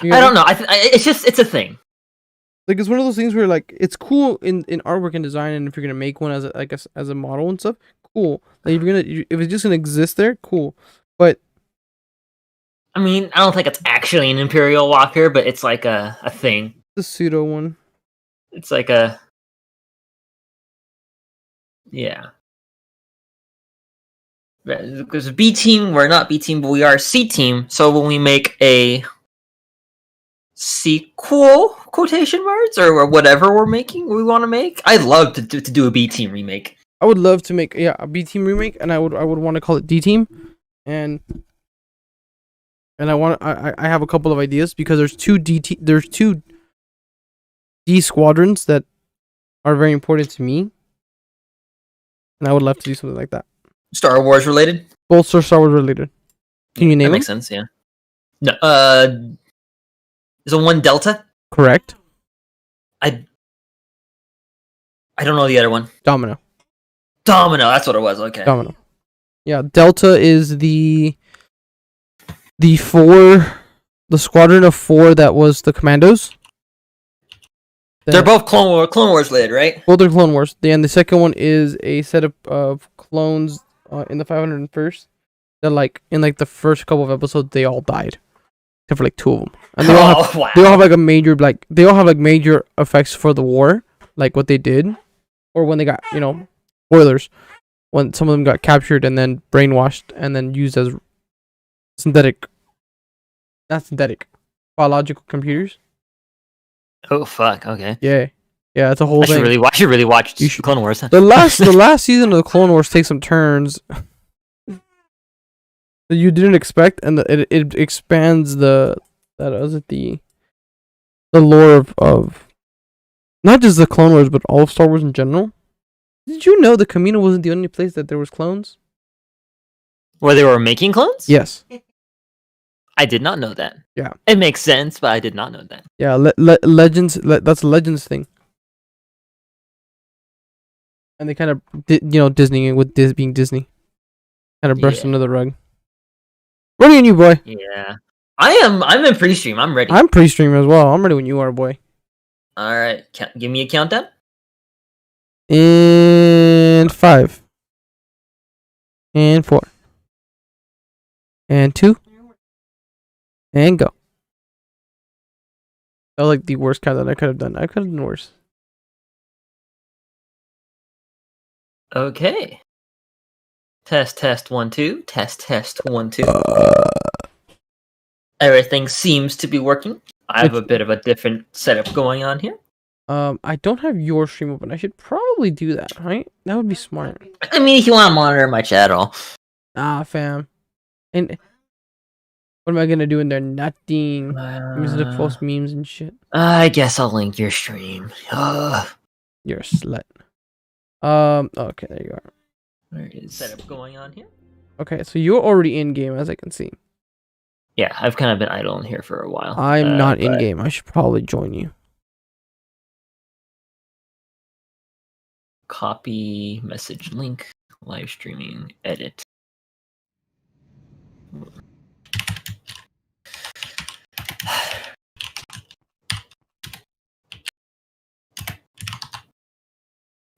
I don't know. It's a thing. Like it's one of those things where like it's cool in artwork and design, and if you're gonna make one as a, like as a model and stuff, cool. Like if it's just gonna exist there, cool. But I mean, I don't think it's actually an Imperial Walker, but it's like a thing. the pseudo one. It's like a Because B team, we're not B team, but we are C team. So when we make a sequel, quotation marks, or whatever we want to make, I'd love to do a B team remake. I would love to make a B team remake, and I would want to call it D team, and I have a couple of ideas because there's two D squadrons that are very important to me, and I would love to do something like that. Star Wars related? Both are Star Wars related. Can you name that? Makes them? sense, yeah. No, is it one Delta? Correct. I don't know the other one. Domino, that's what it was. Okay. Domino. Yeah, Delta is the squadron of 4 that was the commandos. They're both Clone Wars related, right? Both are Clone Wars. And the second one is a set of clones in the 501st that like in like the first couple of episodes they all died, except for like 2 of them, and they all have like a major major effects for the war, like what they did, or when they got spoilers, when some of them got captured and then brainwashed and then used as biological computers. Oh fuck! Okay. Yeah, it's a whole thing. I should really watch Clone Wars. The last season of the Clone Wars takes some turns that you didn't expect, and it expands the lore of not just the Clone Wars but all of Star Wars in general. Did you know the Camino wasn't the only place that there was clones? Where they were making clones? Yes. I did not know that. Yeah. It makes sense, but I did not know that. Yeah, Legends. That's a Legends thing. And they kind of, Disney with being Disney, kind of brushed under the rug. Ready when you, boy. Yeah, I'm in pre-stream. I'm ready. I'm pre-stream as well. I'm ready when you are, boy. All right, give me a countdown. And 5, and 4, and 2, and go. That was like the worst countdown I could have done. I could have done worse. Okay. Test 1 2. Test 1 2. Everything seems to be working. I have a bit of a different setup going on here. I don't have your stream open. I should probably do that, right? That would be smart. I mean, if you want to monitor my channel. Ah, fam. And what am I gonna do in there? Nothing. I'm just gonna post memes and shit. I guess I'll link your stream. You're a slut. Okay, there you are. There is setup going on here. Okay, so you're already in game, as I can see. Yeah, I've kind of been idle in here for a while. I'm not in game. I should probably join you. Copy message link, live streaming, edit.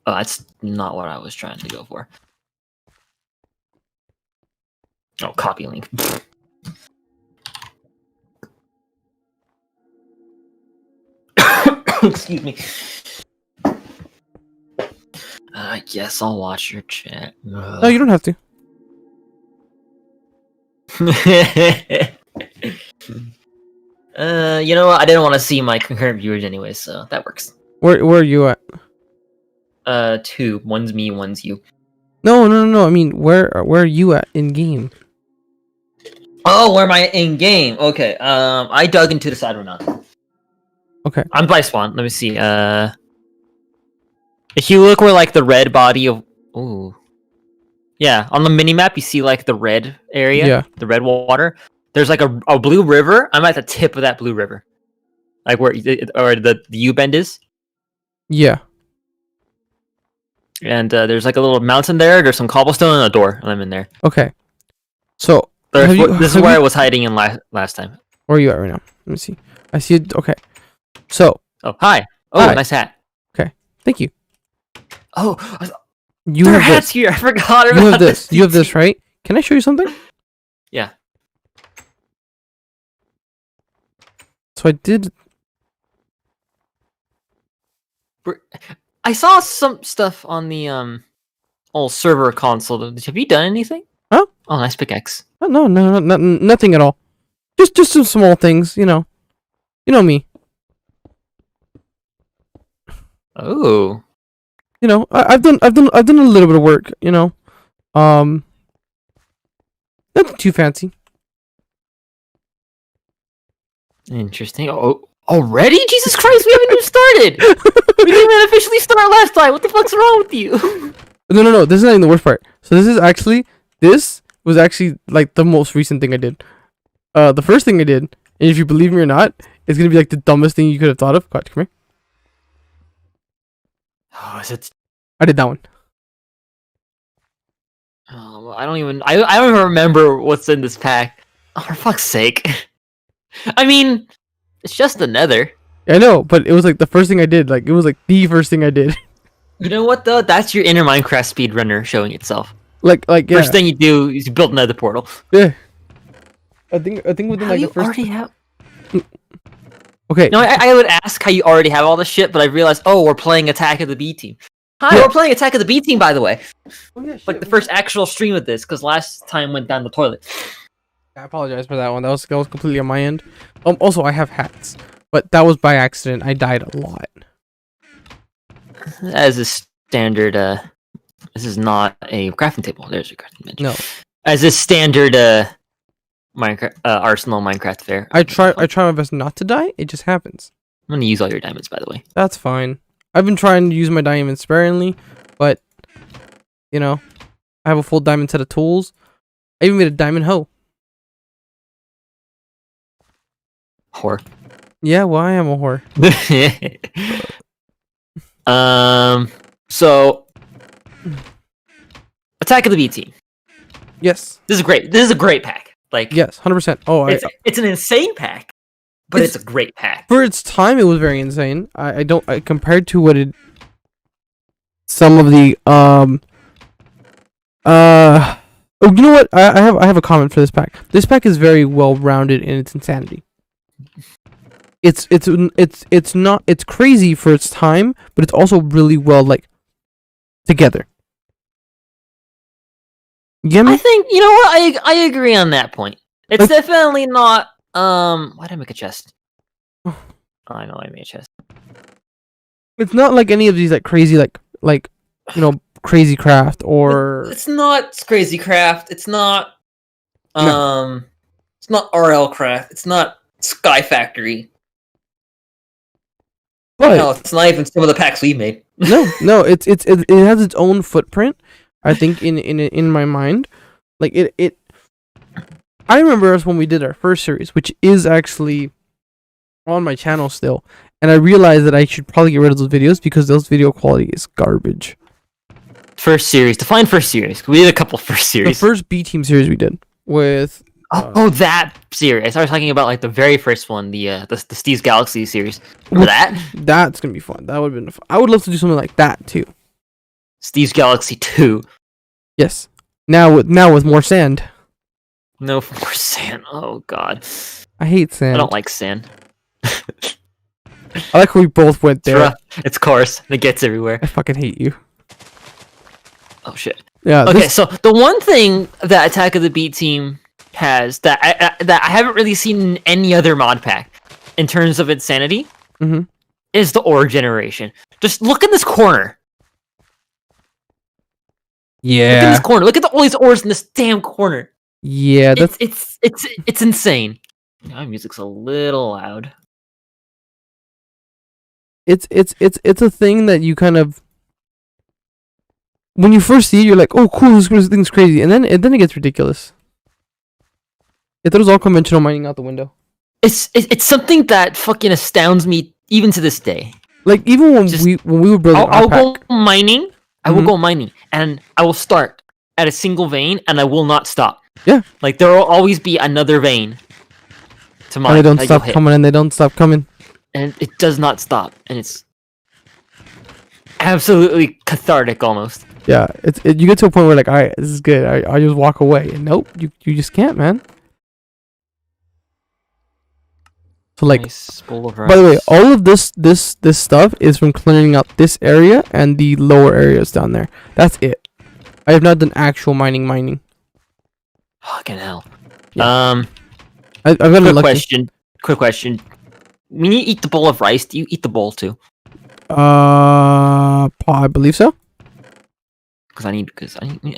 Oh, that's not what I was trying to go for. Oh, copy link. Excuse me. I guess I'll watch your chat. No, you don't have to. You know what? I didn't want to see my concurrent viewers anyway, so that works. Where are you at? 2. One's me, one's you. No. I mean, where are you at in game? Oh, where am I in game? Okay. I dug into the side now. Okay. I'm by spawn. Let me see. If you look where like the red body of, ooh, yeah, on the mini map you see like the red area, yeah, the red water. There's like a blue river. I'm at the tip of that blue river, like where the U bend is. Yeah. And there's like a little mountain there. There's some cobblestone and a door, and I'm in there. Okay. So this is where I was hiding in last time. Where are you at right now? Let me see. I see it. Okay. So. Oh, hi. Oh, Hi. nice hat. Okay. Thank you. Oh, You there are have hats this. here. I forgot about You have this. this. You have this, right? Can I show you something? Yeah. So I did. I saw some stuff on the old server console. Have you done anything? Huh? Oh, nice pickaxe. Oh, no, nothing at all. Just some small things, you know. You know me. Oh. You know, I've done a little bit of work. You know, nothing too fancy. Interesting. Oh, already? Jesus Christ, we haven't even started. We didn't even officially start last time. What the fuck's wrong with you? No. This is not even the worst part. So this was actually like the most recent thing I did. The first thing I did, and if you believe me or not, it's gonna be like the dumbest thing you could have thought of. Come here. Oh, is it? I did that one. Oh, I don't even remember what's in this pack. Oh, for fuck's sake. I mean, it's just the nether. I know, but it was like the first thing I did. Like it was like the first thing I did. You know what though? That's your inner Minecraft speedrunner showing itself. like yeah. First thing you do is you build another portal. Yeah. I think within How like you the first. already have. Okay. No, I would ask how you already have all this shit, but I realized, oh, we're playing Attack of the B Team. Hi, Yeah. we're playing Attack of the B Team, by the way. Oh, yeah, shit. Like the first actual stream of this, because last time went down the toilet. I apologize for that one. That was completely on my end. Also, I have hats, but that was by accident. I died a lot. As a standard, this is not a crafting table. There's your crafting bench. No. As a standard, Minecraft Arsenal Minecraft fare. I try my best not to die. It just happens. I'm gonna use all your diamonds, by the way. That's fine. I've been trying to use my diamonds sparingly, but you know, I have a full diamond set of tools. I even made a diamond hoe. Whore. Yeah, well, I am a whore. So Attack of the B Team. Yes. This is great. This is a great pack. Like, Yes, 100%. Oh, it's an insane pack, but it's a great pack. for its time, it was very insane. I compared to what it. Some of the Oh, you know what? I have a comment for this pack. This pack is very well rounded in its insanity. It's crazy for its time, but it's also really well like together. You get me? I think, you know what, I agree on that point. It's definitely not why did I make a chest? Oh, I know I made a chest. It's not like any of these like crazy like you know, crazy craft or It's not crazy craft. It's not it's not RL craft. It's not Sky Factory. but Hell, it's not even some of the packs we made. no, it has its own footprint. I think in my mind, like it. I remember us when we did our first series, which is actually on my channel still, and I realized that I should probably get rid of those videos because those video quality is garbage. First series. Define first series. We did a couple first series. The first B Team series we did with. That series. I was talking about like the very first one, the Steve's Galaxy series. Remember that? That's gonna be fun. That would have been fun. I would love to do something like that too. Steve's Galaxy 2. Yes. Now with more sand. No more sand. Oh god. I hate sand. I don't like sand. I like how we both went there. It's rough. It's coarse. It gets everywhere. I fucking hate you. Oh shit. Yeah. Okay, so the one thing that Attack of the B Team has that I haven't really seen in any other mod pack in terms of insanity is the ore generation. Just look in this corner. Yeah. Look in this corner. Look at all these ores in this damn corner. Yeah, that's it's insane. My music's a little loud. It's a thing that you kind of when you first see it, you're like, oh cool, this thing's crazy, and then it gets ridiculous. It throws all conventional mining out the window. It's something that fucking astounds me even to this day. Like even when we were building, I'll go mining. I will go mining, and I will start at a single vein, and I will not stop. Yeah, like there will always be another vein to mine. And they don't stop coming, and they don't stop coming. And it does not stop, and it's absolutely cathartic almost. Yeah, you get to a point where like, all right, this is good. I just walk away, and nope, you just can't, man. So like, nice bowl of rice. By the way, all of this stuff is from clearing out this area and the lower areas down there. That's it. I have not done actual mining. Fucking hell. Yeah. I've got Quick question. When you eat the bowl of rice, do you eat the bowl too? I believe so. Because I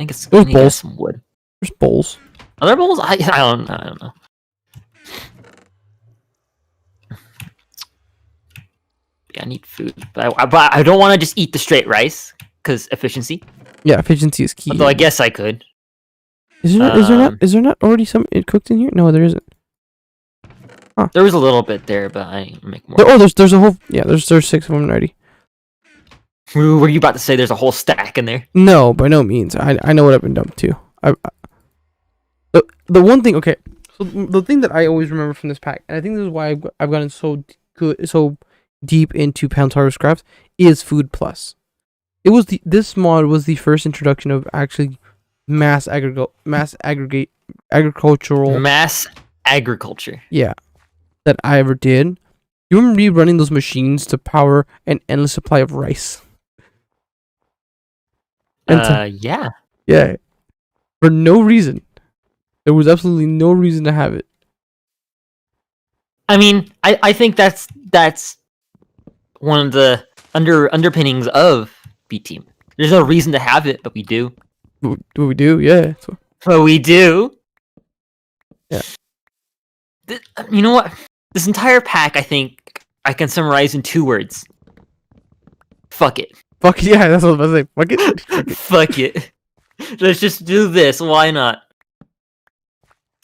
guess There's I need bowls. some wood. There's bowls. Are there bowls? I don't know. Yeah, I need food, but I don't want to just eat the straight rice because efficiency. Yeah, efficiency is key. Although I guess I could. Is there not already some cooked in here? No, there isn't. Huh. There was a little bit there, but I make more. There's a whole there's 6 of them already. Were you about to say there's a whole stack in there? No, by no means. I know what I've been dumped to. The one thing, okay. So the thing that I always remember from this pack, and I think this is why I've gotten so deep into Craft, is Food Plus. This mod was the first introduction of actually mass agriculture. Yeah, that I ever did. You remember me running those machines to power an endless supply of rice? Yeah. Yeah. For no reason. There was absolutely no reason to have it. I mean, I think that's one of the underpinnings of B Team. There's no reason to have it, but we do. We do, yeah. But we do. Yeah. You know what? This entire pack, I think, I can summarize in 2 words. Fuck it. Fuck it, yeah, that's what I was about to say. Fuck it. Fuck it. Let's just do this. Why not?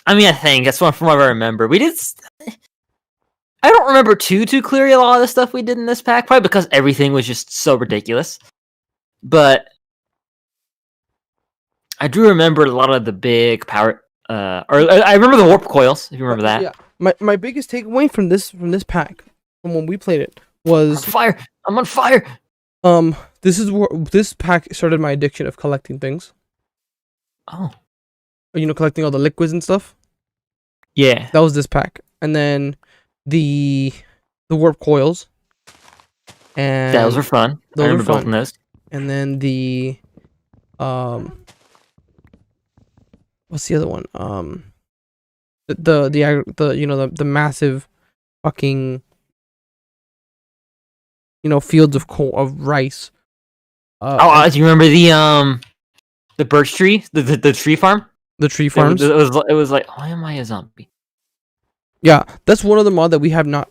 I mean, I think that's from what I remember. We did. I don't remember too clearly a lot of the stuff we did in this pack, probably because everything was just so ridiculous. But I do remember a lot of the big power. Or I remember the warp coils. If you remember that. Yeah. My biggest takeaway from this pack, from when we played it, was I'm on fire. This is where this pack started my addiction of collecting things. Oh. Collecting all the liquids and stuff. Yeah. That was this pack. And then the warp coils. And those were fun. I remember building those. And then the what's the other one? The massive fucking fields of rice. Do you remember the birch tree? The tree farm? The tree farms. It was like, why am I a zombie? Yeah, that's one of the mod that we have not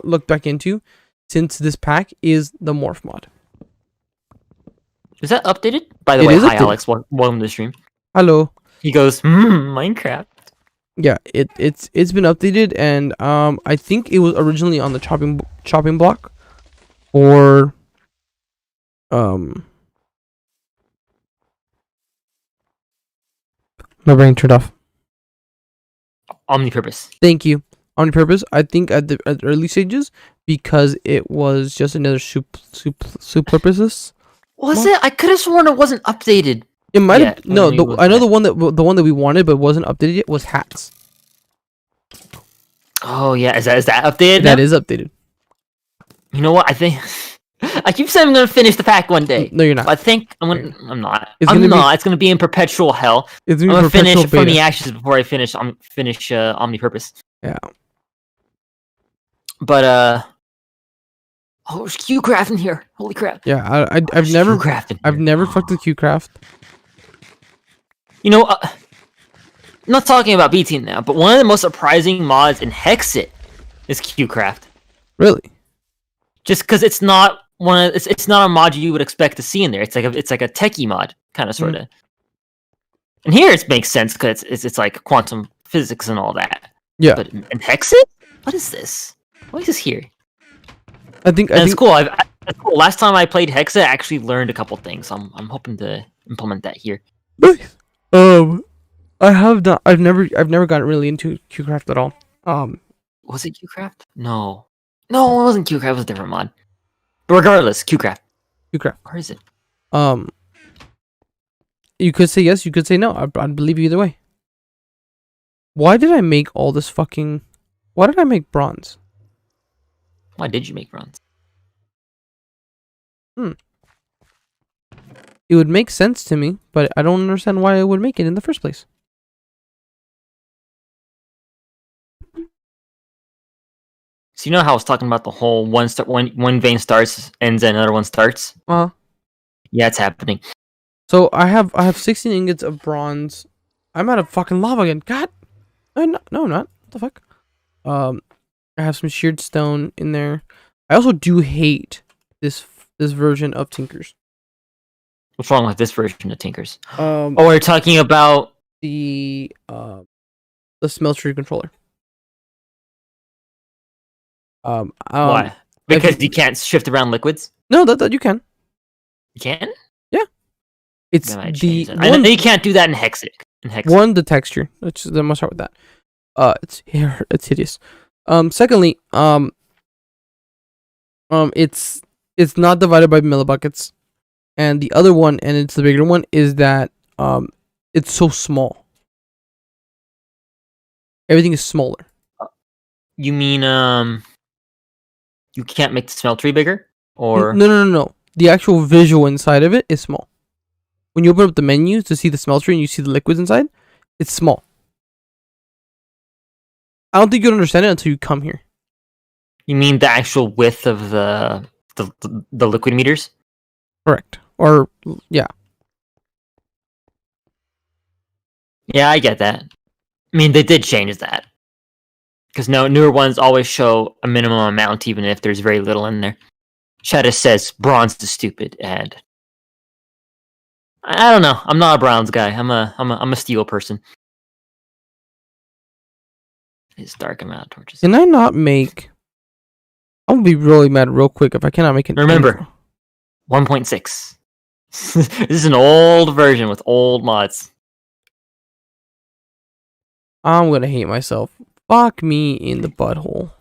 looked back into since this pack is the morph mod. Is that updated? By the way, hi Alex, welcome to the stream. Hello. He goes, Minecraft. Yeah, it's been updated, and I think it was originally on the chopping block, or my brain turned off. Omnipurpose. Thank you. Omnipurpose. I think at the early stages, because it was just another soup purposes. Was it? I could have sworn it wasn't updated. It might have. No, I know the one that we wanted but wasn't updated yet was hats. Oh yeah, is that updated? That is updated. You know what? I think I keep saying I'm gonna finish the pack one day. No, you're not. I think I'm gonna. I'm not. It's gonna be in perpetual hell. I'm gonna finish beta. From the ashes before I finish Omnipurpose. Yeah. But there's Cubecraft in here. Holy crap. Yeah, I've never fucked with Cubecraft. I'm not talking about B Team now, but one of the most surprising mods in Hexit is Cubecraft. Really? Just because it's not it's not a mod you would expect to see in there. It's like a techie mod, kind of sorta. And here it makes sense because it's like quantum physics and all that. Yeah. But in Hexit, what is this? Why is this here? I think it's cool. That's cool. Last time I played Hexit, I actually learned a couple things. I'm hoping to implement that here. I have not. I've never gotten really into Cubecraft at all. Was it Cubecraft? No, it wasn't Cubecraft. It was a different mod. But regardless, Cubecraft. Cubecraft. Where is it? You could say yes. You could say no. I'd believe you either way. Why did I make all this fucking? Why did I make bronze? Why did you make bronze? It would make sense to me, but I don't understand why I would make it in the first place. So you know how I was talking about the whole one vein starts, ends, and another one starts? Yeah, it's happening. So I have 16 ingots of bronze. I'm out of fucking lava again. God. No, I'm not. What the fuck? I have some sheared stone in there. I also do hate this version of Tinkers. What's wrong with this version of Tinkers? Oh, we're talking about the smeltery controller. Why? Because you can't shift around liquids? No, that you can. You can? Yeah. It's I know you can't do that in Hexic. One, the texture. Let's start with that. It's hideous. Secondly, it's not divided by millibuckets, and the other one, and it's the bigger one, is that it's so small. Everything is smaller. You mean you can't make the smeltery bigger, or no. The actual visual inside of it is small. When you open up the menus to see the smeltery and you see the liquids inside, it's small. I don't think you'll understand it until you come here. You mean the actual width of the liquid meters? Correct. Or yeah. Yeah, I get that. I mean, they did change that. Because newer ones always show a minimum amount, even if there's very little in there. Shadow says bronze is stupid, and I don't know. I'm not a bronze guy. I'm a steel person. It's dark amount of torches. Can I not make? I'm gonna be really mad real quick if I cannot make it. Remember, 1.6. This is an old version with old mods. I'm gonna hate myself. Fuck me in the butthole.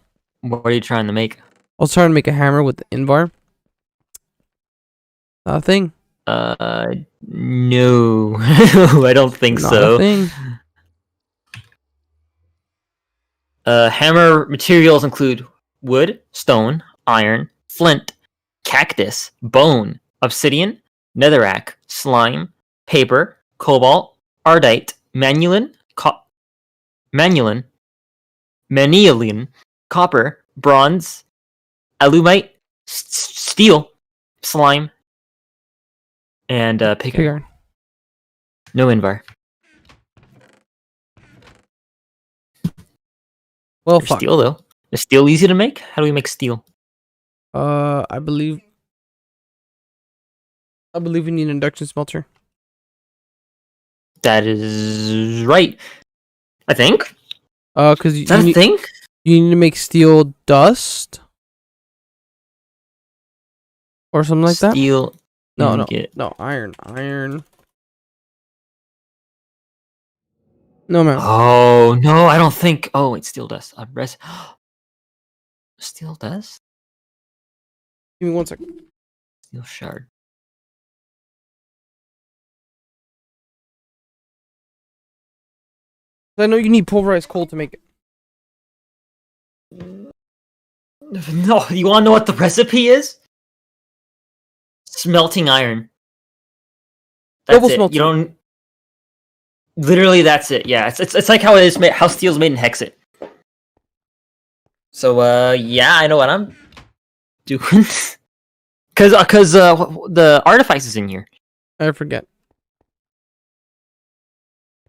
What are you trying to make? I was trying to make a hammer with the invar. Not a thing. No. I don't think Not so. A thing. Hammer materials include wood, stone, iron, flint, cactus, bone, obsidian, netherrack, slime, paper, cobalt, ardite, manulin, copper, bronze, alumite, steel, slime, and pig iron. No invar. Well, fuck. Steel though. Is steel easy to make? How do we make steel? I believe we need an induction smelter. That is right. I think. Because is that a thing? You need to make steel dust or something like that. Steel. No, iron. No, man. Oh no, I don't think. Oh wait, steel dust. Steel dust. Give me 1 second. Steel shard. I know you need pulverized coal to make it. No, you want to know what the recipe is? Smelting iron. That's Double it. smelting. You don't. Literally, that's it. Yeah, it's like how it is made. How steel's made in Hexit. So yeah, I know what I'm doing. Cause the artifact is in here. I forget.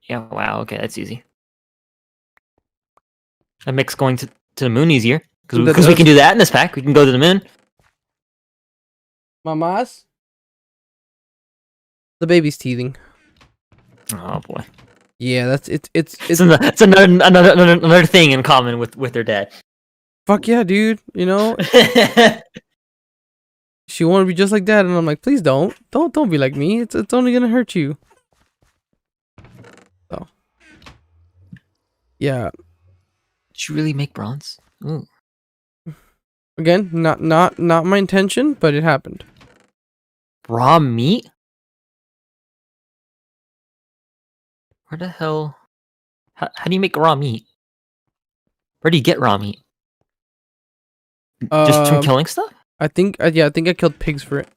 Yeah. Wow. Okay, that's easy. That makes going to the moon easier because we can do that in this pack. We can go to the moon. Mamas. The baby's teething. Oh boy. Yeah, that's it's another thing in common with their dad. Fuck yeah, dude. You know. She wanted to be just like that, and I'm like, please don't be like me. It's only gonna hurt you. So. Yeah. Did you really make bronze? Ooh. Again, not my intention, but it happened. Raw meat? Where the hell? How do you make raw meat? Where do you get raw meat? Just from killing stuff? I think I killed pigs for it.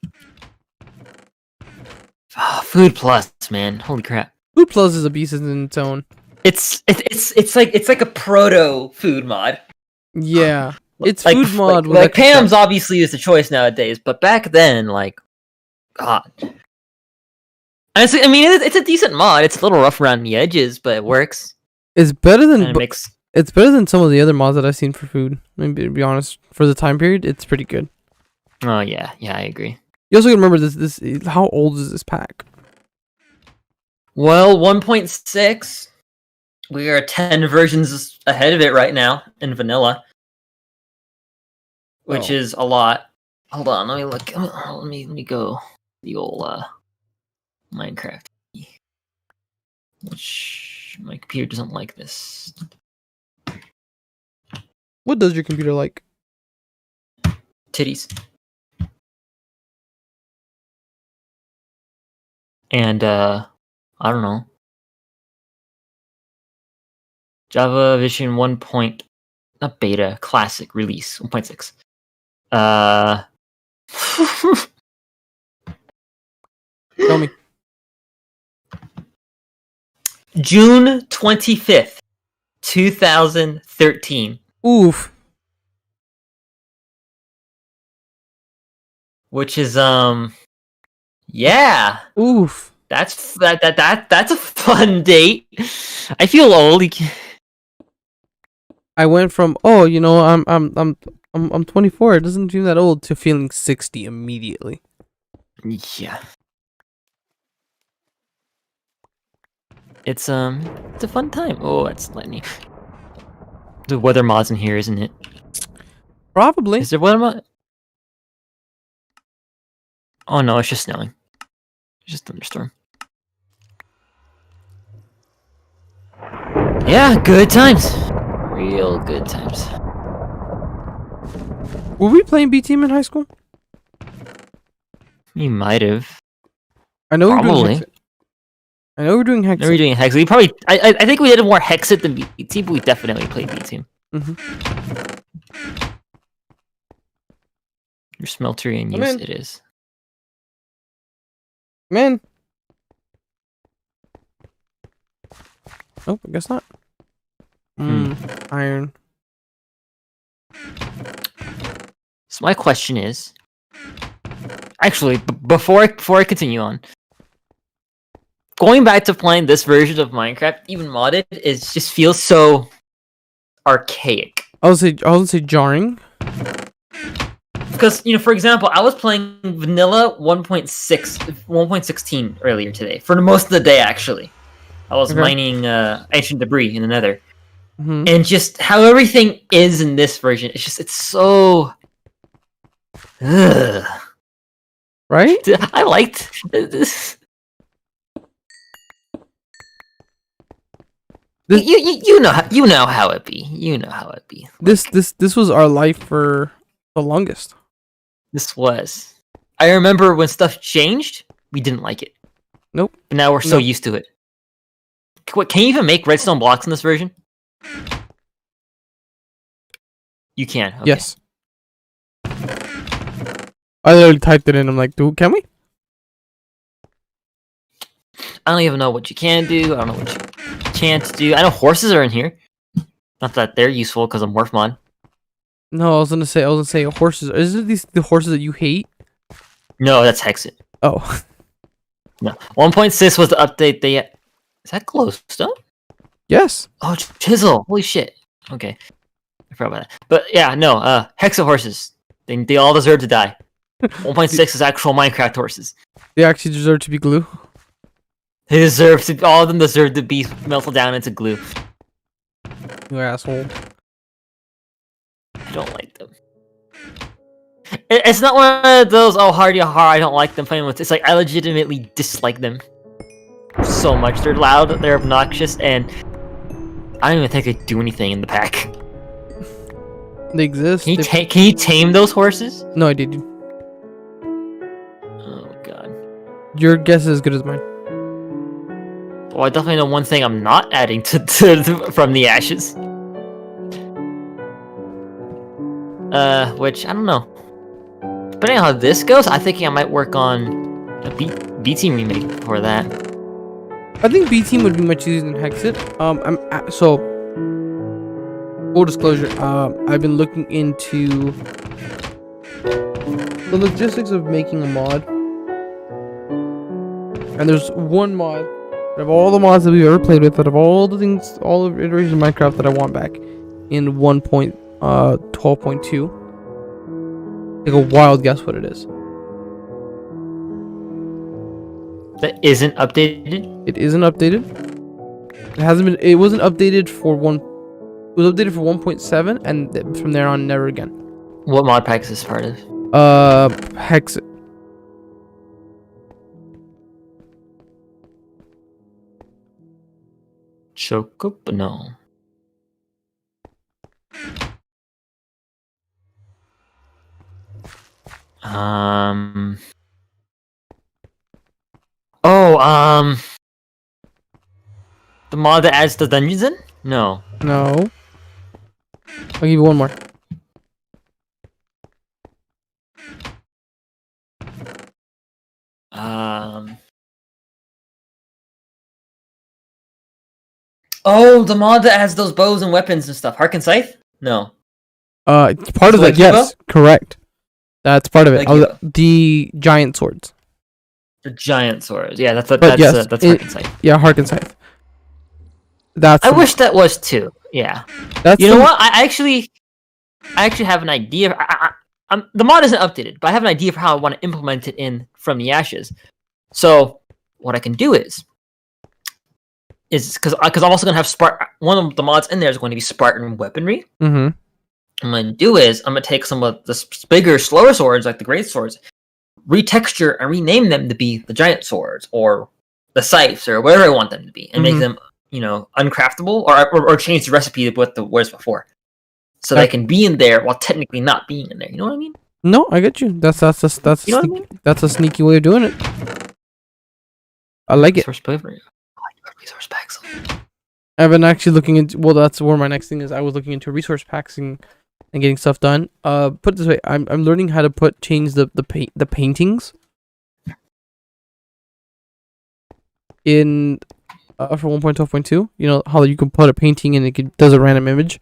Oh, Food Plus, man. Holy crap. Food Plus is a beast in its own. It's like a proto food mod. Yeah. It's like, food mod with like Pam's obviously is the choice nowadays, but back then, like, God. Honestly, I mean, it's a decent mod. It's a little rough around the edges, but it works. It's better than it's better than some of the other mods that I've seen for food. I mean, to be honest, for the time period, it's pretty good. Oh yeah, I agree. You also gotta remember this. How old is this pack? Well, 1.6. We are 10 versions ahead of it right now in vanilla, which is a lot. Hold on, let me look. Let me go the old Minecraft, which my computer doesn't like this. What does your computer like? Titties. And I don't know. Java Vision 1. Not beta, classic release 1.6. Tell me. June 25th, 2013. Oof. Which is yeah. Oof. That's a fun date. I feel old. I went from I'm 24. It doesn't seem that old to feeling 60 immediately. Yeah. It's a fun time. Oh, that's lightning. The weather mod's in here, isn't it? Probably. Is there weather mod? Oh no, it's just snowing. It's just thunderstorm. Yeah, good times. Real good times. Were we playing B Team in high school? You might have. I know Probably. I know we're doing Hexit. We're doing Hexit. We probably. I think we did more Hexit than B Team, but we definitely played B Team. Your smelter in use. It is. Man. Nope, I guess not. Iron. So my question is, actually, before I continue on, going back to playing this version of Minecraft, even modded, it just feels so archaic. I would say jarring. Because, for example, I was playing vanilla 1.16 earlier today for most of the day. Actually, I was mining ancient debris in the Nether. And just how everything is in this version, it's so... Ugh. Right? I liked this. You know how it be. You know how it be. This was our life for the longest. This was. I remember when stuff changed, we didn't like it. Nope. But now we're so used to it. What, can you even make redstone blocks in this version? You can. Okay. Yes. I literally typed it in. I'm like, dude, can we? I don't even know what you can do. I don't know what you can't do. I know horses are in here. Not that they're useful because I'm Morph Mod. No, I was gonna say horses. Is it the horses that you hate? No, that's Hexit. Oh. No. 1.6 was the update they... Is that glowstone? Yes. Oh, chisel. Holy shit. Okay. I forgot about that. But yeah, no, Hexit horses. They all deserve to die. 1.6 is actual Minecraft horses. They actually deserve to be glue. They deserve to... All of them deserve to be melted down into glue. You asshole. I don't like them. It's not one of those, oh, hard, I don't like them playing with. It's like, I legitimately dislike them so much. They're loud, they're obnoxious, and I don't even think they do anything in the pack. They exist. Can you tame those horses? No, I did. Oh god. Your guess is as good as mine. Well, I definitely know one thing I'm not adding to from the ashes. Which I don't know. Depending on how this goes, I think I might work on a B Team remake for that. I think B Team would be much easier than Hexit. So full disclosure, I've been looking into the logistics of making a mod, and there's one mod out of all the mods that we've ever played with, out of all the things, all of iterations of Minecraft that I want back in 1.12.2. Take a wild guess what it is. That isn't updated? It isn't updated. It hasn't been. It wasn't updated for one. It was updated for 1.7, and from there on, never again. What mod pack is this part of? Hexit. Chocobo? No. The mod that adds the dungeons in? No. No. I'll give you one more. Oh, the mod that adds those bows and weapons and stuff. Harken Scythe? No. It's part of it. Yes, correct. That's part of it. The giant swords. The giant swords. Yeah, that's Harken Scythe. Yeah, Harken Scythe. I wish that was too. Yeah. You know what? I actually have an idea. The mod isn't updated, but I have an idea for how I want to implement it in From the Ashes. So what I can do is because I'm also gonna have one of the mods in there is going to be Spartan weaponry. Mm-hmm. What I'm gonna do is I'm gonna take some of the bigger, slower swords, like the great swords, retexture and rename them to be the giant swords or the scythes or whatever I want them to be, and make them, uncraftable or change the recipe of what the was before, so they can be in there while technically not being in there. You know what I mean? No, I get you. That's you know what I mean? That's a sneaky way of doing it. I like it. Resource packs. I've been actually looking into. Well, that's where my next thing is. I was looking into resource packs and getting stuff done. Put it this way, I'm learning how to change the paintings in for 1.12.2. You know how you can put a painting and it does a random image.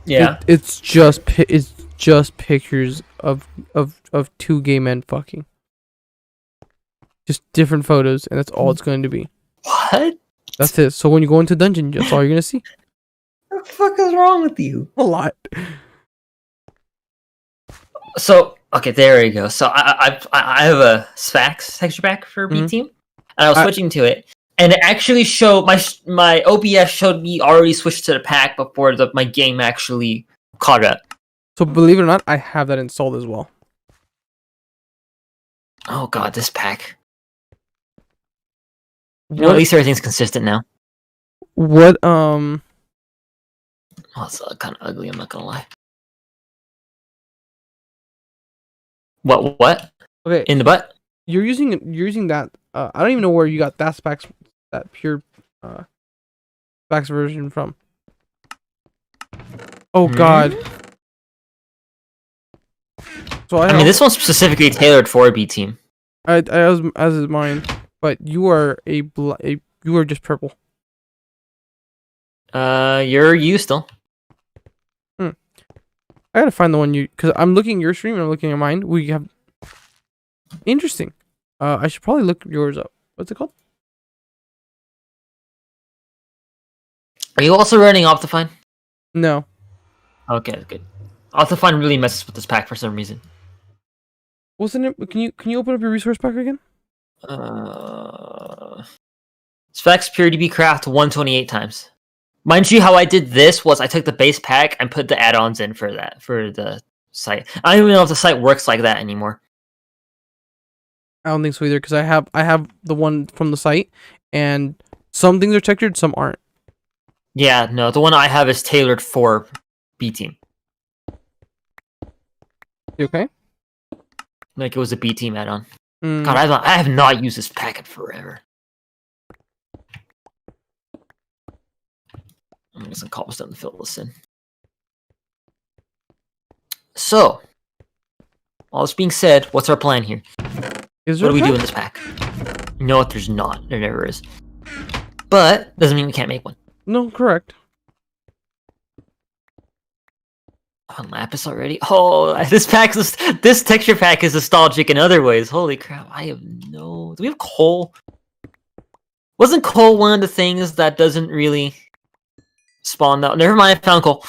Yeah, it's just pictures of two gay men fucking. Just different photos, and that's all it's going to be. What? That's it. So when you go into dungeon, that's all you're gonna see. What the fuck is wrong with you? A lot. So okay, there you go. So I have a Sphax texture pack for B Team, and I was switching to it, and it actually showed my OBS showed me already switched to the pack before my game actually caught up. So believe it or not, I have that installed as well. Oh god, this pack. At least everything's consistent now. What Oh, it's kind of ugly. I'm not gonna lie. What? Okay. In the butt? You're using that. I don't even know where you got that pure Sphax version from. Oh god. So I mean, this one's specifically tailored for a B Team. I was as is mine, but you are you are just purple. You're you still. I gotta find the one because I'm looking at your stream and I'm looking at mine. We have interesting. I should probably look yours up. What's it called? Are you also running Optifine? No. Okay, good. Optifine really messes with this pack for some reason. What's the name? Can you open up your resource pack again? Sphax Purity Craft 128 times. Mind you, how I did this was I took the base pack and put the add-ons in for the site. I don't even know if the site works like that anymore. I don't think so either, because I have the one from the site, and some things are textured, some aren't. Yeah, no, the one I have is tailored for B team. You okay? Like it was a B team add-on. God, I have not used this pack in forever. I'm gonna get some cobblestone to fill this in. So, all this being said, what's our plan here? What do we do in this pack? No, there's not. There never is. But doesn't mean we can't make one. No, correct. On lapis already? Oh, this texture pack is nostalgic in other ways. Holy crap! I have no. Do we have coal? Wasn't coal one of the things that doesn't really spawn out? Never mind. I found coal.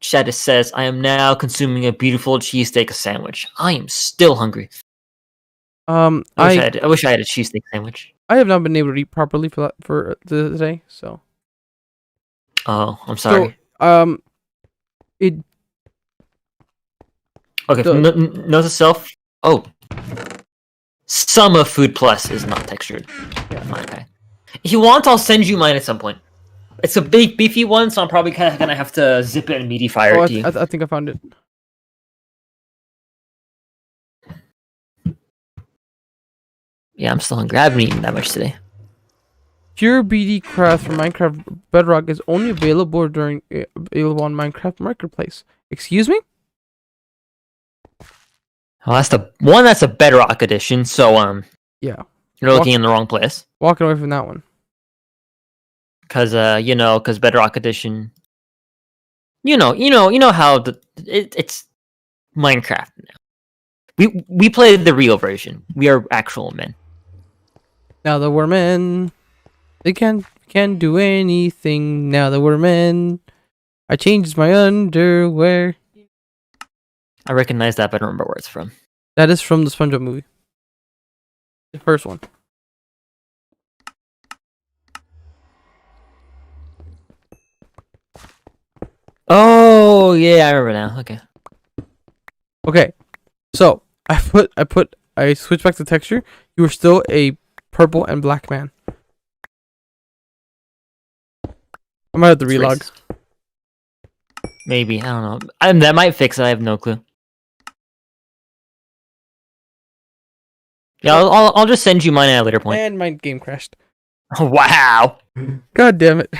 Shaddis says, "I am now consuming a beautiful cheesesteak sandwich. I am still hungry." I wish I had a cheesesteak sandwich. I have not been able to eat properly for today, so. Oh, I'm sorry. So, it. Okay, note to self. Oh, some of Food Plus is not textured. Yeah, fine. Okay. If you want, I'll send you mine at some point. It's a big, beefy one, so I'm probably kind of gonna have to zip it and meaty fire it to you. I think I found it. Yeah, I'm still hungry. I haven't eaten that much today. Pure BD Craft for Minecraft Bedrock is only available on Minecraft Marketplace. Excuse me? Oh, that's a Bedrock edition. So yeah, you're looking in the wrong place. Walking away from that one. Cause cause Bedrock edition. You know how it's Minecraft now. We played the real version. We are actual men. Now that we're men, they can't do anything. Now that we're men, I changed my underwear. I recognize that, but I don't remember where it's from. That is from the SpongeBob movie. The first one. Oh yeah, I remember now. Okay. Okay. So I switched back to texture. You were still a purple and black man. I might have to relog. Maybe, I don't know. That might fix it. I have no clue. Yeah, I'll just send you mine at a later point. And my game crashed. Wow. God damn it.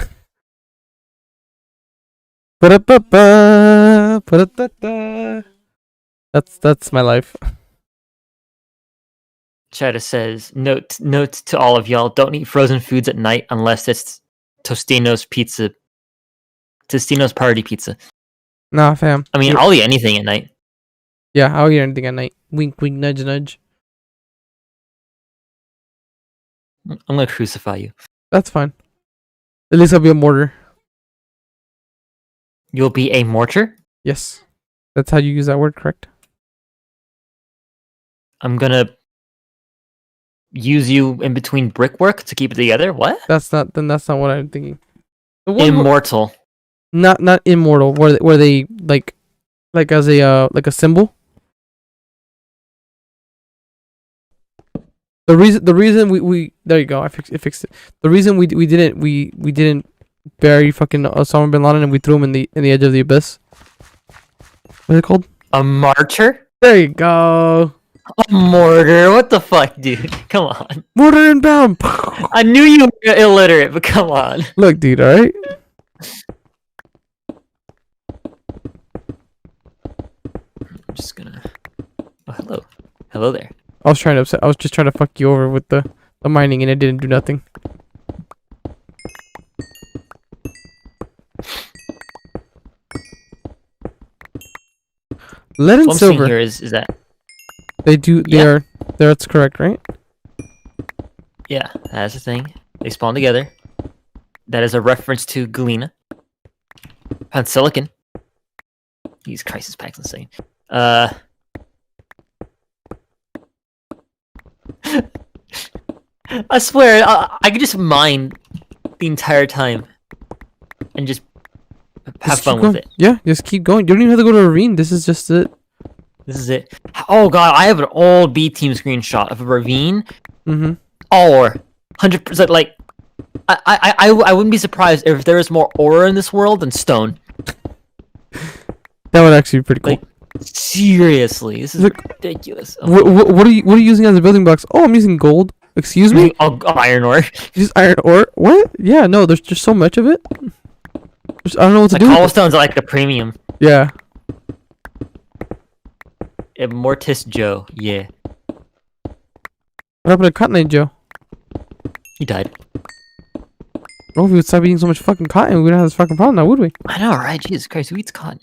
That's my life. Chetta says, note to all of y'all, don't eat frozen foods at night unless it's Tostino's party pizza. Nah, fam. I mean, I'll eat anything at night. Yeah, I'll eat anything at night. Wink, wink, nudge, nudge. I'm gonna crucify you. That's fine. At least I'll be a mortar. You'll be a mortar? Yes. That's how you use that word, correct? I'm gonna use you in between brickwork to keep it together? What? That's not what I'm thinking. Immortal. Not immortal. Where they like as a symbol. The reason we there you go. I fixed it. The reason we didn't bury fucking Osama bin Laden and we threw him in the edge of the abyss. What's it called? A martyr? There you go. A mortar? What the fuck, dude? Come on. Mortar and bound. I knew you were illiterate, but come on. Look, dude. All right. I'm just gonna. Oh, hello there. I was just trying to fuck you over with the mining, and it didn't do nothing. Lead and silver. Here is that they do? They are. That's correct, right? Yeah, that's the thing. They spawn together. That is a reference to Galena. And silicon. Jesus Christ, this pack's insane. I swear, I could just mine the entire time and just have fun with it. Yeah, just keep going. You don't even have to go to a ravine. This is just it. This is it. Oh god, I have an old B team screenshot of a ravine. Mm-hmm. Or 100% like I wouldn't be surprised if there was more ore in this world than stone. That would actually be pretty cool. Like, seriously, this is ridiculous. What are you using as a building blocks? Oh, I'm using gold. Excuse me? Oh, iron ore. Use iron ore? What? Yeah, no, there's just so much of it. I don't know what to do. Cobblestone's like the premium. Yeah. Mortis Joe, yeah. What happened to Cotton Eye Joe? He died. Oh, if we would stop eating so much fucking cotton, we wouldn't have this fucking problem now, would we? I know, right? Jesus Christ, who eats cotton?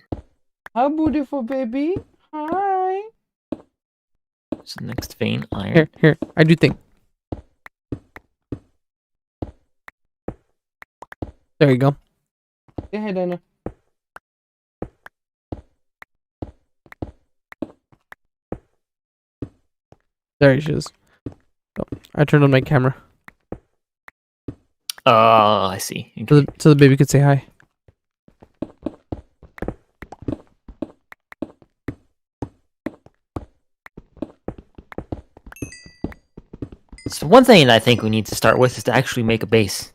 How beautiful, baby. Hi. So next vein, iron. Here, I do think. There you go. Yeah, hey, Dana. There she is. Oh, I turned on my camera. Oh, I see. Okay. So the baby could say hi. So one thing I think we need to start with is to actually make a base.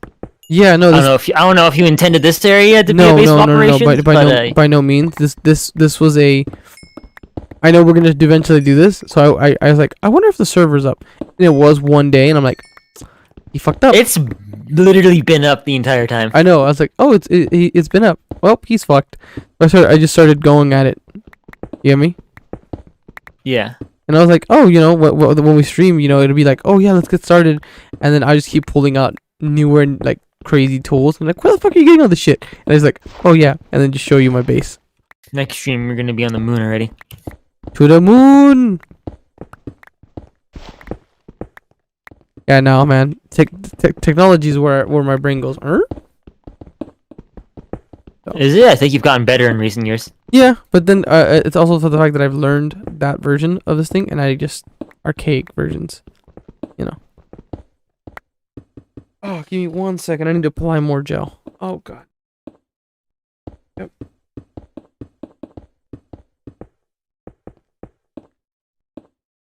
Yeah, no. I don't know if you intended this area to be a base of operations. No. By no means. This was a. I know we're gonna eventually do this, so I was like, I wonder if the server's up. And it was one day, and I'm like, he fucked up. It's literally been up the entire time. I know. I was like, oh, it's been up. Well, he's fucked. I just started going at it. You get me? Yeah. And I was like, oh, when we stream, it'll be like, oh yeah, let's get started. And then I just keep pulling out newer like crazy tools. I'm like, where the fuck are you getting all this shit? And it's like, oh yeah, and then just show you my base. Next stream, we're gonna be on the moon already. To the moon. Yeah, no, man. Technology is where my brain goes. Is it? I think you've gotten better in recent years. Yeah, but then it's also for the fact that I've learned that version of this thing, and I just archaic versions, Oh, give me 1 second. I need to apply more gel. Oh god. Yep.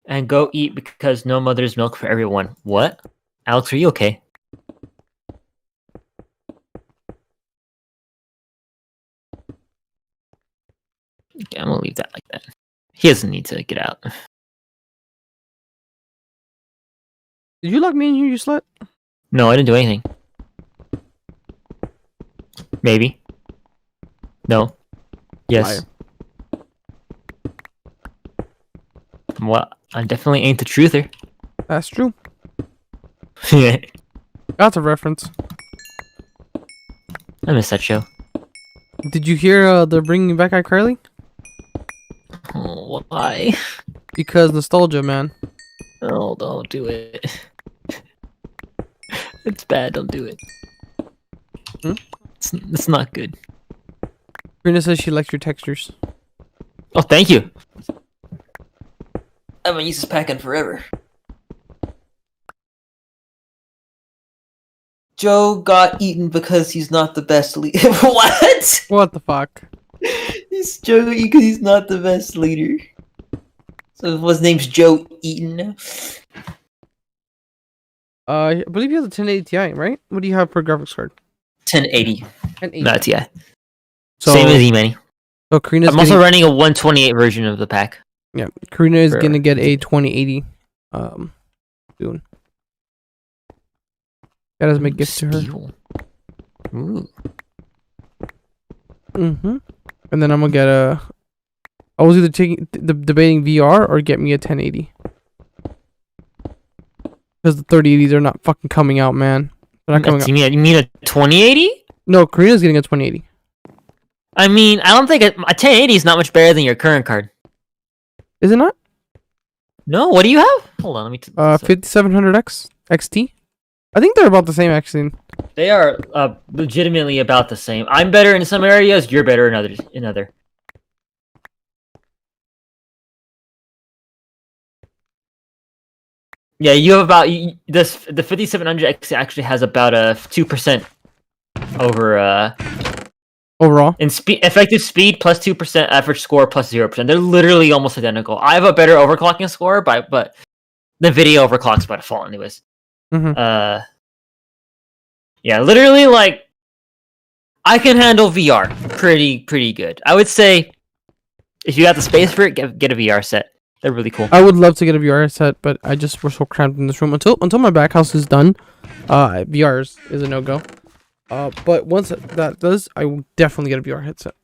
And go eat because no mother's milk for everyone. What? Alex, are you okay? Okay, I'm gonna leave that like that. He doesn't need to get out. Did you lock me in here, you slut? No, I didn't do anything. Maybe. No. Yes. Well, I definitely ain't the truther. That's true. Yeah. That's a reference. I miss that show. Did you hear they're bringing back iCarly? Oh, why? Because nostalgia, man. Oh, don't do it. It's bad, don't do it. It's not good. Brina says she likes your textures. Oh, thank you. I haven't used this pack in forever. Joe got eaten because he's not the best leader. What? What the fuck? He's Joe got eaten because he's not the best leader. So his name's Joe Eaton. I believe he has a 1080 Ti, right? What do you have per graphics card? 1080. 1080. Not Ti. So, same as E-Many. So Karina's I'm also running a 128 version of the pack. Yeah, Karina is gonna get a 2080 soon. Gotta make gifts to her. Ooh. And then I'm gonna get a. I was either debating VR or get me a 1080. Because the 3080s are not fucking coming out, man. They're not coming out. You mean a 2080? No, Karina's getting a 2080. I mean, I don't think a 1080 is not much better than your current card. Is it not? No, what do you have? Hold on, let me. 5700X XT. I think they're about the same, actually. They are legitimately about the same. I'm better in some areas. You're better in others. Yeah, you have about this. The 5700X actually has about a 2% over overall in speed, effective speed plus 2%, average score plus 0%. They're literally almost identical. I have a better overclocking score, but the video overclocks by default, anyways. Yeah, Yeah, literally, like, I can handle VR pretty good. I would say, if you got the space for it, get a VR set. They're really cool. I would love to get a VR set, but we're so cramped in this room until my back house is done. VR is a no-go. But once that does, I will definitely get a VR headset.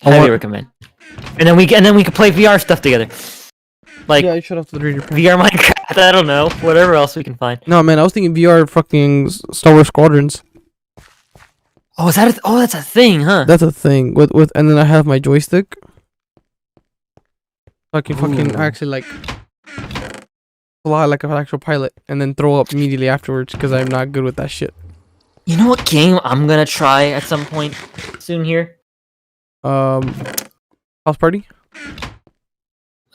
Highly recommend. And then we can play VR stuff together. Like, yeah, you should have to read your VR Minecraft. I don't know, whatever else we can find. No, man, I was thinking VR fucking Star Wars Squadrons. Oh, is that? That's a thing, huh? That's a thing. With and then I have my joystick. I can fucking actually like fly like an actual pilot and then throw up immediately afterwards because I'm not good with that shit. You know what game I'm gonna try at some point soon here? House Party.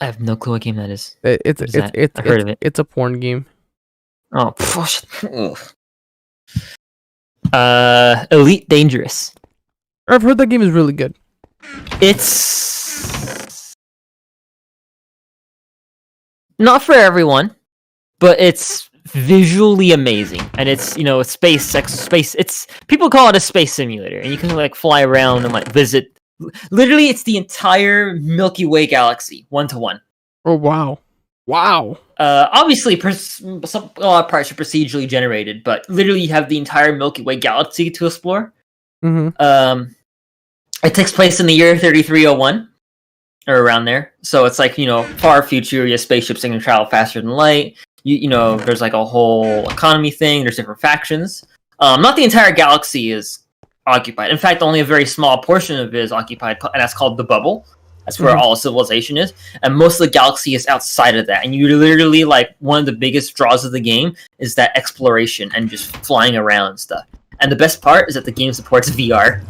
I have no clue what game that is. It's I've heard of it. It's a porn game. Oh, Elite Dangerous. I've heard that game is really good. It's not for everyone, but it's visually amazing, and it's it's space. It's people call it a space simulator, and you can like fly around and like visit. Literally, it's the entire Milky Way galaxy, 1-to-1. Oh wow! Wow. Obviously, a lot of parts are procedurally generated, but literally, you have the entire Milky Way galaxy to explore. Mm-hmm. It takes place in the year 3301, or around there. So it's like far future. You have spaceships that can travel faster than light. There's like a whole economy thing. There's different factions. Not the entire galaxy is occupied. In fact, only a very small portion of it is occupied, and that's called the bubble. That's where all civilization is, and most of the galaxy is outside of that. And you literally like one of the biggest draws of the game is that exploration and just flying around and stuff. And the best part is that the game supports VR.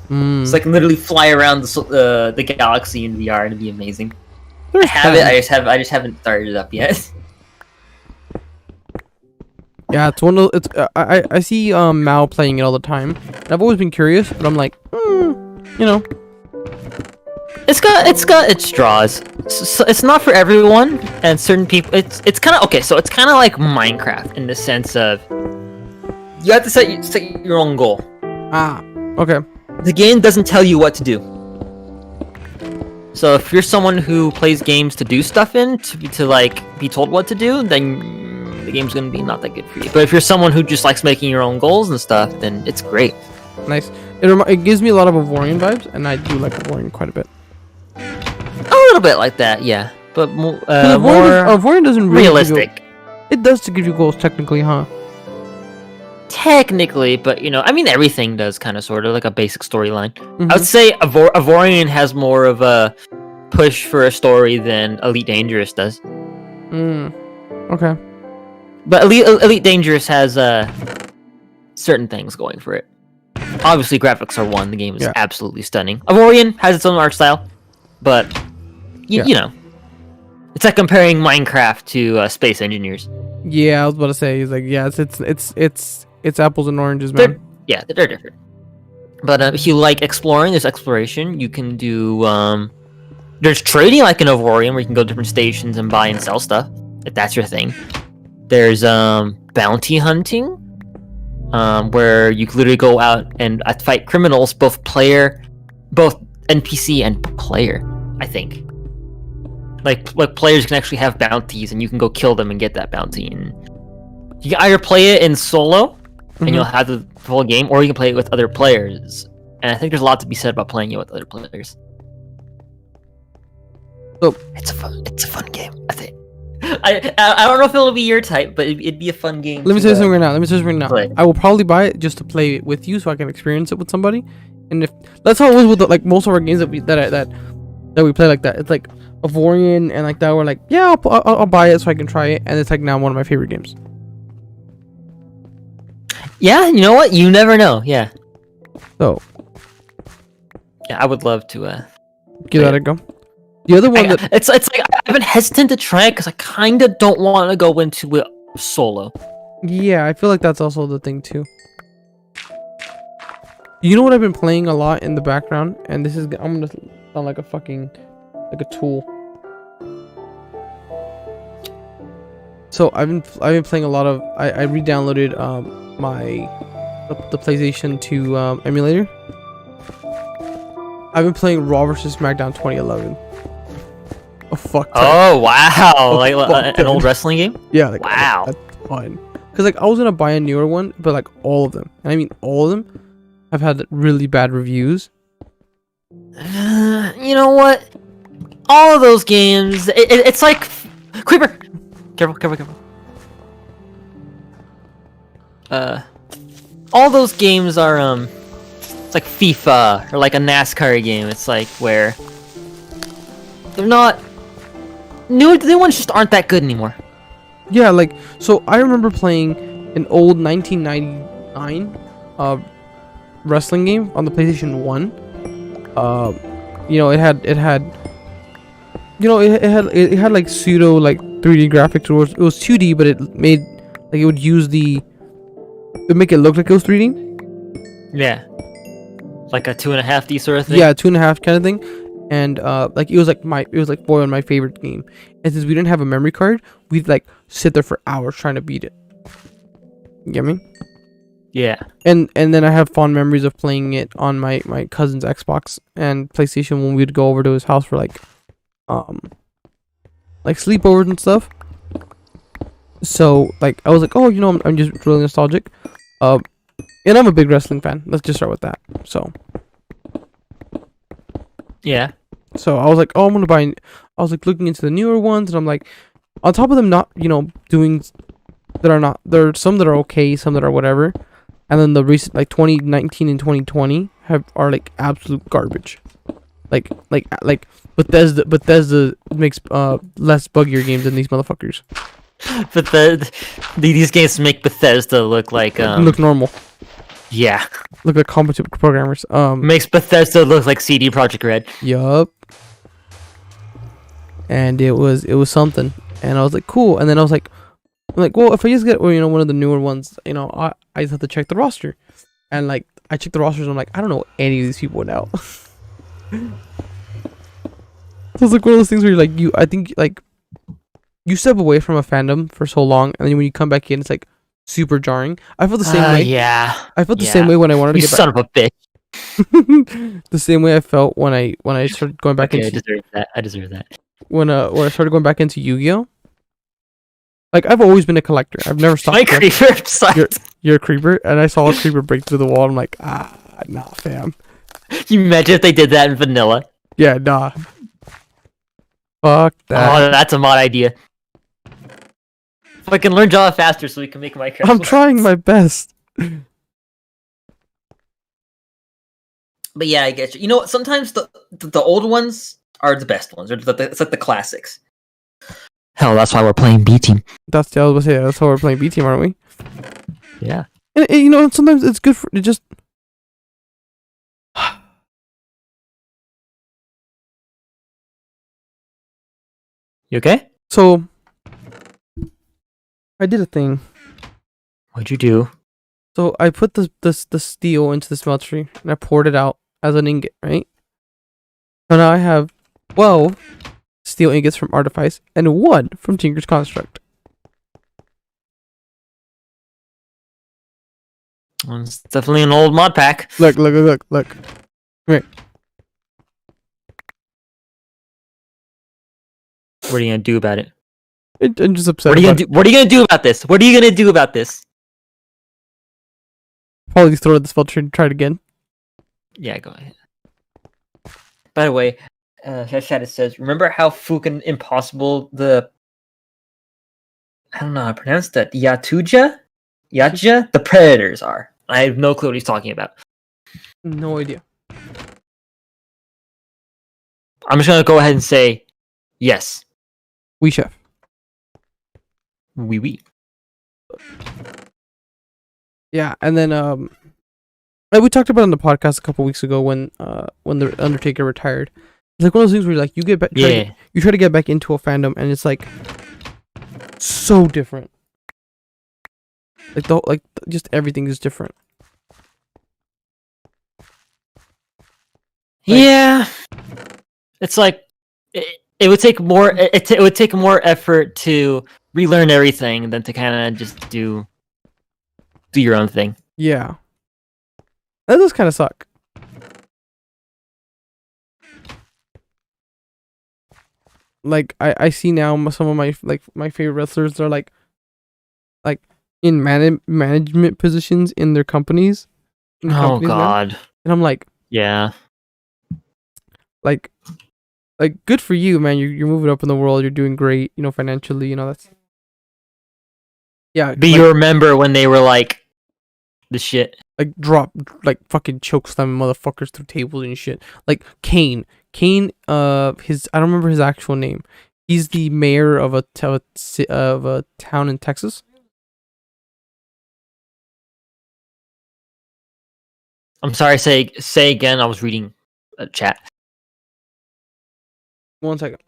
So I can literally fly around the galaxy in VR, and it'd be amazing. I have it. I just haven't started it up yet. Yeah, it's one of it's. I see Mao playing it all the time. And I've always been curious, but I'm like, It's got its draws. So it's not for everyone, and certain people. It's kind of okay. So it's kind of like Minecraft in the sense of you have to set your own goal. Ah, okay. The game doesn't tell you what to do. So if you're someone who plays games to do stuff in, to like be told what to do, then the game's gonna be not that good for you. But if you're someone who just likes making your own goals and stuff, then it's great. Nice. It gives me a lot of Avorion vibes, and I do like Avorion quite a bit. A little bit like that, yeah. But more Avorion doesn't really realistic. It does to give you goals technically, huh? Technically, but I mean, everything does kind of sort of like a basic storyline. I would say Avorion has more of a push for a story than Elite Dangerous does. Okay. But Elite Dangerous has certain things going for it. Obviously, graphics are one. The game is absolutely stunning. Avorion has its own art style, but you know, it's like comparing Minecraft to Space Engineers. Yeah, I was about to say, he's like, yeah, it's apples and oranges, man. They're different. But if you like exploring, there's exploration. You can do there's trading like in Avorion, where you can go to different stations and buy and sell stuff, if that's your thing. There's bounty hunting, where you can literally go out and fight criminals, both NPC and player, I think. Like players can actually have bounties, and you can go kill them and get that bounty. And you can either play it in solo, and you'll have the full game, or you can play it with other players. And I think there's a lot to be said about playing it with other players. So it's a fun game, I think. I don't know if it'll be your type, but it'd be a fun game. Let me tell you something right now. Play. I will probably buy it just to play it with you, so I can experience it with somebody. And if that's how it was with like most of our games that we play like that. It's like Avorion and like that. We're like, yeah, I'll buy it so I can try it, and it's like now one of my favorite games. Yeah, you know what? You never know. Yeah. So. Yeah, I would love to give that a go. The other one it's like I've been hesitant to try it because I kind of don't want to go into it solo. Yeah, I feel like that's also the thing too. You know what I've been playing a lot in the background, and I'm gonna sound like a tool. So So I've been playing a lot of. I re-downloaded the PlayStation 2 emulator. I've been playing Raw vs SmackDown 2011. Oh fuck. Oh wow! Like an old wrestling game. Yeah. Like, wow. That's fun. Because like I was gonna buy a newer one, but like all of them, and I mean all of them, have had really bad reviews. You know what? All of those games, it's like Creeper. Careful. All those games are it's like FIFA or like a NASCAR game. It's like where they're not new ones just aren't that good anymore. Yeah, like so I remember playing an old 1999 wrestling game on the PlayStation 1. It had like pseudo like 3D graphics. It was 2D, but it would make it look like it was 3D. Yeah, like a 2.5D sort of thing. Yeah, 2.5 kind of thing. And it was like boy, my favorite game. And since we didn't have a memory card, we'd like sit there for hours trying to beat it. You get me? Yeah. And then I have fond memories of playing it on my cousin's Xbox and PlayStation when we'd go over to his house for like sleepovers and stuff. So like I was like, oh, I'm just really nostalgic. And I'm a big wrestling fan. Let's just start with that. So yeah. So I was like, oh, I'm gonna buy. I was like looking into the newer ones, and I'm like, on top of them not, doing that are not. There are some that are okay, some that are whatever, and then the recent like 2019 and 2020 are like absolute garbage. Like Bethesda makes less buggier games than these motherfuckers. But these games make Bethesda look like look normal. Yeah. Look like competent programmers. Makes Bethesda look like CD Projekt Red. Yup. And it was something, and I was like, cool. And then I was like, well, if I just get one of the newer ones, I just have to check the roster, and like I checked the rosters, and I'm like, I don't know any of these people now. So it's like one of those things where I think you step away from a fandom for so long, and then when you come back in, it's like super jarring. I felt the same way. Yeah. I felt the same way when I wanted to get back. Son of a bitch. The same way I felt when I started going back into. I deserve that. When I started going back into Yu-Gi-Oh. Like I've always been a collector. I've never stopped. My creeper. You're a creeper, and I saw a creeper break through the wall. I'm like, nah, fam. You imagine if they did that in vanilla? Yeah, nah. Fuck that. Oh, that's a mod idea. If I can learn Java faster, so we can make Minecraft. I'm trying my best. But yeah, I get you. You know what? Sometimes the old ones are the best ones. It's like the classics. Hell, that's why we're playing B Team. That's why we're playing B Team, aren't we? Yeah. And sometimes it's good for it just. You okay? So, I did a thing. What'd you do? So I put the steel into the smeltery and I poured it out as an ingot, right? So now I have 12 steel ingots from Artifice and 1 from Tinker's Construct. Well, it's definitely an old mod pack. Look. Right. What are you gonna do about it? I'm just upset. What are you gonna do about this? What are you gonna do about this? Probably just throw it in the smeltery and try it again. Yeah, go ahead. By the way, chat says, remember how fucking impossible I don't know how to pronounce that. Yaja, the Predators are. I have no clue what he's talking about. No idea. I'm just gonna go ahead and say, yes. Oui, chef. Oui. Yeah, and then like we talked about on the podcast a couple weeks ago when the Undertaker retired. It's like one of those things where like you get back, you try to get back into a fandom, and it's like so different. Just everything is different. Yeah, it's like it would take more. It would take more effort to relearn everything than to kind of just do your own thing. Yeah, that does kind of suck. Like I see now some of my favorite wrestlers are like in management positions in their companies. Oh God! Now. And I'm like, yeah, like good for you, man. You're moving up in the world. You're doing great. You know, financially. You know that's. Yeah, but you remember when they were like the shit. Like fucking choke slamming motherfuckers through tables and shit. Like Kane, I don't remember his actual name. He's the mayor of a town in Texas. I'm sorry. Say again. I was reading a chat. 1 second.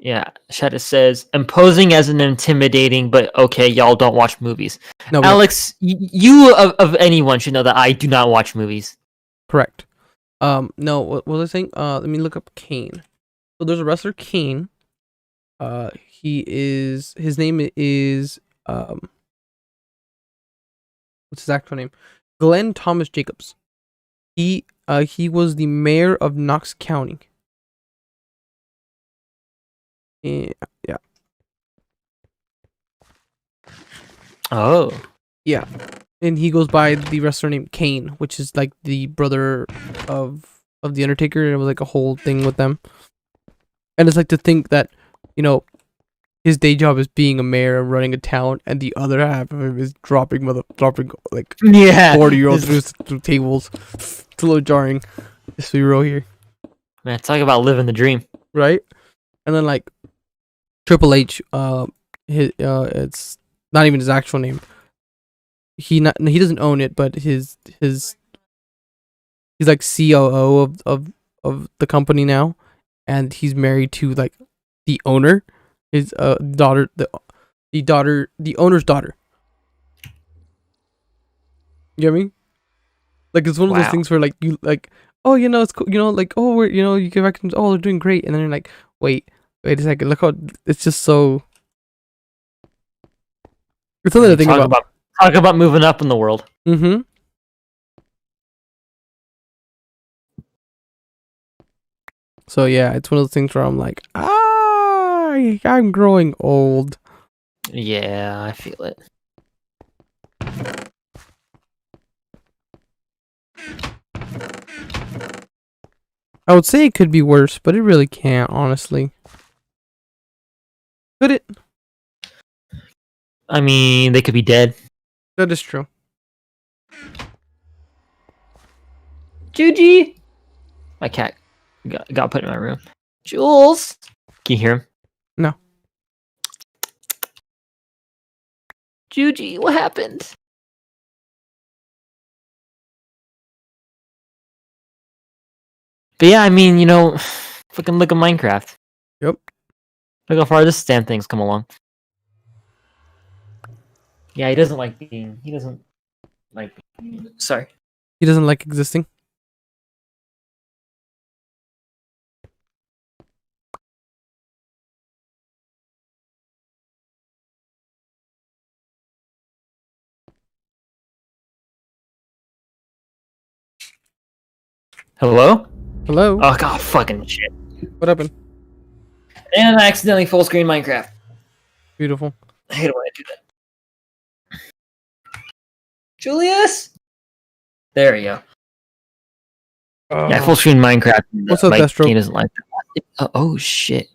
Yeah, chat says imposing as an intimidating, but okay, y'all don't watch movies. No, Alex, you of anyone should know that I do not watch movies. Correct. No, what was I saying? Let me look up Kane. So there's a wrestler Kane. His name is what's his actual name? Glenn Thomas Jacobs. He was the mayor of Knox County. Yeah. Oh. Yeah. And he goes by the wrestler named Kane, which is like the brother of the Undertaker, and it was like a whole thing with them. And it's like to think that, you know, his day job is being a mayor and running a town, and the other half of him is dropping like 40-year-olds through tables. It's a little jarring. Just to be real here. Man, talk about living the dream. Right? And then like Triple H, it's not even his actual name. He doesn't own it, but he's like COO of the company now, and he's married to like the owner, his daughter, the owner's daughter. You get me? Like it's one of those things where like you like, oh, you know, it's cool, you know, like, oh, we're, you know, you get back and oh, they're doing great, and then you're like, wait a second, look how it's just so. It's something to think about. Talk about moving up in the world. Mm-hmm. So yeah, it's one of those things where I'm like, I'm growing old. Yeah, I feel it. I would say it could be worse, but it really can't, honestly. Could it? I mean, they could be dead. That is true. Juji! My cat got put in my room. Jules! Can you hear him? No. Juji, what happened? But yeah, I mean, you know, fucking look at Minecraft. Yep. Look how far this damn thing's come along. Yeah, he doesn't like being. Sorry. He doesn't like existing. Hello? Hello? Oh, god, fucking shit. What happened? And I accidentally full screen Minecraft. Beautiful. I hate when I do that. Julius? There we go. Yeah, full screen Minecraft. What's up, Destro? He doesn't like that. Oh, shit.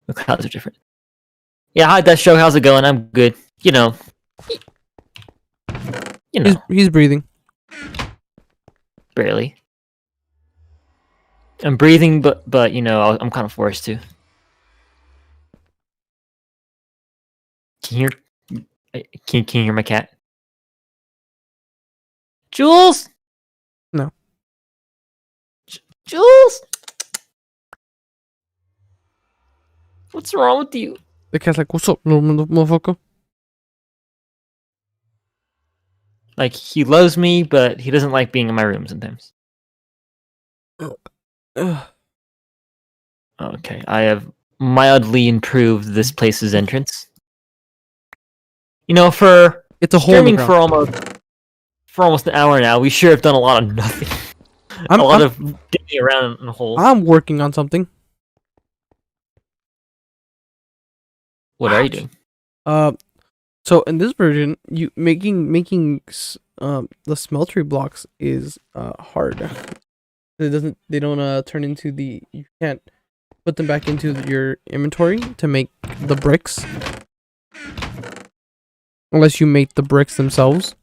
The clouds are different. Yeah, hi, Destro. How's it going? I'm good. You know. He's breathing. Barely. I'm breathing, but you know, I'm kind of forced to. Can you hear my cat? Jules? No. Jules? What's wrong with you? The cat's like, what's up, little motherfucker? Like, he loves me, but he doesn't like being in my room sometimes. Okay, I have mildly improve this place's entrance. You know, for it's a hole streaming for almost an hour now, we sure have done a lot of nothing. A lot of digging around in holes. I'm working on something. What are you doing? So in this version, you making the smeltery blocks is hard. They don't turn into you can't put them back into your inventory to make the bricks unless you make the bricks themselves.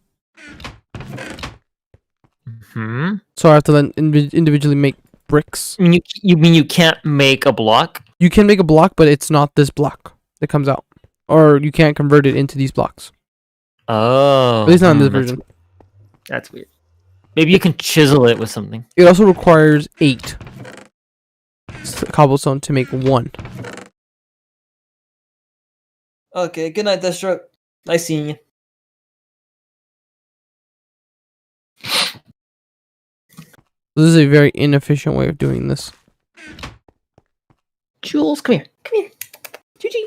So I have to then individually make bricks. You mean you can't make a block? You can make a block, but it's not this block that comes out, or you can't convert it into these blocks. Oh, at least not in this version. That's weird. Maybe you can chisel it with something. It also requires 8 cobblestone to make 1. Okay, good night, Deathstroke. Nice seeing you. This is a very inefficient way of doing this. Jules, come here. Come here. Juji.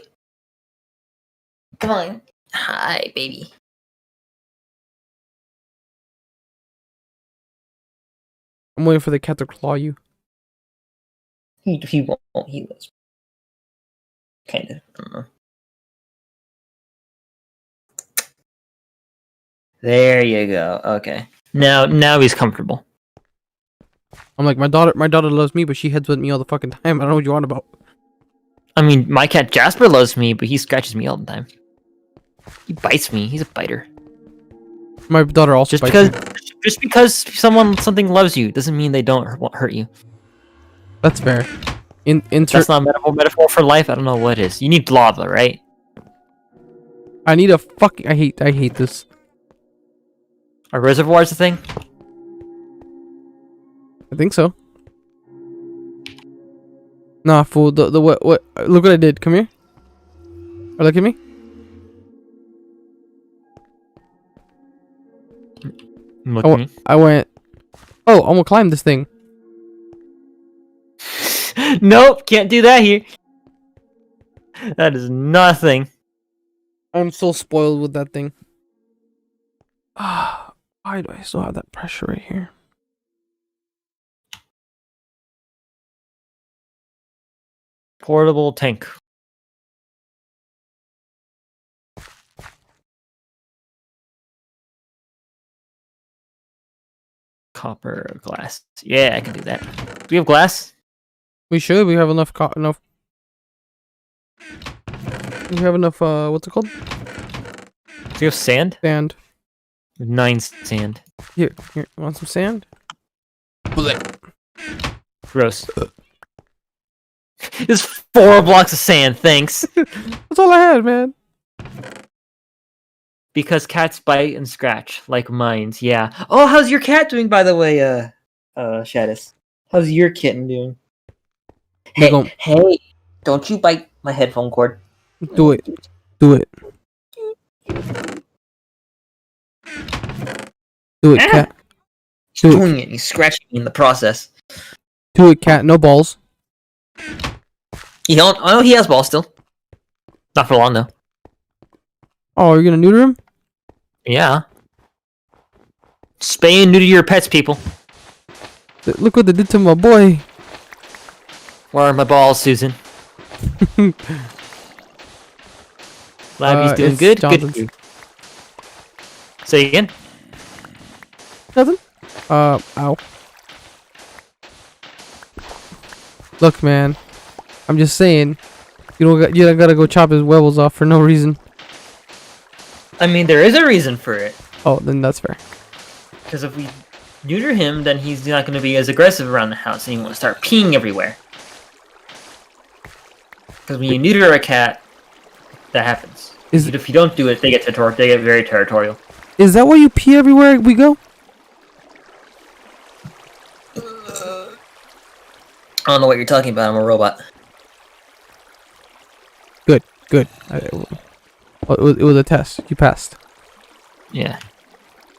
Come on. Hi, baby. I'm waiting for the cat to claw you. He won't. He was. Kind of. I don't know. There you go. Okay. Now he's comfortable. I'm like, my daughter loves me, but she heads with me all the fucking time. I don't know what you want about. I mean, my cat Jasper loves me, but he scratches me all the time. He bites me. He's a biter. My daughter also bites me. Just because something loves you doesn't mean they don't hurt you. That's fair. That's not a metaphor for life. I don't know what is. You need lava, right? I need a fucking. I hate this. Are reservoirs a thing? I think so. Nah, fool. The what? Look what I did. Come here. Or look at me. Look at me. I went. Oh, I'm gonna climb this thing. Nope, can't do that here. That is nothing. I'm so spoiled with that thing. Why do I still have that pressure right here? Portable tank. Copper glass. Yeah, I can do that. Do we have glass? We should. We have enough. Enough. We have enough. What's it called? Do you have sand? Sand. 9 sand. Here. Want some sand? Gross. There's 4 blocks of sand, thanks. That's all I had, man. Because cats bite and scratch, like mines, yeah. Oh, how's your cat doing, by the way, Shadis? How's your kitten doing? Hey, don't you bite my headphone cord. Do it. Do it. Do it, cat. He's doing it. He's scratching me in the process. Do it, cat. No balls. You don't. Oh, he has balls still. Not for long though. Oh, you're gonna neuter him? Yeah. Spay and neuter your pets, people. Look what they did to my boy. Where are my balls, Susan? Labby's doing good. Jonathan's. Good. Say again. Nothing. Ow. Look, man. I'm just saying. You don't gotta go chop his webbles off for no reason. I mean, there is a reason for it. Oh, then that's fair. Because if we neuter him, then he's not going to be as aggressive around the house, and he won't start peeing everywhere. Because when you neuter a cat, that happens. If you don't do it, they get very territorial. Is that why you pee everywhere we go? I don't know what you're talking about. I'm a robot. Good. It was a test. You passed. Yeah.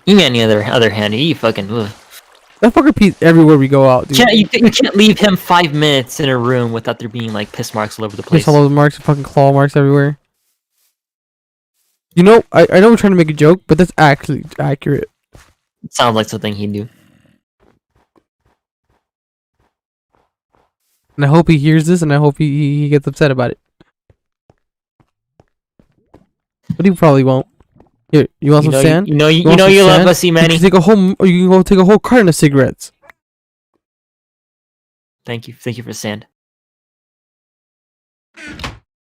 You on the other hand, you fucking. Ugh. That fucker pees everywhere we go out, dude. You can't leave him 5 minutes in a room without there being like piss marks all over the place. Piss all over the marks, fucking claw marks everywhere. You know, I know we're trying to make a joke, but that's actually accurate. It sounds like something he'd do. And I hope he hears this, and I hope he gets upset about it. But he probably won't. Here, you want some sand? You love us, Manny. You can go take a whole carton of cigarettes. Thank you for sand.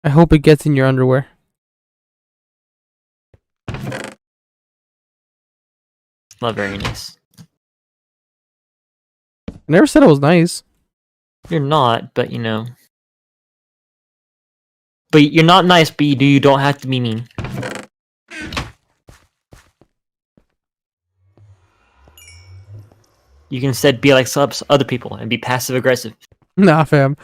I hope it gets in your underwear. Not very nice. I never said it was nice. You're not, but you know. But you're not nice, but you don't have to be mean. You can instead be like other people and be passive aggressive. Nah, fam.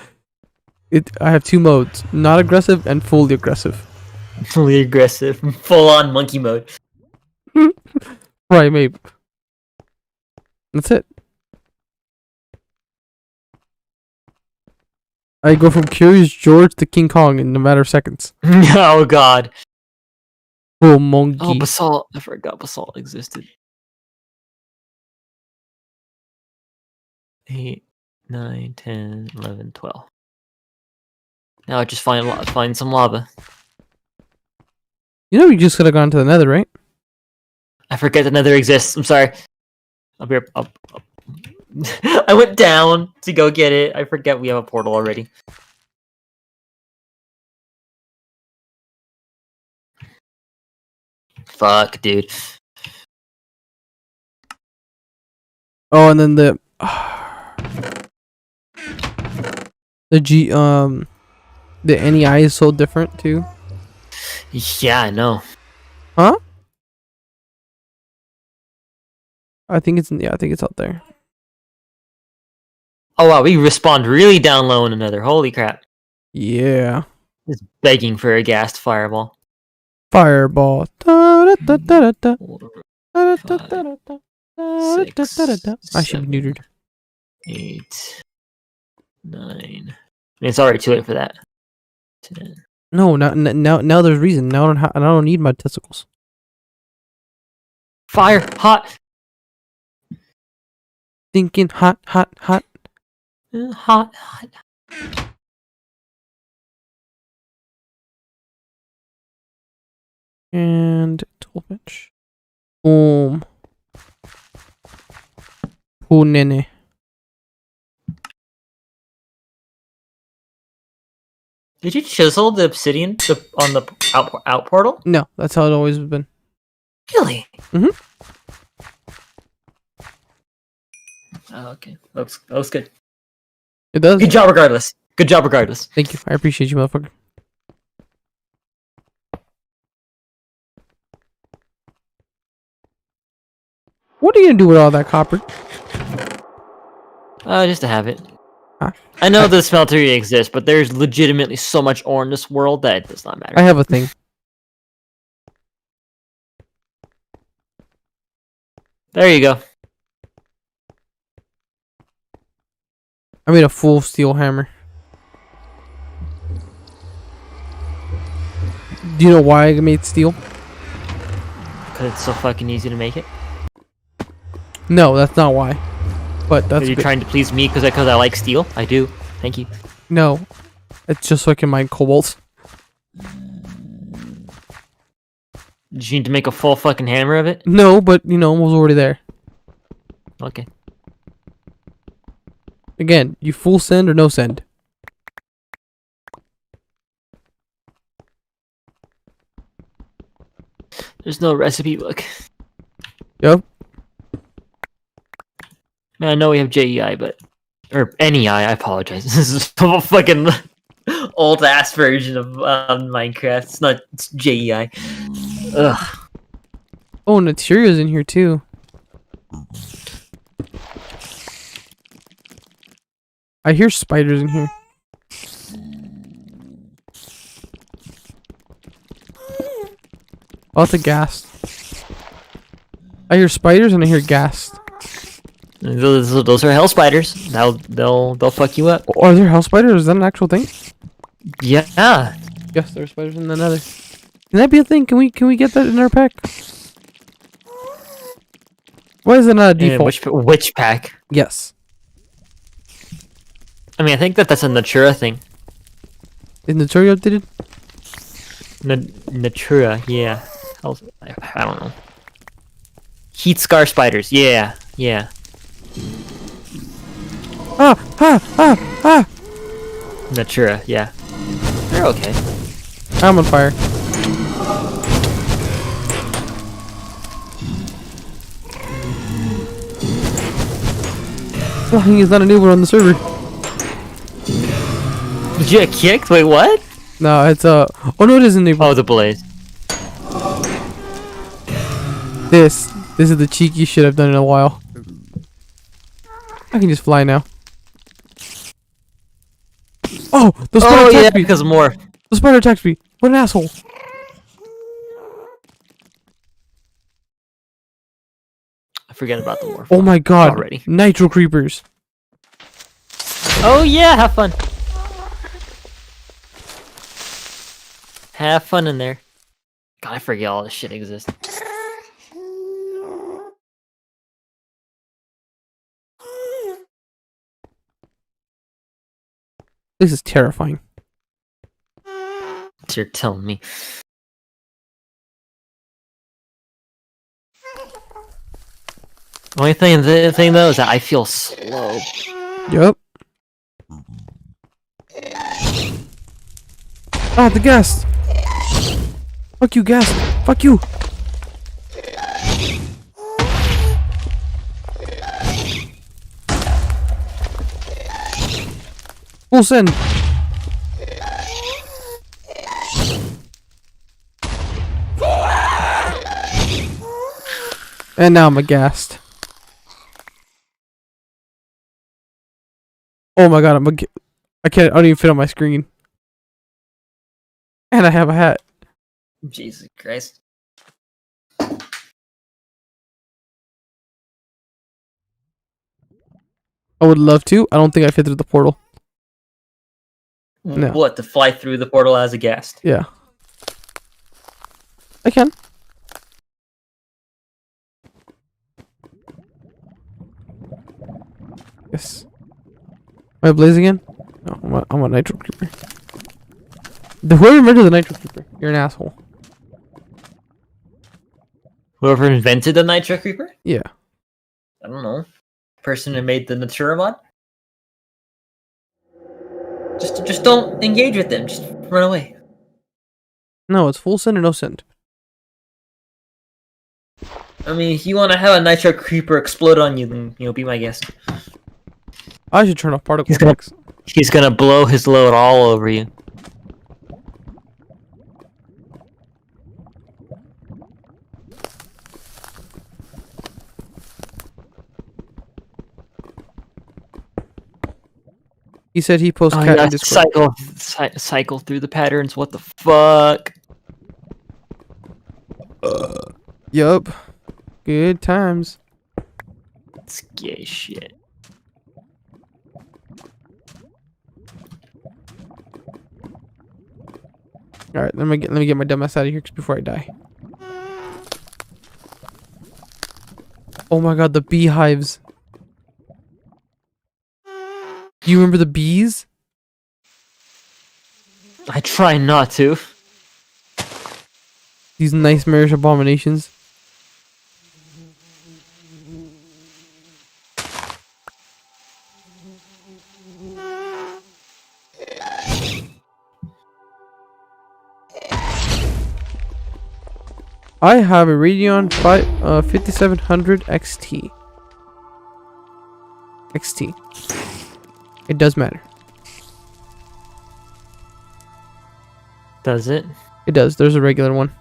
I have 2 modes: not aggressive and fully aggressive. Fully aggressive, full on monkey mode. Right, maybe. That's it. I go from Curious George to King Kong in a matter of seconds. Oh god. Oh, monkey. Oh, basalt. I forgot basalt existed. 8, 9, 10, 11, 12. Now I just find some lava. You know, you just could have gone to the Nether, right? I forget the Nether exists. I'm sorry. Up here. Up. I went down to go get it. I forget we have a portal already. Fuck, dude. Oh, and then the NEI is so different too. Yeah, I know. Huh? I think it's out there. Oh wow, we respawned really down low in another. Holy crap. Yeah. Just begging for a gassed fireball. Fireball. I should be neutered. 8, 9. I mean, it's already too late for that. 10. No, now there's reason. Now I don't need my testicles. Fire, hot. Thinking hot. Hot. And 12-inch. Boom. Oh, nene. Did you chisel the obsidian on the out portal? No, that's how it always has been. Really? Mm-hmm. Oh, okay. That looks good. It does. Good job regardless. Thank you. I appreciate you, motherfucker. What are you gonna do with all that copper? Just to have it. I know the smeltery exists, but there's legitimately so much ore in this world that it does not matter. I have a thing. There you go. I made a full steel hammer. Do you know why I made steel? Because it's so fucking easy to make it. No, that's not why. But that's. Are you trying to please me because I like steel? I do. Thank you. No, it's just so I can mine cobalt. Did you need to make a full fucking hammer of it? No, but you know, it was already there. Okay. Again, you full send or no send? There's no recipe book. Yep. I know we have JEI, or NEI. I apologize. This is a fucking old ass version of Minecraft. It's JEI. Ugh. Oh, and Naturia's in here too. I hear spiders in here. Oh, it's a ghast. I hear spiders and I hear ghast. Those are hell spiders. They'll fuck you up. Are there hell spiders? Is that an actual thing? Yeah. Yes, there are spiders in the nether. Can that be a thing? Can we get that in our pack? Why is it not a default? Which pack? Yes. I mean, I think that's a Natura thing. Is Natura updated? Natura, yeah. I don't know. Heat scar spiders, yeah. Ah! Natura, yeah. They're okay. I'm on fire. Flying is not enabled on the server. Did you get kicked? Wait, what? No, it's oh no, it is enabled. Oh, the blaze. This is the cheeky shit I've done in a while. I can just fly now. Oh, the spider attacked me. Because more. The spider attacked me. What an asshole. I forget about the more. Oh my god. Already. Nitro creepers. Oh yeah, have fun. Have fun in there. God, I forget all this shit exists. This is terrifying. You're telling me. Only thing though is that I feel slow. Yup. Ah, the ghast. Fuck you, ghast. Fuck you. Full send. And now I'm aghast. Oh my god, I don't even fit on my screen. And I have a hat. Jesus Christ. I would love to. I don't think I fit through the portal. No. What, to fly through the portal as a guest? Yeah. I can. Yes. Am I blaze again? No, I'm a nitro creeper. Whoever invented the nitro creeper, you're an asshole. Whoever invented the Nitro Creeper? Yeah. I don't know. Person who made the Natura mod? Just don't engage with them. Just run away. No, it's full send or no send. I mean, if you want to have a Nitro Creeper explode on you, then, be my guest. I should turn off particle effects. He's gonna blow his load all over you. He said he posts cat in Discord. Cycle through the patterns. What the fuck? Yup. Good times. It's gay shit. All right, let me get my dumbass out of here before I die. Oh my god, the beehives. Do you remember the bees? I try not to. These nightmarish abominations. I have a Radeon 5700 XT. It does matter. Does it? It does. There's a regular one.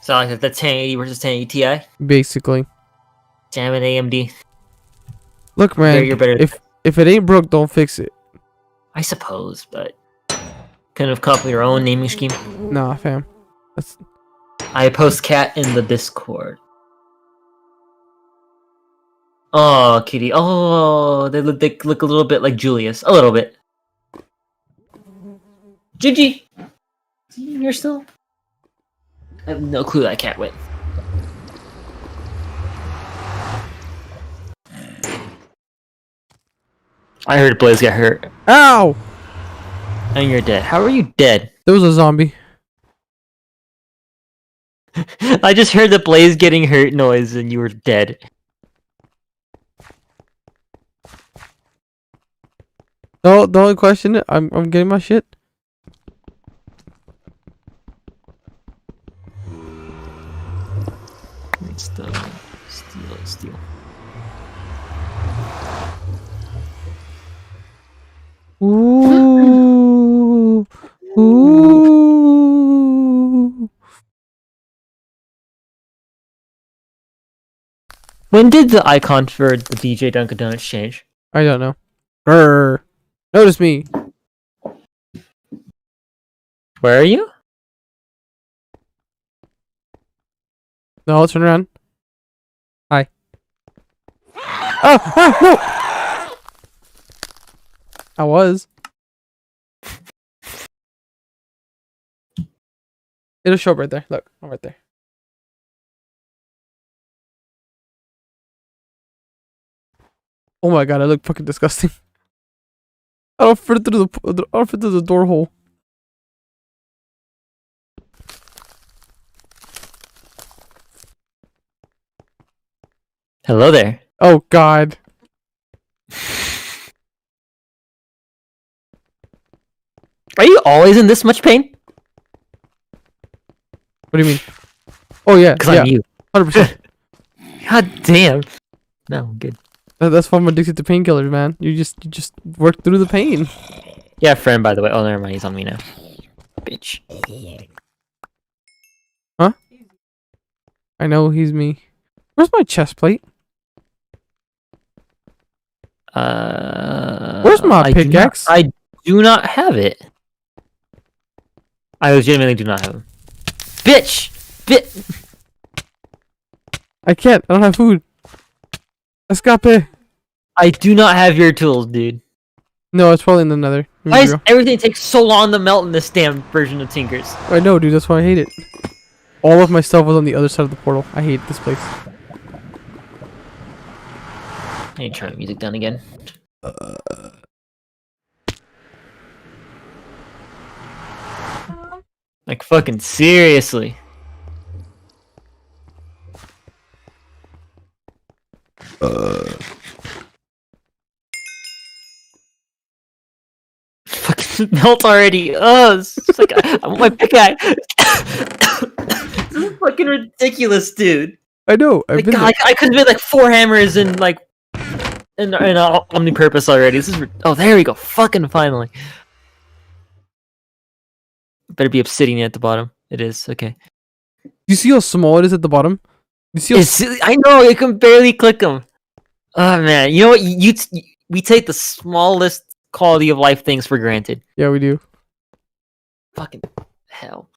So like the 1080 versus 1080 Ti? Basically. Damn it, AMD. Look, man. You're better. If it ain't broke, don't fix it. I suppose, but couldn't have come up with your own naming scheme. Nah, fam. I post cat in the Discord. Oh, kitty. Oh, they look a little bit like Julius. A little bit. Gigi! You're still? I have no clue that cat went. I heard Blaze got hurt. Ow! And you're dead. How are you dead? There was a zombie. I just heard the Blaze getting hurt noise and you were dead. No, don't question it. I'm getting my shit. Steal. Ooh. Ooh. When did the icon for the DJ Dunkin' Donuts change? I don't know. Brr. Notice me. Where are you? No, let's turn around. Hi. Oh, no! I was. It'll show up right there. Look, I'm right there. Oh my god, I look fucking disgusting. I don't fit through the door hole. Hello there. Oh god. Are you always in this much pain? What do you mean? Oh yeah, Because I'm you. 100%. God damn. No, I'm good. That's why I'm addicted to painkillers, man. You just work through the pain. Yeah, friend, by the way. Oh, never mind. He's on me now. Bitch. Huh? I know he's me. Where's my chest plate? Where's my pickaxe? I do not have it. I legitimately do not have him. Bitch! I can't. I don't have food. Escape. I do not have your tools, dude. No, it's probably in the nether. Why does everything take so long to melt in this damn version of Tinkers? I know, dude. That's why I hate it. All of my stuff was on the other side of the portal. I hate this place. I need to turn the music down again. Like, fucking seriously. Fucking melt already. It's like, I want my pickaxe. This is fucking ridiculous, dude. I know. I could have made like 4 hammers and like in omnipurpose already. This is oh, there we go. Fucking finally. Better be obsidian at the bottom. It is okay. You see how small it is at the bottom? You see? I know you can barely click them. Oh man, you know what? We take the smallest quality of life things for granted. Yeah, we do. Fucking hell.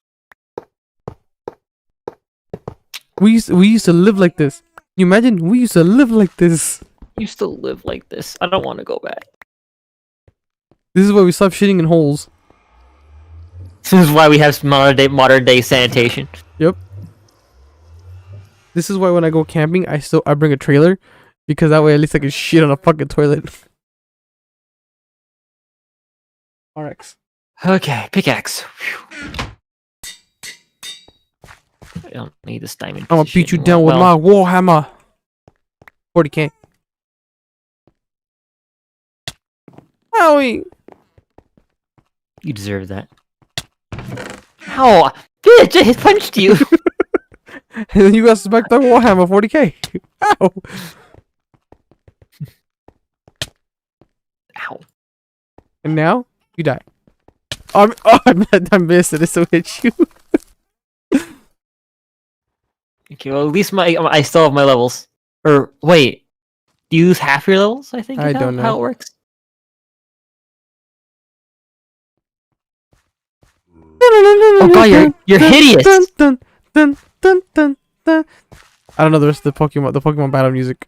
We used to live like this. You imagine we used to live like this. Used to live like this. I don't want to go back. This is why we stopped shitting in holes. This is why we have modern day sanitation. Yep. This is why when I go camping, I bring a trailer, because that way at least I can shit on a fucking toilet. RX. Okay, pickaxe. Whew. I don't need this diamond. I'm gonna beat you down with my warhammer. 40k. Owie. You deserve that. Ow! Bitch! I punched you! And then you got smacked by warhammer 40k. Ow! Ow. And now, you die. I missed it. It still hit you. Okay, well at least I still have my levels. Or, wait. Do you use half your levels, I think? I don't know how it works? Oh god, you're hideous! Dun, dun, dun, dun, dun. I don't know the rest of the Pokemon battle music.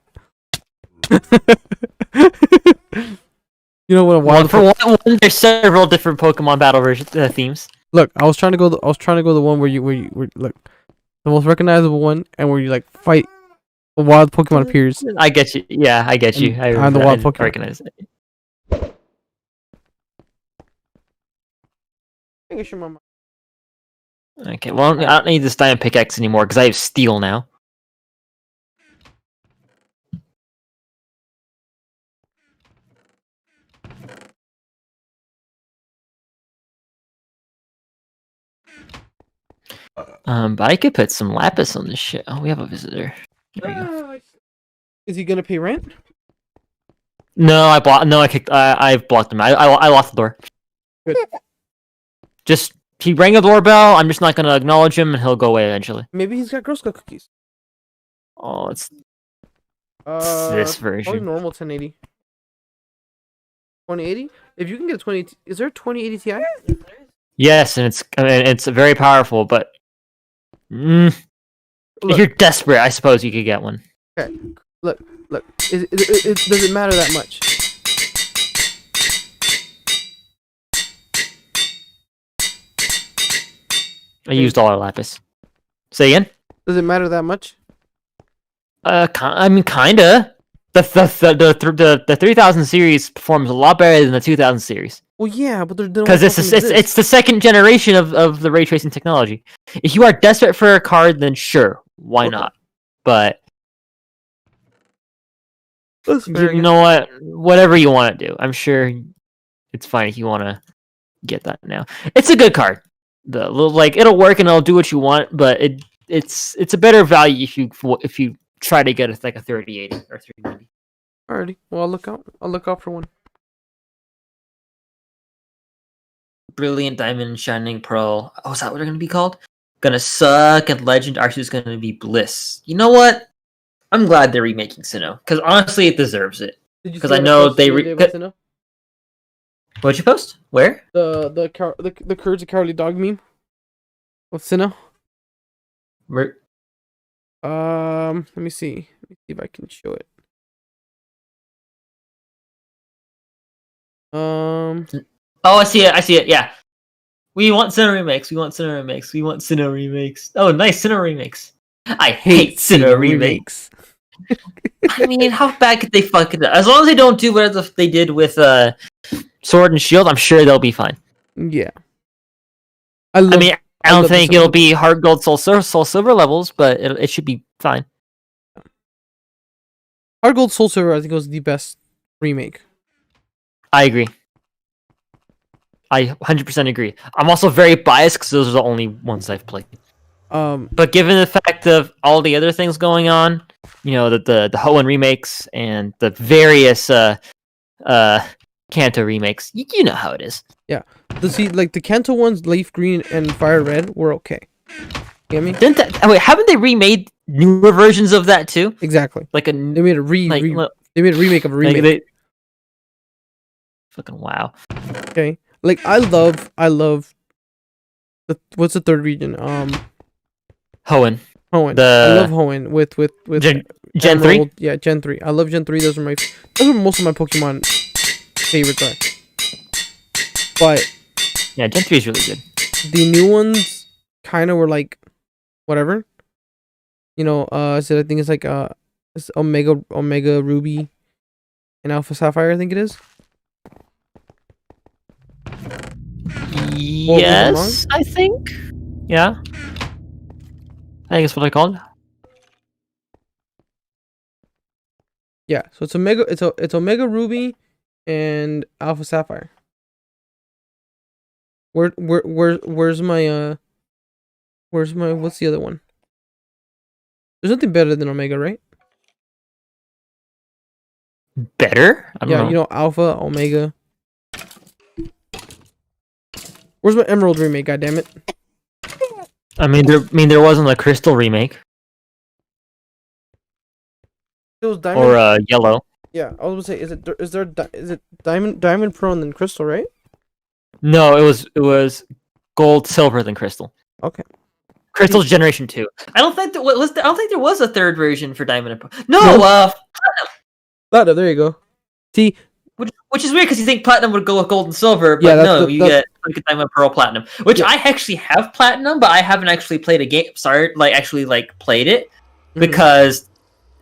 You know what? Well, for one, there's several different Pokemon battle themes. Look, I was trying to go. I was trying to go the one where you look the most recognizable one, and where you like fight a wild Pokemon appears. I get you. Yeah, I get you. I'm the wild Pokemon. Recognize it. Okay, well, I don't need this diamond pickaxe anymore because I have steel now. But I could put some lapis on this shit. Oh, we have a visitor. There we go. Is he gonna pay rent? No, I blocked. No, I've blocked him. I locked the door. Good. Just he rang a doorbell. I'm just not gonna acknowledge him, and he'll go away eventually. Maybe he's got Girl Scout cookies. Oh, it's this version. Probably normal 1080. 2080. If you can get a 2080, is there a 2080 Ti? Yes, and it's very powerful, but if you're desperate, I suppose you could get one. Okay, look. Does it matter that much? I used all our lapis. Say again? Does it matter that much? I mean, kinda. The 3000 series performs a lot better than the 2000 series. Well, yeah, but because it's the second generation of the ray tracing technology. If you are desperate for a card, then sure, why not? But you know what? Whatever you want to do, I'm sure it's fine if you want to get that now. It's a good card. It'll work and it'll do what you want, but it's a better value if you try to get a 3080 or 390. Alrighty, well I'll look out for one. Brilliant Diamond and Shining Pearl. Oh, is that what they're gonna be called? Gonna suck, and Legend Arceus is gonna be Bliss. You know what? I'm glad they're remaking Sinnoh, because honestly, it deserves it. Because I know they. What'd you post? Where? The Courage the Cowardly Dog meme with Sinnoh. Where? Let me see. Let me see if I can show it. Oh, I see it. Yeah. We want Sinnoh remakes. We want Sinnoh remakes. Oh, nice Sinnoh remakes. I hate Sinnoh remakes. I mean, how bad could they fuck it up? As long as they don't do whatever they did with Sword and Shield, I'm sure they'll be fine. Yeah. I don't think it'll be Heart Gold, Soul Silver levels, but it should be fine. Heart Gold, Soul Silver, I think was the best remake. I agree. I 100% agree. I'm also very biased because those are the only ones I've played. But given the fact of all the other things going on, you know, the Hoenn remakes and the various Kanto remakes, you know how it is. Yeah. The Kanto ones, Leaf Green and Fire Red, were okay. You know what I mean? Haven't they remade newer versions of that too? Exactly. They made a remake of a remake. Fucking wow. Okay. Like I love what's the third region? Hoenn. I love Hoenn with Gen 3? Yeah, Gen 3. I love Gen 3. Those are most of my Pokemon favorites are. But yeah, Gen 3 is really good. The new ones kind of were like whatever. You know, I think it's like it's Omega Ruby and Alpha Sapphire, I think it is. Yes, I think. Yeah. I think that's what I called. Yeah, so it's Omega Ruby and Alpha Sapphire. Where's my what's the other one? There's nothing better than Omega, right? Better? I don't know. You know, Alpha, Omega. Where's my Emerald remake? God damn it! I mean, there wasn't a Crystal remake. It was Diamond or Yellow. Yeah, I was gonna say, is it Diamond, Pearl, and then Crystal, right? No, it was Gold, Silver, then Crystal. Okay. Crystal's Generation 2. I don't think there was a third version for Diamond and Pearl. No. Platinum, there you go. See, which is weird because you think platinum would go with gold and silver, but no, you get diamond, pearl, platinum. Which I actually have platinum, but I haven't actually played a game. Played it because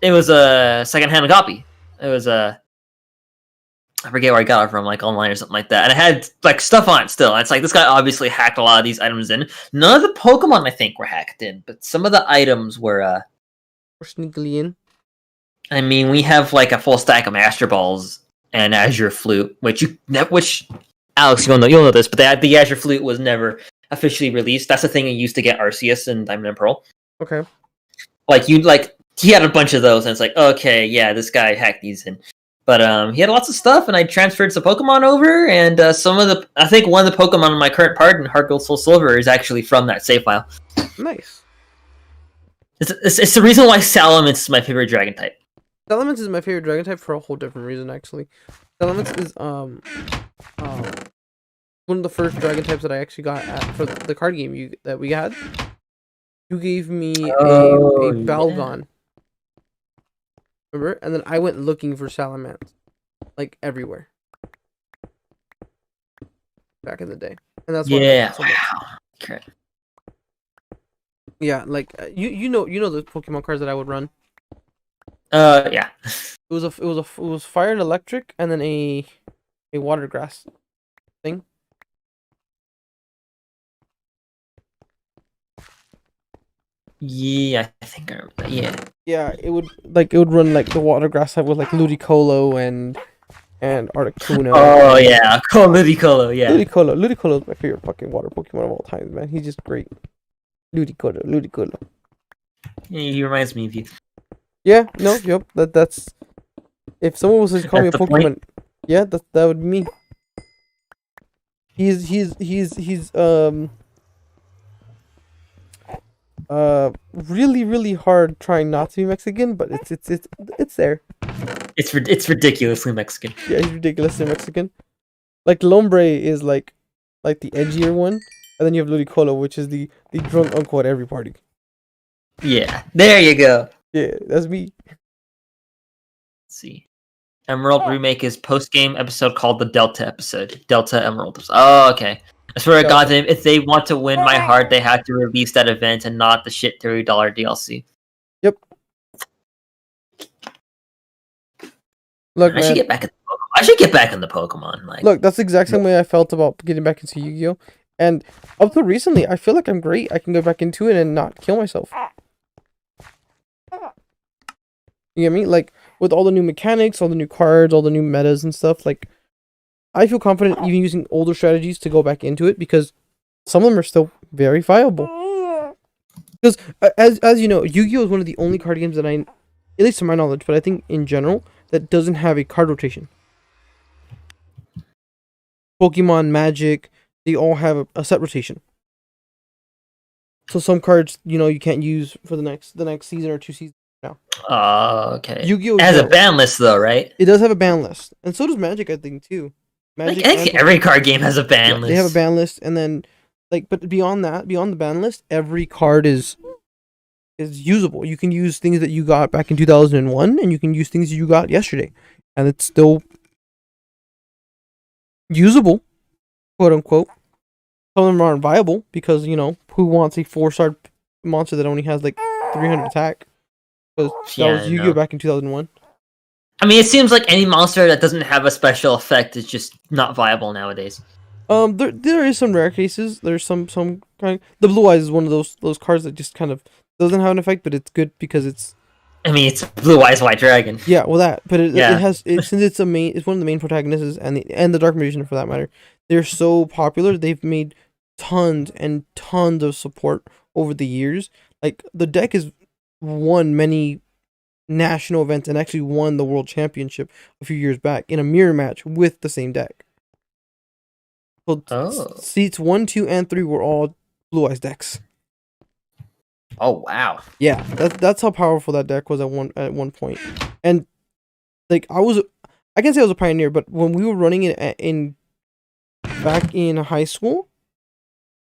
it was a secondhand copy. It was a I forget where I got it from, like online or something like that, and it had like stuff on it still. And it's like this guy obviously hacked a lot of these items in. None of the Pokemon I think were hacked in, but some of the items were sneakily in. I mean, we have like a full stack of Master Balls and Azure Flute, which Alex, you'll know this, but the Azure Flute was never officially released. That's the thing you used to get Arceus and Diamond and Pearl. Okay. He had a bunch of those, and it's like, okay, yeah, this guy hacked these in. But he had lots of stuff, and I transferred some Pokemon over, and I think one of the Pokemon in my current part in Heart Gold Soul Silver is actually from that save file. Nice. It's the reason why Salamence is my favorite dragon type. Salamence is my favorite dragon type for a whole different reason, actually. Salamence is one of the first dragon types that I actually got for the card game that we had. You gave me a Balgon. Remember? And then I went looking for Salamence. Like, everywhere. Back in the day. And that's why wow. Okay. Yeah, like, you know the Pokemon cards that I would run? Yeah. It was fire and electric, and then a water grass thing. Yeah, I think I remember that. Yeah. Yeah, it would run like the water grass type with like Ludicolo and Articuno. Oh yeah, Ludicolo. Yeah. Ludicolo is my favorite fucking water Pokemon of all time, man. He's just great. Ludicolo. Yeah, he reminds me of you. Yeah, no, yep. That's if someone was to call me a Pokemon, point. Yeah, that would be me. He's really, really hard trying not to be Mexican, but it's there. It's ridiculously Mexican. Yeah, he's ridiculously Mexican. Like Lombre is like the edgier one, and then you have Ludicolo, which is the drunk uncle at every party. Yeah, there you go. Yeah, that's me. Let's see. Emerald Remake is post-game episode called the Delta episode. Delta Emerald. Oh, okay. I swear to God, if they want to win my heart, they have to release that event and not the shit $30 DLC. Yep. Look, I should get back in the Pokemon. I should get back in the Pokemon. Like, look, that's the exact same way I felt about getting back into Yu-Gi-Oh! And up till recently, I feel like I'm great. I can go back into it and not kill myself. You get me? Like, with all the new mechanics, all the new cards, all the new metas and stuff, like, I feel confident even using older strategies to go back into it because some of them are still very viable. Because, as you know, Yu-Gi-Oh! Is one of the only card games that at least to my knowledge, but I think in general, that doesn't have a card rotation. Pokemon, Magic, they all have a set rotation. So some cards, you can't use for the next season or 2 seasons now. Okay. Yu-Gi-Oh! It has a ban list though, right? It does have a ban list. And so does Magic, I think, too. Magic, I think every card game has a ban list. They have a ban list, and then, but beyond the ban list, every card is usable. You can use things that you got back in 2001, and you can use things you got yesterday, and it's still usable, quote unquote. Some of them aren't viable because who wants a 4-star monster that only has like 300 attack? Because that was Yu-Gi-Oh! Back in 2001. I mean, it seems like any monster that doesn't have a special effect is just not viable nowadays. There is some rare cases. There's some kind. The Blue Eyes is one of those cards that just kind of doesn't have an effect, but it's good because it's. I mean, it's Blue Eyes White Dragon. Yeah, well but it has since it's one of the main protagonists and the Dark Magician for that matter. They're so popular. They've made tons and tons of support over the years. Like the deck has won many national events and actually won the world championship a few years back in a mirror match with the same deck. So seats 1, 2, and 3 were all Blue Eyes decks. Oh wow! Yeah, that's how powerful that deck was at one point. And like I can say I was a pioneer, but when we were running it back in high school,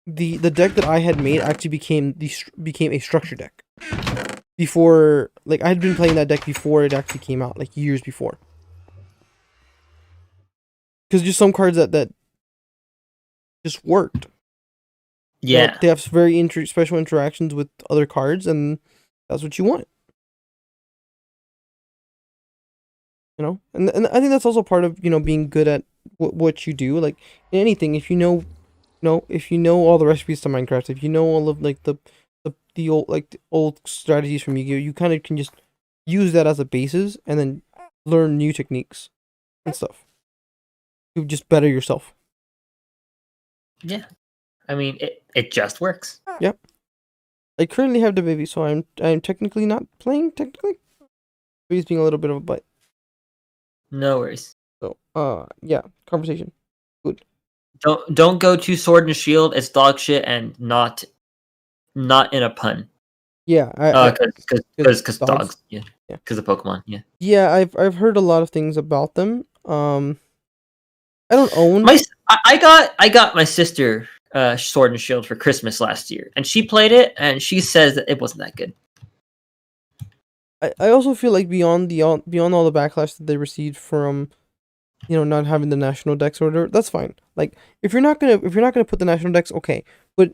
the deck that I had made actually became a structure deck. Before, like, I had been playing that deck before it actually came out, like years before. because just some cards that just worked. Yeah, they have very special interactions with other cards, and that's what you want. And I think that's also part of being good at what you do. Like in anything, if you know all the recipes to Minecraft, if you know all of like the old strategies from Yu-Gi-Oh, you kind of can just use that as a basis and then learn new techniques and stuff to just better yourself. Yeah, I mean it just works. Yep. I currently have the baby, so I'm technically not playing. Technically, baby's being a little bit of a butt. No worries. So yeah, conversation. Good. Don't go to Sword and Shield. It's dog shit and not in a pun. Yeah, because dogs. Yeah, because of Pokemon. Yeah. Yeah, I've heard a lot of things about them. I don't own. I got my sister Sword and Shield for Christmas last year, and she played it, and she says that it wasn't that good. I also feel like beyond all the backlash that they received from, not having the national decks order, that's fine. Like if you're not gonna put the national decks, okay, but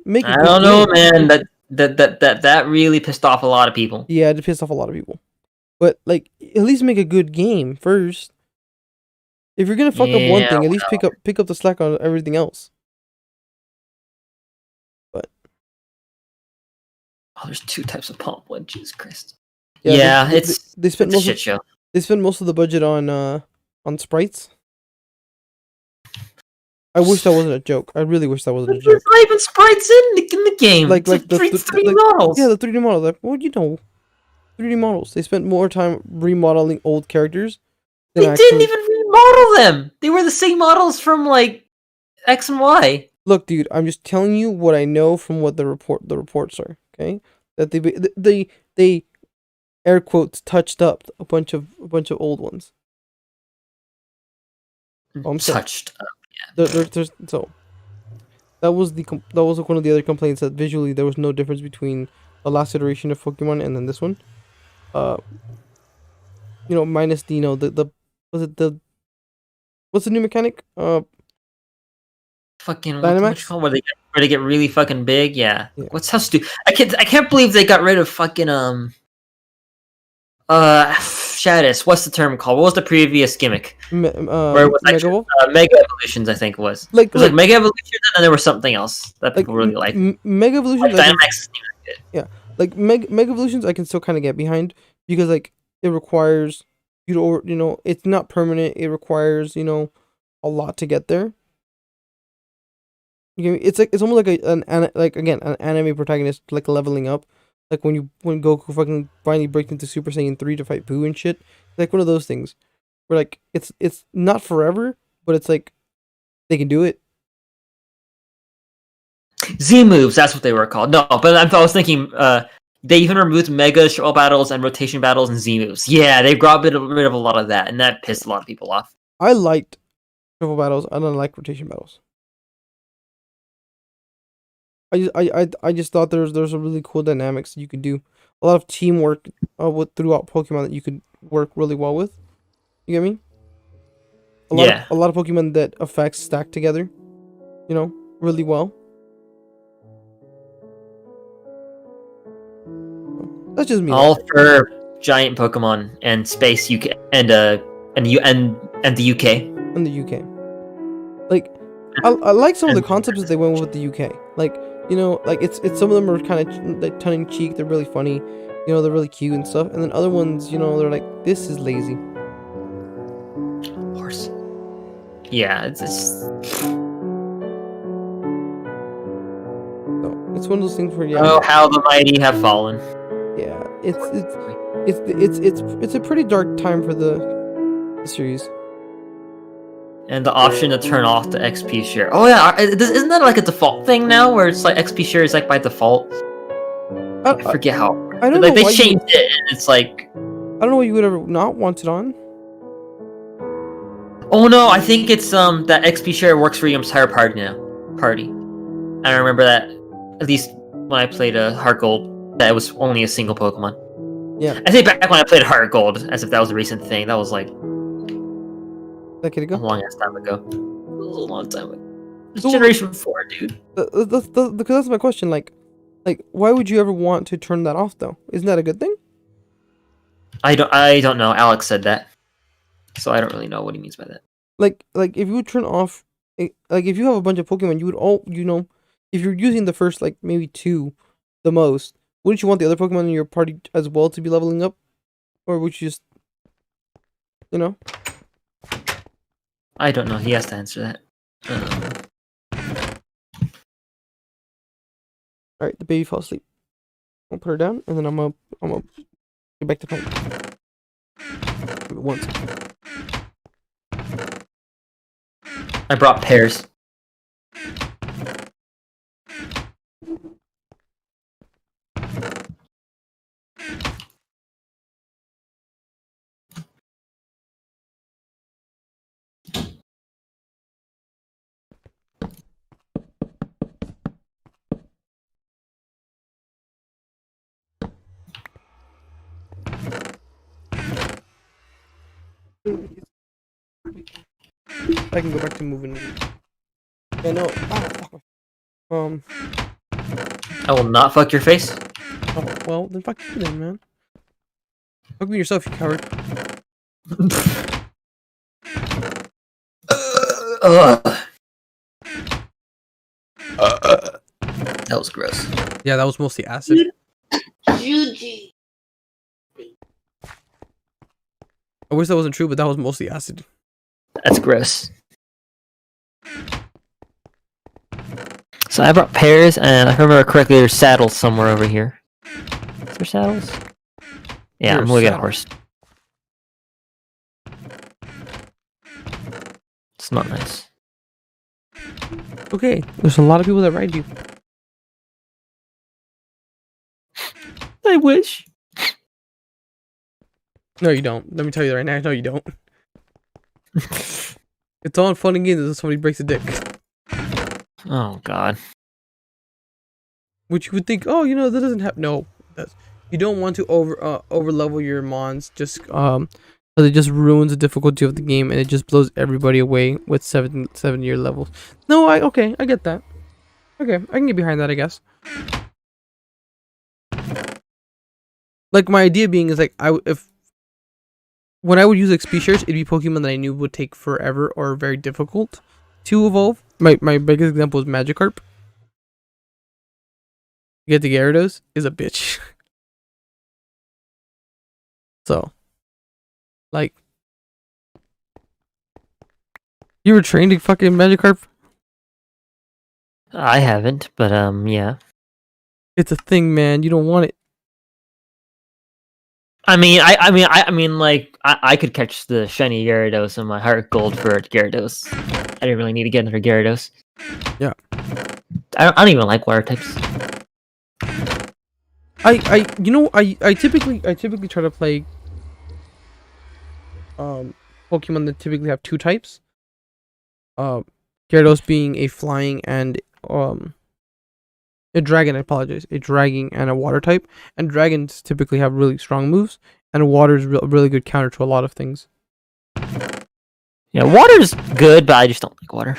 make. I don't know, man. That really pissed off a lot of people. Yeah, it pissed off a lot of people. But like, at least make a good game first. If you're gonna fuck up one thing, at least pick up the slack on everything else. But there's 2 types of Pomplin. Jesus Christ. Yeah, it's a shit show. They spent most of the budget on sprites. I wish that wasn't a joke. I really wish that wasn't a joke. There's not even sprites in the game. Like the 3D models. Yeah, the 3D models. Like, 3D models. They spent more time remodeling old characters. They didn't even remodel them. They were the same models from like X and Y. Look, dude, I'm just telling you what I know from what the reports are. Okay, that they air quotes touched up a bunch of old ones. Touched up. Yeah. There's so that was one of the other complaints, that visually there was no difference between the last iteration of Pokemon and then this one. Minus the what's the new mechanic? Fucking Dynamax? Where they get really fucking big? Yeah. What's how stupid? I can't believe they got rid of fucking Shadis. What's the term called? What was the previous gimmick? Where it was actually, Mega Evolutions, I think it was. It was like Mega Evolutions, and then there was something else that people really liked. Mega Evolutions. Dynamax isn't even good. Yeah, like Mega Evolutions, I can still kind of get behind because like it requires it's not permanent. It requires a lot to get there. It's almost like an anime protagonist, like leveling up, like when Goku fucking finally breaks into Super Saiyan 3 to fight Boo and shit. Like one of those things where like it's not forever, but it's like they can do it. Z moves, that's what they were called. No, but I was thinking they even removed Mega Shuttle Battles and Rotation Battles and Z moves. Yeah, they got rid of a lot of that, and that pissed a lot of people off. I liked Shuttle Battles. I don't like Rotation Battles. I just thought there's some really cool dynamics that you could do. A lot of teamwork throughout Pokemon that you could work really well with. You get me? A lot of Pokemon that effects stack together, really well. That's just me. All for giant Pokemon and space UK and the UK. And the UK. Like I like some of the concepts that they went with the UK. Like, like it's some of them are kind of like tongue in cheek. They're really funny. They're really cute and stuff. And then other ones, they're like, this is lazy. Of course. Yeah, it's one of those things where oh, how the mighty have fallen. Yeah, it's a pretty dark time for the series. And the option to turn off the XP share. Oh yeah, isn't that like a default thing now, where it's like XP share is like by default? I forget how. I don't know. They changed it, and it's like. I don't know why you would ever not want it on. Oh no, I think it's that XP share works for your entire party now. I remember that, at least when I played Heart Gold, that it was only a single Pokemon. Yeah. I think back when I played Heart Gold, as if that was a recent thing, that was like decade ago? A long ass time ago. It was a long time ago. It's So, Generation 4, dude. because that's my question. Like, why would you ever want to turn that off though? Isn't that a good thing? I don't know. Alex said that, so I don't really know what he means by that. Like if you would turn off, like if you have a bunch of Pokemon, you would all if you're using the first like maybe 2, the most, wouldn't you want the other Pokemon in your party as well to be leveling up, or would you just, you know? I don't know. He has to answer that. All right, the baby fell asleep. I'll put her down, and then I'm gonna get back to playing. Once. I brought pears. I can go back to moving. Yeah, no. I will not fuck your face. Oh, well, then fuck you then, man. Fuck me yourself, you coward. That was gross. Yeah, that was mostly acid. Juji. I wish that wasn't true, but that was mostly acid. That's gross. So I brought pears, and if I remember correctly, there's saddles somewhere over here. Is there saddles? Yeah, I'm looking at a horse. It's not nice. Okay, there's a lot of people that ride you. I wish. No, you don't. Let me tell you that right now. No, you don't. It's all in fun and games until somebody breaks a dick. Oh god. Which you would think, oh, that doesn't happen. No, it does. You don't want to over level your mons, just it just ruins the difficulty of the game, and it just blows everybody away with 7-year levels. No, I get that. Okay, I can get behind that, I guess. Like, my idea being is like, when I would use XP shares, it'd be Pokemon that I knew would take forever or very difficult to evolve. My biggest example is Magikarp. Get the Gyarados is a bitch. So, like, you were trained to fucking Magikarp? I haven't, but yeah. It's a thing, man. You don't want it. I mean, like, I could catch the shiny Gyarados in my heart gold for Gyarados. I didn't really need to get another Gyarados. Yeah. I don't even like water types. I typically try to play Pokemon that typically have 2 types. Gyarados being a flying and a dragon, I apologize. A dragging and a water type. And dragons typically have really strong moves, and water is a really good counter to a lot of things. Yeah, water's good, but I just don't like water.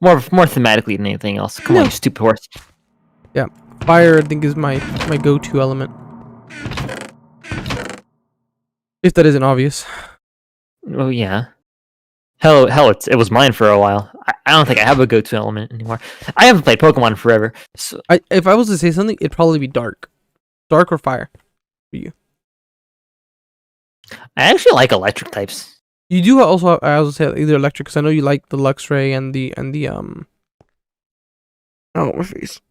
More thematically than anything else. Come on, you stupid horse. Yeah, fire I think is my go-to element. If that isn't obvious. Oh yeah. Hell, it was mine for a while. I don't think I have a go-to element anymore. I haven't played Pokemon in forever. So. If I was to say something, it'd probably be dark or fire for you. I actually like electric types. You do also. I also say either electric because I know you like the Luxray and the Oh, my face.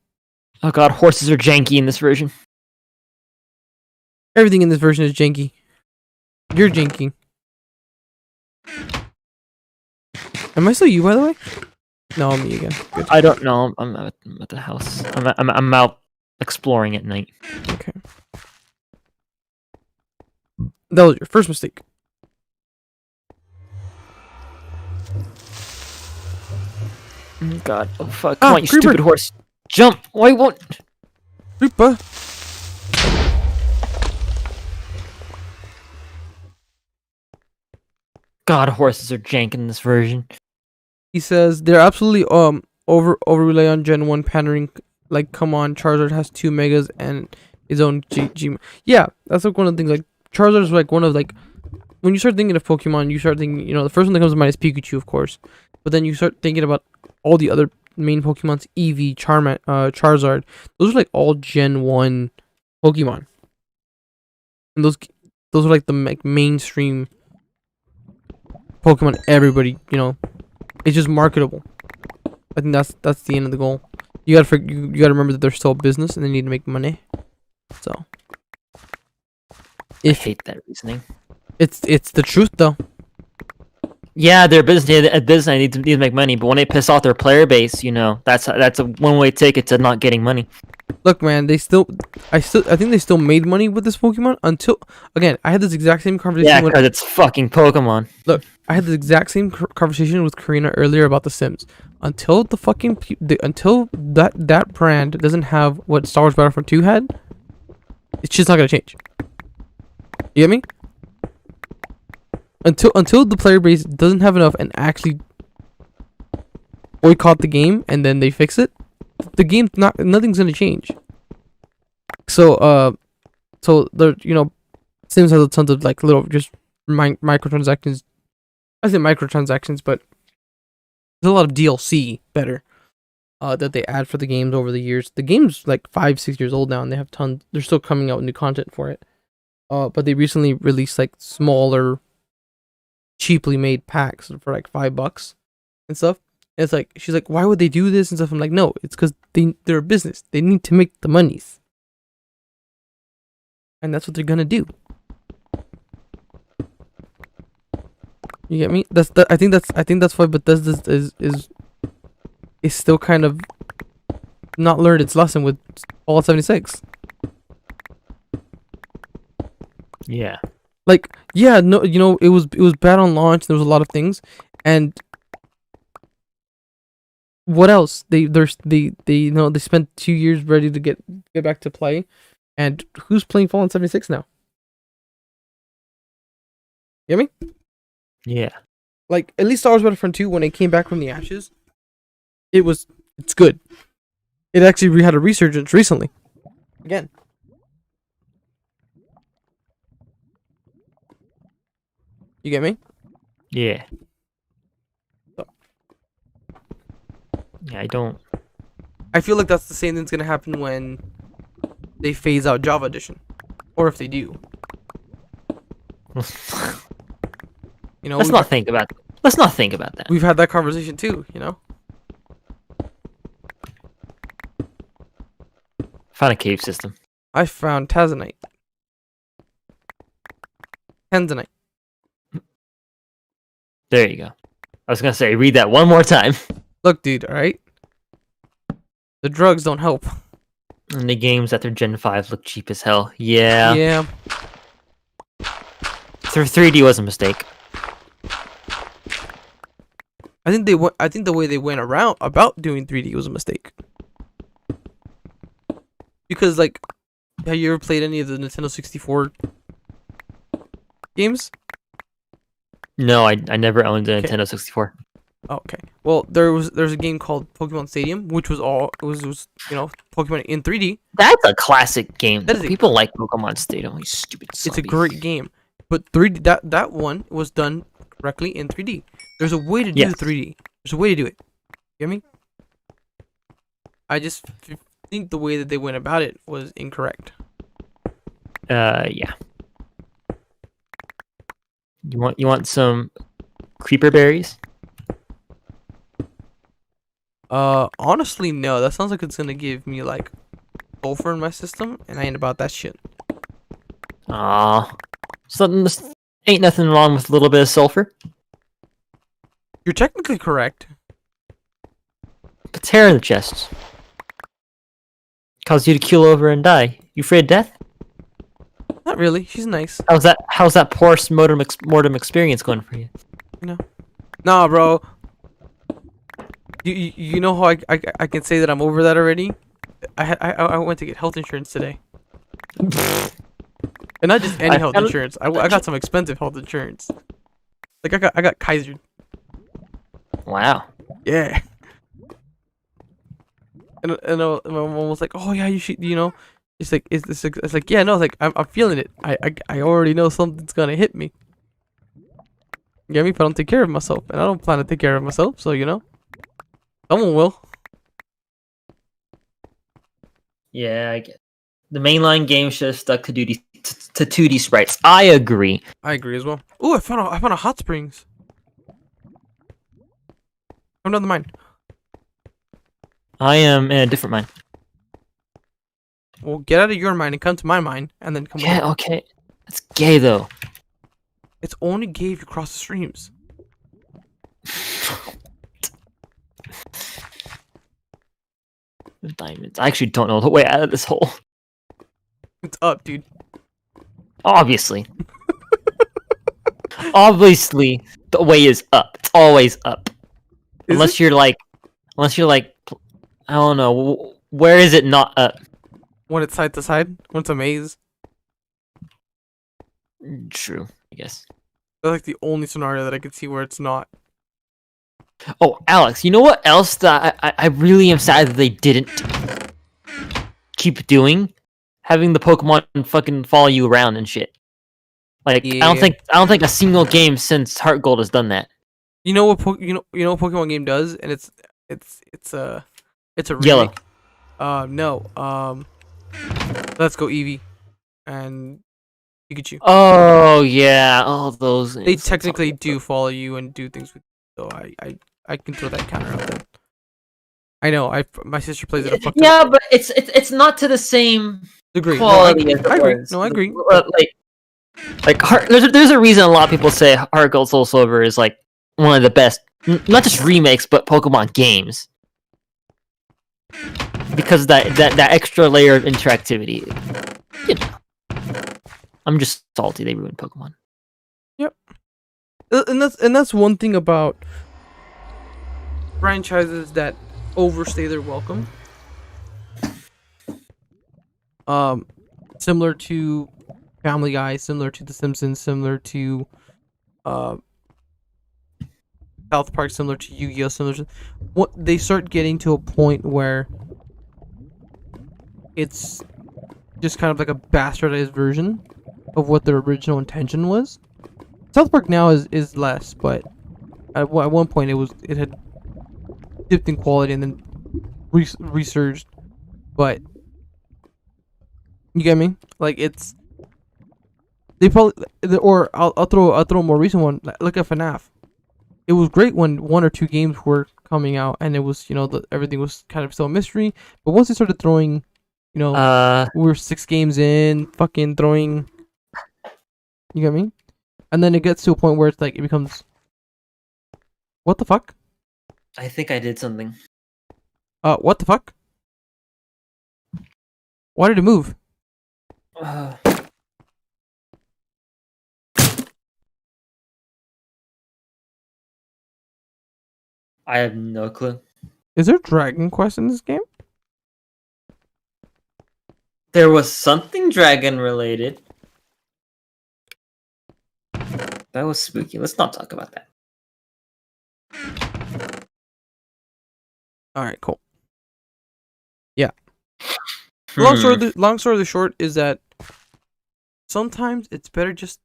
Oh god, horses are janky in this version. Everything in this version is janky. You're janky. Am I still you, by the way? No, I'm me again. Good. I don't know. I'm at the house. I'm out exploring at night. Okay. That was your first mistake. Oh god. Oh fuck. Come on, you creeper. stupid horse. Jump! Why won't... Creeper. God, horses are jank in this version. He says they're absolutely over rely on Gen 1 pandering. Like, come on, Charizard has 2 megas and his own G. Yeah, that's like one of the things. Like, Charizard is like one of like, when you start thinking of Pokemon, you start thinking, the first one that comes to mind is Pikachu, of course. But then you start thinking about all the other main Pokemons, Eevee, Charizard. Those are like all Gen 1 Pokemon. And those are like the mainstream Pokemon everybody, it's just marketable. I think that's the end of the goal. You gotta remember that they're still a business and they need to make money. So I hate that reasoning. It's the truth though. Yeah, they're a business. They need to make money, but when they piss off their player base, that's a one-way ticket to not getting money. Look, man, I think they still made money with this Pokemon until, again, I had this exact same conversation. Yeah, because it's fucking Pokemon. Look, I had the exact same conversation with Karina earlier about The Sims. Until until that brand doesn't have what Star Wars Battlefront 2 had, it's just not gonna change. You get me? Until the player base doesn't have enough and actually boycott the game and then they fix it, the game nothing's gonna change. So there, Sims has a tons of like little just microtransactions. I say microtransactions, but there's a lot of DLC better that they add for the games over the years. The game's like 5-6 years old now, and they have tons. They're still coming out with new content for it. But they recently released like smaller, cheaply made packs for like $5 and stuff. And it's like, she's like, why would they do this and stuff? I'm like, no, it's because they're a business. They need to make the monies, and that's what they're gonna do. You get me? I think that's why Bethesda is still kind of not learned its lesson with Fallout 76. Yeah. Like, yeah, no, it was bad on launch. There was a lot of things, and what else? They spent 2 years ready to get back to play, and who's playing Fallout 76 now? You get me? Yeah. Like, at least Star Wars Battlefront 2, when it came back from the ashes, it's good. It actually had a resurgence recently. Again. You get me? Yeah. Yeah, I don't. I feel like that's the same thing's gonna happen when they phase out Java Edition. Or if they do. Let's not think about that. We've had that conversation too, Found a cave system. I found Tanzanite. There you go. I was gonna say, read that one more time. Look, dude, alright? The drugs don't help. And the games after Gen 5 look cheap as hell. Yeah. Yeah. 3D was a mistake. I think the way they went about doing 3D was a mistake. Because, like, have you ever played any of the Nintendo 64 games? No, I never owned a Nintendo 64. Oh, okay. Well, there's a game called Pokemon Stadium, which was Pokemon in 3D. That's a classic game. People like Pokemon Stadium. You stupid zombies. It's a great game, but 3D that one was done correctly in 3D. There's a way to do 3D. There's a way to do it. You get me? I just think the way that they went about it was incorrect. Yeah. You want some creeper berries? Honestly, no. That sounds like it's gonna give me like sulfur in my system, and I ain't about that shit. Aw. Ain't nothing wrong with a little bit of sulfur. You're technically correct. But tear in the chest. Cause you to keel over and die. You afraid of death? Not really. She's nice. How's that post-mortem experience going for you? Nah, bro. You know how I can say that I'm over that already? I went to get health insurance today. And not just any health insurance. I got some expensive health insurance. Like I got Kaiser. Wow. Yeah. And my mom was like, "Oh yeah, you should, you know." It's like it's like yeah, no, it's like I'm feeling it. I already know something's gonna hit me. You get me? If I don't take care of myself, and I don't plan to take care of myself, so you know, someone will. Yeah, I get. The mainline game should have stuck to 2D sprites. I agree. I agree as well. Ooh, I found a hot springs. Come down the mine. I am in a different mine. Well, get out of your mine and come to my mine, and then come. Yeah, okay. That's gay though. It's only gay if you cross the streams. Diamonds. I actually don't know the way out of this hole. It's up, dude. Obviously. Obviously, the way is up. It's always up. Unless you're like, I don't know. Where is it not up? When it's side to side, when it's a maze. True, I guess. That's like the only scenario that I could see where it's not. Oh, Alex, you know what else that I really am sad that they didn't keep doing? Having the Pokemon fucking follow you around and shit. Like Yeah. I don't think a single game since Heart Gold has done that. You know what you know what Pokemon game does, and it's a remake. Yellow. No. Let's Go Eevee and Pikachu. Oh yeah, all those. They things. technically do follow you and do things with you, so I can throw that counter out there. I know. My sister plays it. A fucked Yeah, up but it's not to the same degree. quality No, I agree. No, I agree. Like there's a reason a lot of people say Heart Gold Soul Silver is like one of the best, not just remakes, but Pokemon games. Because that extra layer of interactivity. You know. I'm just salty they ruined Pokemon. Yep. And that's one thing about franchises that overstay their welcome. Similar to Family Guy, similar to The Simpsons, similar to South Park, similar to Yu-Gi-Oh, similar to what they start getting to a point where it's just kind of like a bastardized version of what their original intention was. South Park now is less, but at one point it had dipped in quality and then resurged. But you get me? Like it's they probably or I'll throw a more recent one. Look at FNAF. It was great when 1 or 2 games were coming out and it was everything was kind of still a mystery. But once they started throwing, we're 6 games in, fucking throwing. You get me? And then it gets to a point where it's like it becomes. What the fuck? I think I did something. What the fuck? Why did it move? I have no clue. Is there Dragon Quest in this game? There was something dragon related. That was spooky. Let's not talk about that. All right, cool. Yeah. Long story of the short is that sometimes it's better just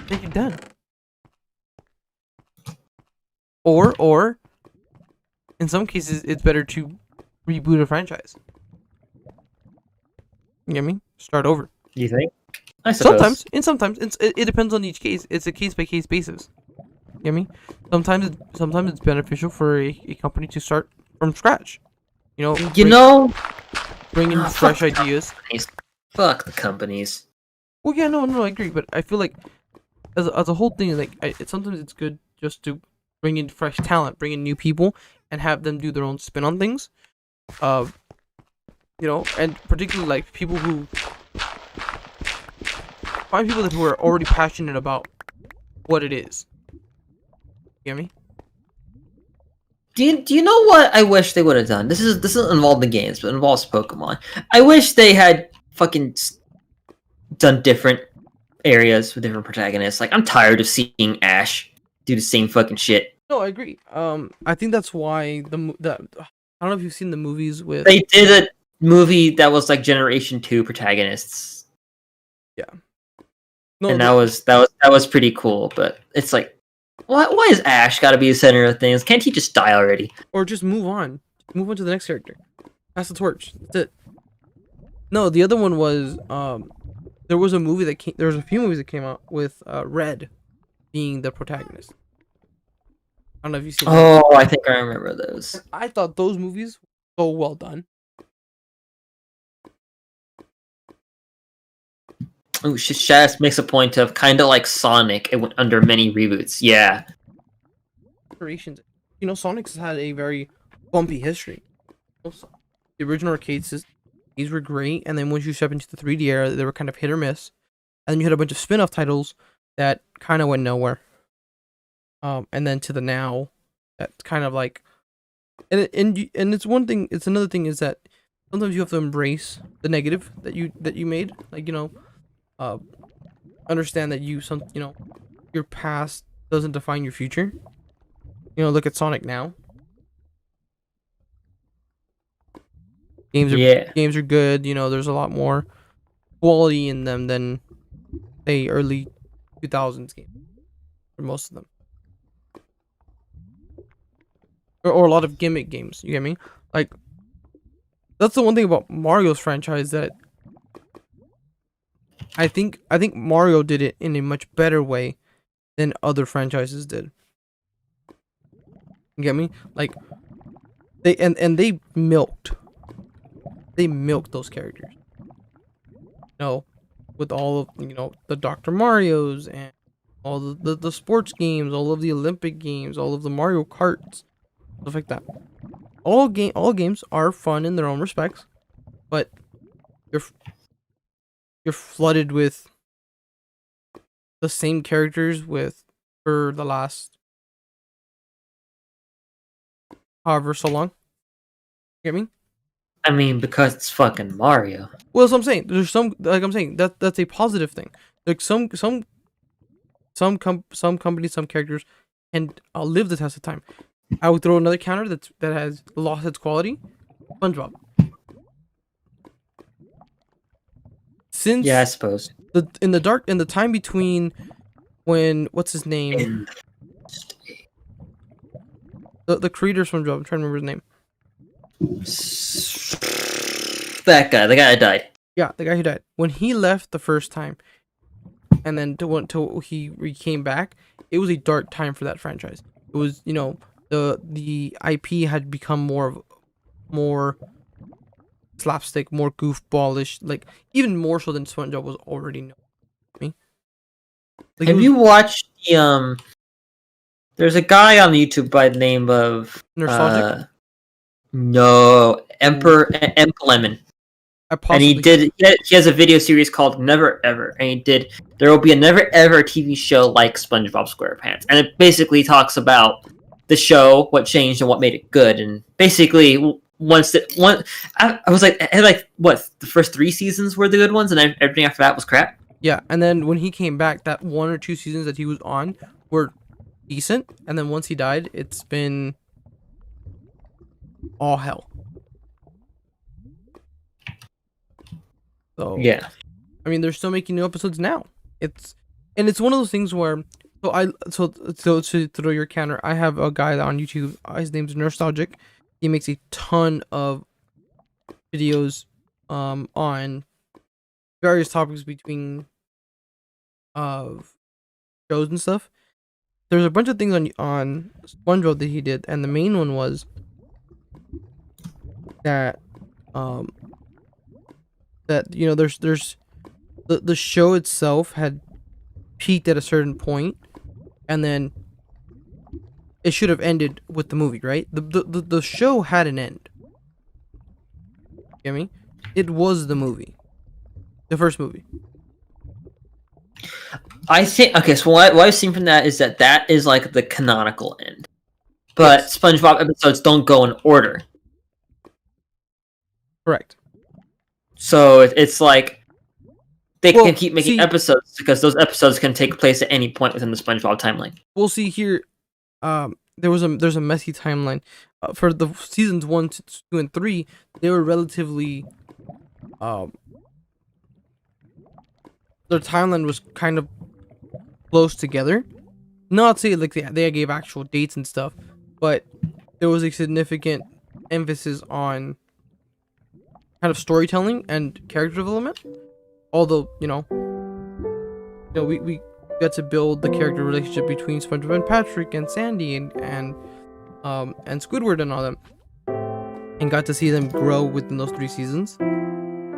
make it done. Or in some cases it's better to reboot a franchise. You get me? Start over. You think? I suppose. Sometimes it depends on each case. It's a case by case basis. You get me? Sometimes it's beneficial for a company to start from scratch. Bring in fresh ideas. Fuck the companies. Well, yeah, no, I agree, but I feel like as a whole thing, like sometimes it's good just to bring in fresh talent, bring in new people, and have them do their own spin on things. And particularly like people who find people who are already passionate about what it is. You get me? Do you know what I wish they would have done? This doesn't involve the games, but it involves Pokemon. I wish they had fucking done different. areas with different protagonists. Like, I'm tired of seeing Ash do the same fucking shit. No, I agree. I think that's why I don't know if you've seen the movies with. They did a movie that was like Generation 2 protagonists. Yeah. No, and that was pretty cool. But it's like, why is Ash got to be the center of things? Can't he just die already? Or just move on. Move on to the next character. Pass the torch. That's it. No, the other one was there was a movie that came. There was a few movies that came out with Red being the protagonist. I don't know if you've seen. Oh, I think I remember those. I thought those movies were so well done. Oh, Shaz makes a point of kind of like Sonic. It went under many reboots. Yeah. You know, Sonic's had a very bumpy history. The original arcades, these were great, and then once you step into the 3D era, they were kind of hit or miss. And then you had a bunch of spin-off titles that kind of went nowhere. And then to the now, that's kind of like, and it's one thing. It's another thing is that sometimes you have to embrace the negative that you made. Like, you know, understand that your past doesn't define your future. You know, look at Sonic now. Games are good. You know, there's a lot more quality in them than say early 2000s games for most of them. Or a lot of gimmick games, you get me? Like, that's the one thing about Mario's franchise that I think Mario did it in a much better way than other franchises did. You get me? Like, they milked those characters. You know, with all of, you know, the Dr. Marios and all the sports games, all of the Olympic games, all of the Mario Karts. Stuff like that. All games are fun in their own respects, but you're flooded with the same characters for the last however so long. You get me? I mean, because it's fucking Mario. Well, that's what I'm saying. There's some, like I'm saying, that's a positive thing. Like some companies, some characters can live the test of time. I would throw another counter that has lost its quality. SpongeBob. Since I suppose in the time between when what's his name, the creator of SpongeBob, I'm trying to remember his name. The guy who died. Yeah, the guy who died. When he left the first time, and then till he came back, it was a dark time for that franchise. It was, you know, the IP had become more slapstick, more goofballish, like even more so than SpongeBob was already known. Like, have you watched the There's a guy on YouTube by the name of Nostalgic? No, Emp Lemon. And he has a video series called Never Ever, and there will be a Never Ever TV show like SpongeBob SquarePants, and it basically talks about the show, what changed and what made it good, and basically I was like, what, the first 3 seasons were the good ones, and then everything after that was crap. Yeah, and then when he came back, that 1 or 2 seasons that he was on were decent, and then once he died, it's been all hell. So yeah, I mean, they're still making new episodes now. It's one of those things where so to throw your counter, I have a guy on YouTube. His name's Nostalgic. He makes a ton of videos on various topics between shows and stuff. There's a bunch of things on SpongeBob that he did, and the main one was that you know, there's the show itself had peaked at a certain point, and then it should have ended with the movie, right? The show had an end. You get me? It was the movie, the first movie. I think, okay, so what I've seen from that is that is like the canonical end, but yes. SpongeBob episodes don't go in order. Correct. So it's like they can keep making episodes because those episodes can take place at any point within the SpongeBob timeline. We'll see here. There's a messy timeline for the seasons 1, 2, and 3. They were relatively their timeline was kind of close together. Not say like they gave actual dates and stuff, but there was a significant emphasis on kind of storytelling and character development. Although we got to build the character relationship between SpongeBob and Patrick and Sandy and Squidward and all them, and got to see them grow within those 3 seasons.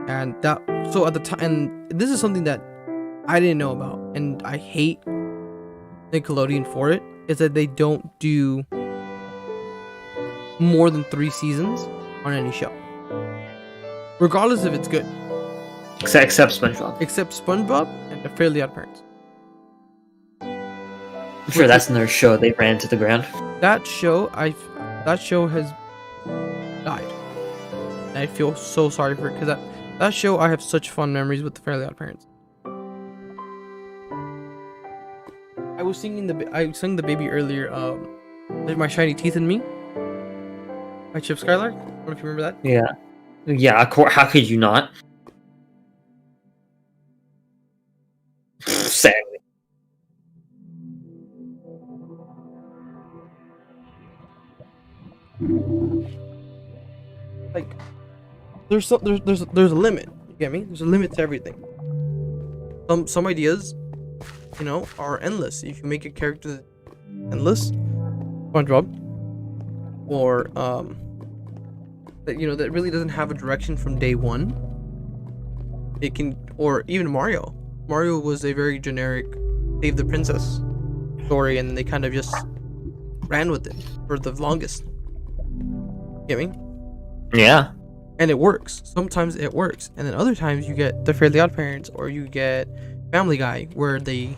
And at the time, and this is something that I didn't know about, and I hate Nickelodeon for it, is that they don't do more than 3 seasons on any show, regardless if it's good. Except SpongeBob. Except SpongeBob and the Fairly Odd Parents. I'm sure that's another show they ran to the ground. That show has died. And I feel so sorry for it, because that show, I have such fond memories with the Fairly Odd Parents. I sang the baby earlier. There's My Shiny Teeth in Me by Chip Skylark. I don't know if you remember that. Yeah. How could you not? Sadly. Like, there's a limit. You get me? There's a limit to everything. Some ideas, are endless. If you make a character endless, SpongeBob, or that really doesn't have a direction from day one. It can, or even Mario. Mario was a very generic save the princess story, and they kind of just ran with it for the longest. Get me? Yeah. And it works. Sometimes it works, and then other times you get the Fairly Odd Parents, or you get Family Guy, where they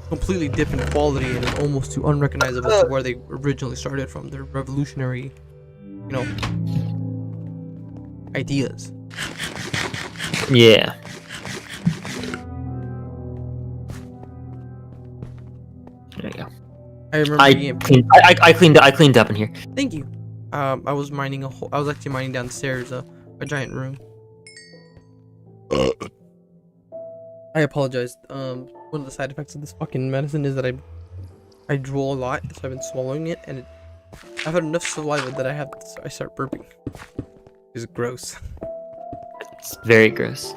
completely dip in quality and it's almost too unrecognizable to where they originally started from. Their revolutionary, ideas. Yeah. There you go. I remember I cleaned up in here. Thank you. I was actually mining downstairs a giant room. I apologize. One of the side effects of this fucking medicine is that I drool a lot, so I've been swallowing it, and I've had enough saliva that I start burping. It's gross. It's very gross.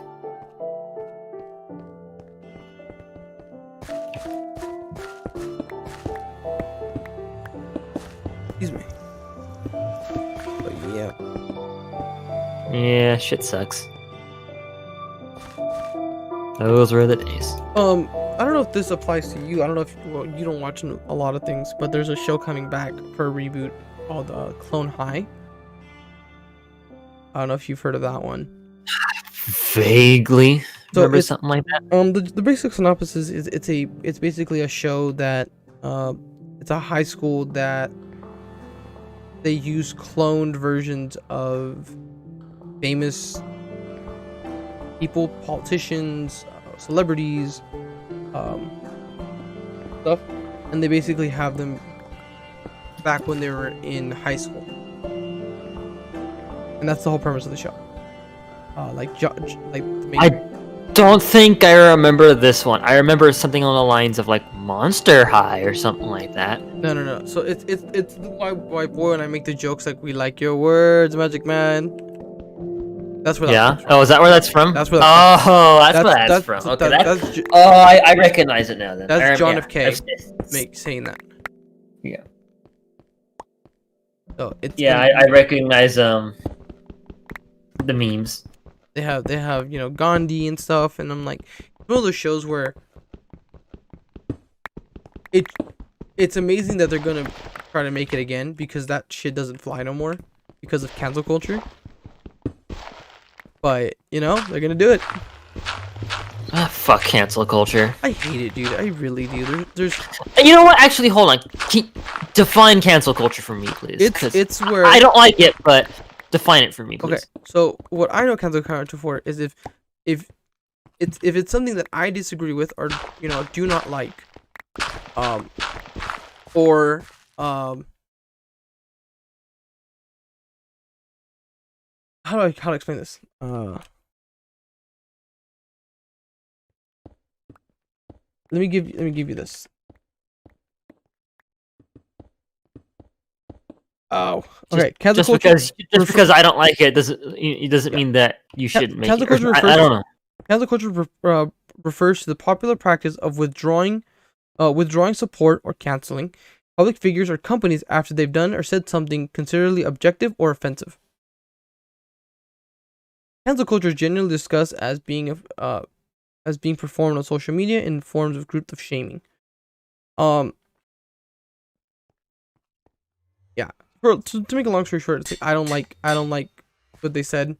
Excuse me. But yeah. Yeah, shit sucks. Those were the days. I don't know if this applies to you. I don't know if you don't watch a lot of things, but there's a show coming back for a reboot called Clone High. I don't know if you've heard of that one. Vaguely. Remember something like that? The basic synopsis is it's basically a show that it's a high school that they use cloned versions of famous people, politicians, celebrities, stuff, and they basically have them back when they were in high school, and that's the whole premise of the show. I don't think I remember this one. I remember something along the lines of like Monster High or something like that. No. So it's why boy, when I make the jokes like we like your words, Magic Man. That's where that comes from. Oh, is that where that's from? That's where that's where that's from. Okay, I recognize it now then. That's John F. K. saying that. Yeah. So I recognize the memes. They have Gandhi and stuff, and I'm like, it's one of those shows where it's amazing that they're gonna try to make it again, because that shit doesn't fly no more because of cancel culture. But they're gonna do it. Fuck cancel culture. I hate it, dude. I really do. There's. You know what? Actually, hold on. Define cancel culture for me, please. It's where I don't like it, but define it for me, please. Okay. So what I know cancel culture for is if if it's something that I disagree with or do not like, or how do I explain this? Let me give you this. Oh, okay. Just because I don't like it doesn't mean that you shouldn't make it. I don't know. Cancel culture refers to the popular practice of withdrawing support or canceling public figures or companies after they've done or said something considerably objective or offensive. Cancel culture is generally discussed as being performed on social media in forms of group of shaming. Yeah. To make a long story short, it's like I don't like what they said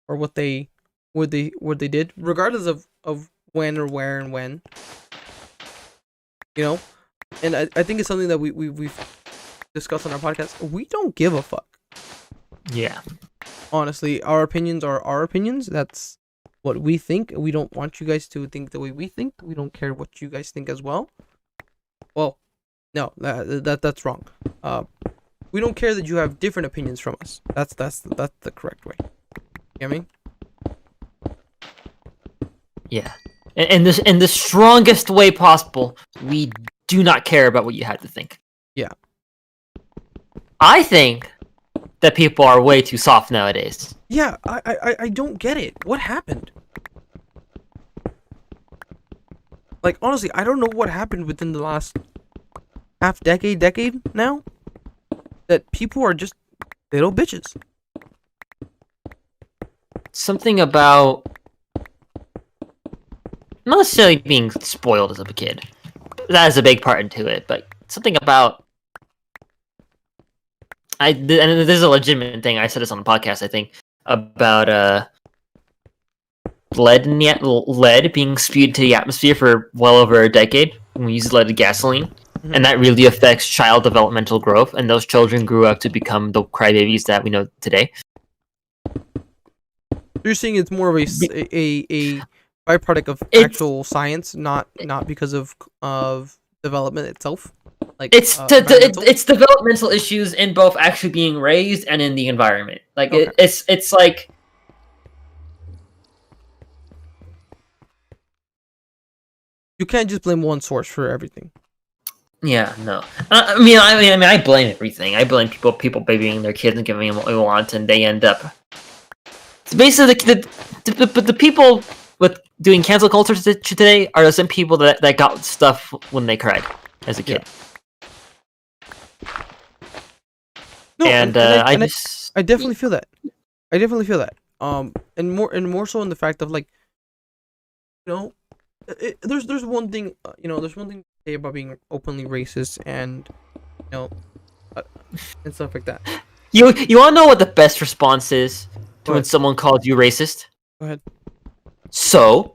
or what they did, regardless of when or where and when. And I think it's something that we've discussed on our podcast. We don't give a fuck. Yeah. Honestly, our opinions are our opinions. That's what we think. We don't want you guys to think the way we think. We don't care what you guys think as well. Well, no, that's wrong. We don't care that you have different opinions from us. That's the correct way. You know what I mean? Yeah. In the strongest way possible, we do not care about what you have to think. Yeah. I think that people are way too soft nowadays. Yeah, I don't get it. What happened? Like, honestly, I don't know what happened within the last decade now, that people are just little bitches. Something about not necessarily being spoiled as a kid. That is a big part into it, but something about and this is a legitimate thing. I said this on the podcast, I think, about lead being spewed to the atmosphere for well over a decade when we use leaded gasoline. Mm-hmm. And that really affects child developmental growth, and those children grew up to become the crybabies that we know today. You're saying it's more of a byproduct of actual science, not because of development itself. Like it's developmental issues in both actually being raised and in the environment. Like okay. It's like you can't just blame one source for everything. Yeah, no. I mean, I blame everything. I blame people babying their kids and giving them what they want, and they end up. It's basically the people with doing cancel culture today are the same people that got stuff when they cried as a kid. Yeah. No, I definitely feel that. And more so in the fact of like, there's one thing, there's one thing to say about being openly racist and, and stuff like that. You want to know what the best response is to when someone calls you racist? Go ahead. So?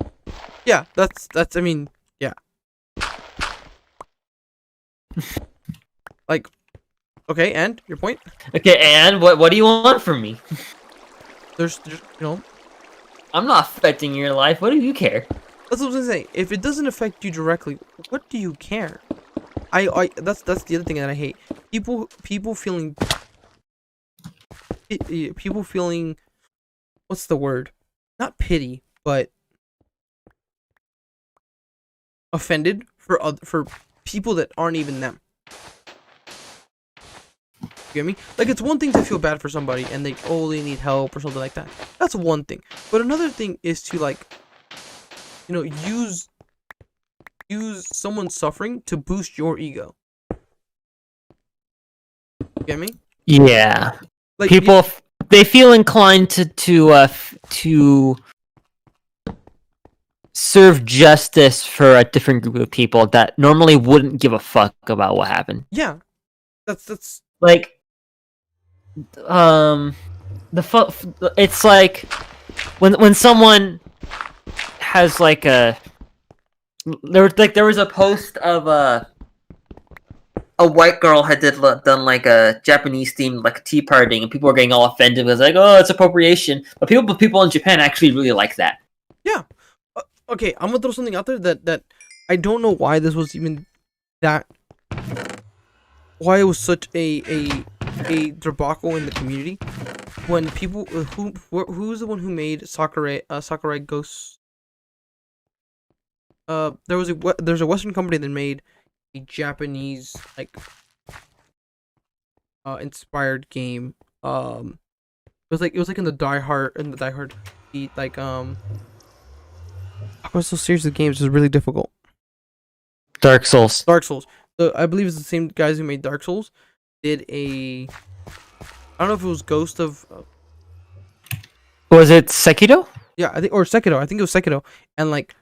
Yeah, that's. I mean, yeah. Like, okay, and your point. Okay, and what do you want from me? There's I'm not affecting your life. What do you care? That's what I was gonna say. If it doesn't affect you directly, what do you care? That's the other thing that I hate. People feeling. What's the word? Not pity, but offended for people that aren't even them. You get me? Like, it's one thing to feel bad for somebody and they need help or something like that. That's one thing. But another thing is to, like, use someone's suffering to boost your ego. You get me? Yeah. Like, people they feel inclined to serve justice for a different group of people that normally wouldn't give a fuck about what happened. Yeah. That's like it's like when someone has like there was a post of a white girl had done like a Japanese themed like tea party, and people were getting all offended. It was like, oh, it's appropriation. But people in Japan actually really like that. Yeah. Okay, I'm gonna throw something out there that I don't know why this was even that. Why it was such a debacle in the community when people who's the one who made Sakurai Ghosts. There's a Western company that made a Japanese like inspired game. It was like in the Die Hard beat like what's those series of games is really difficult. Dark Souls. Dark Souls. So I believe it's the same guys who made Dark Souls did a. I don't know if it was Ghost of. Was it Sekiro? Yeah, I think or Sekiro. I think it was Sekiro, and like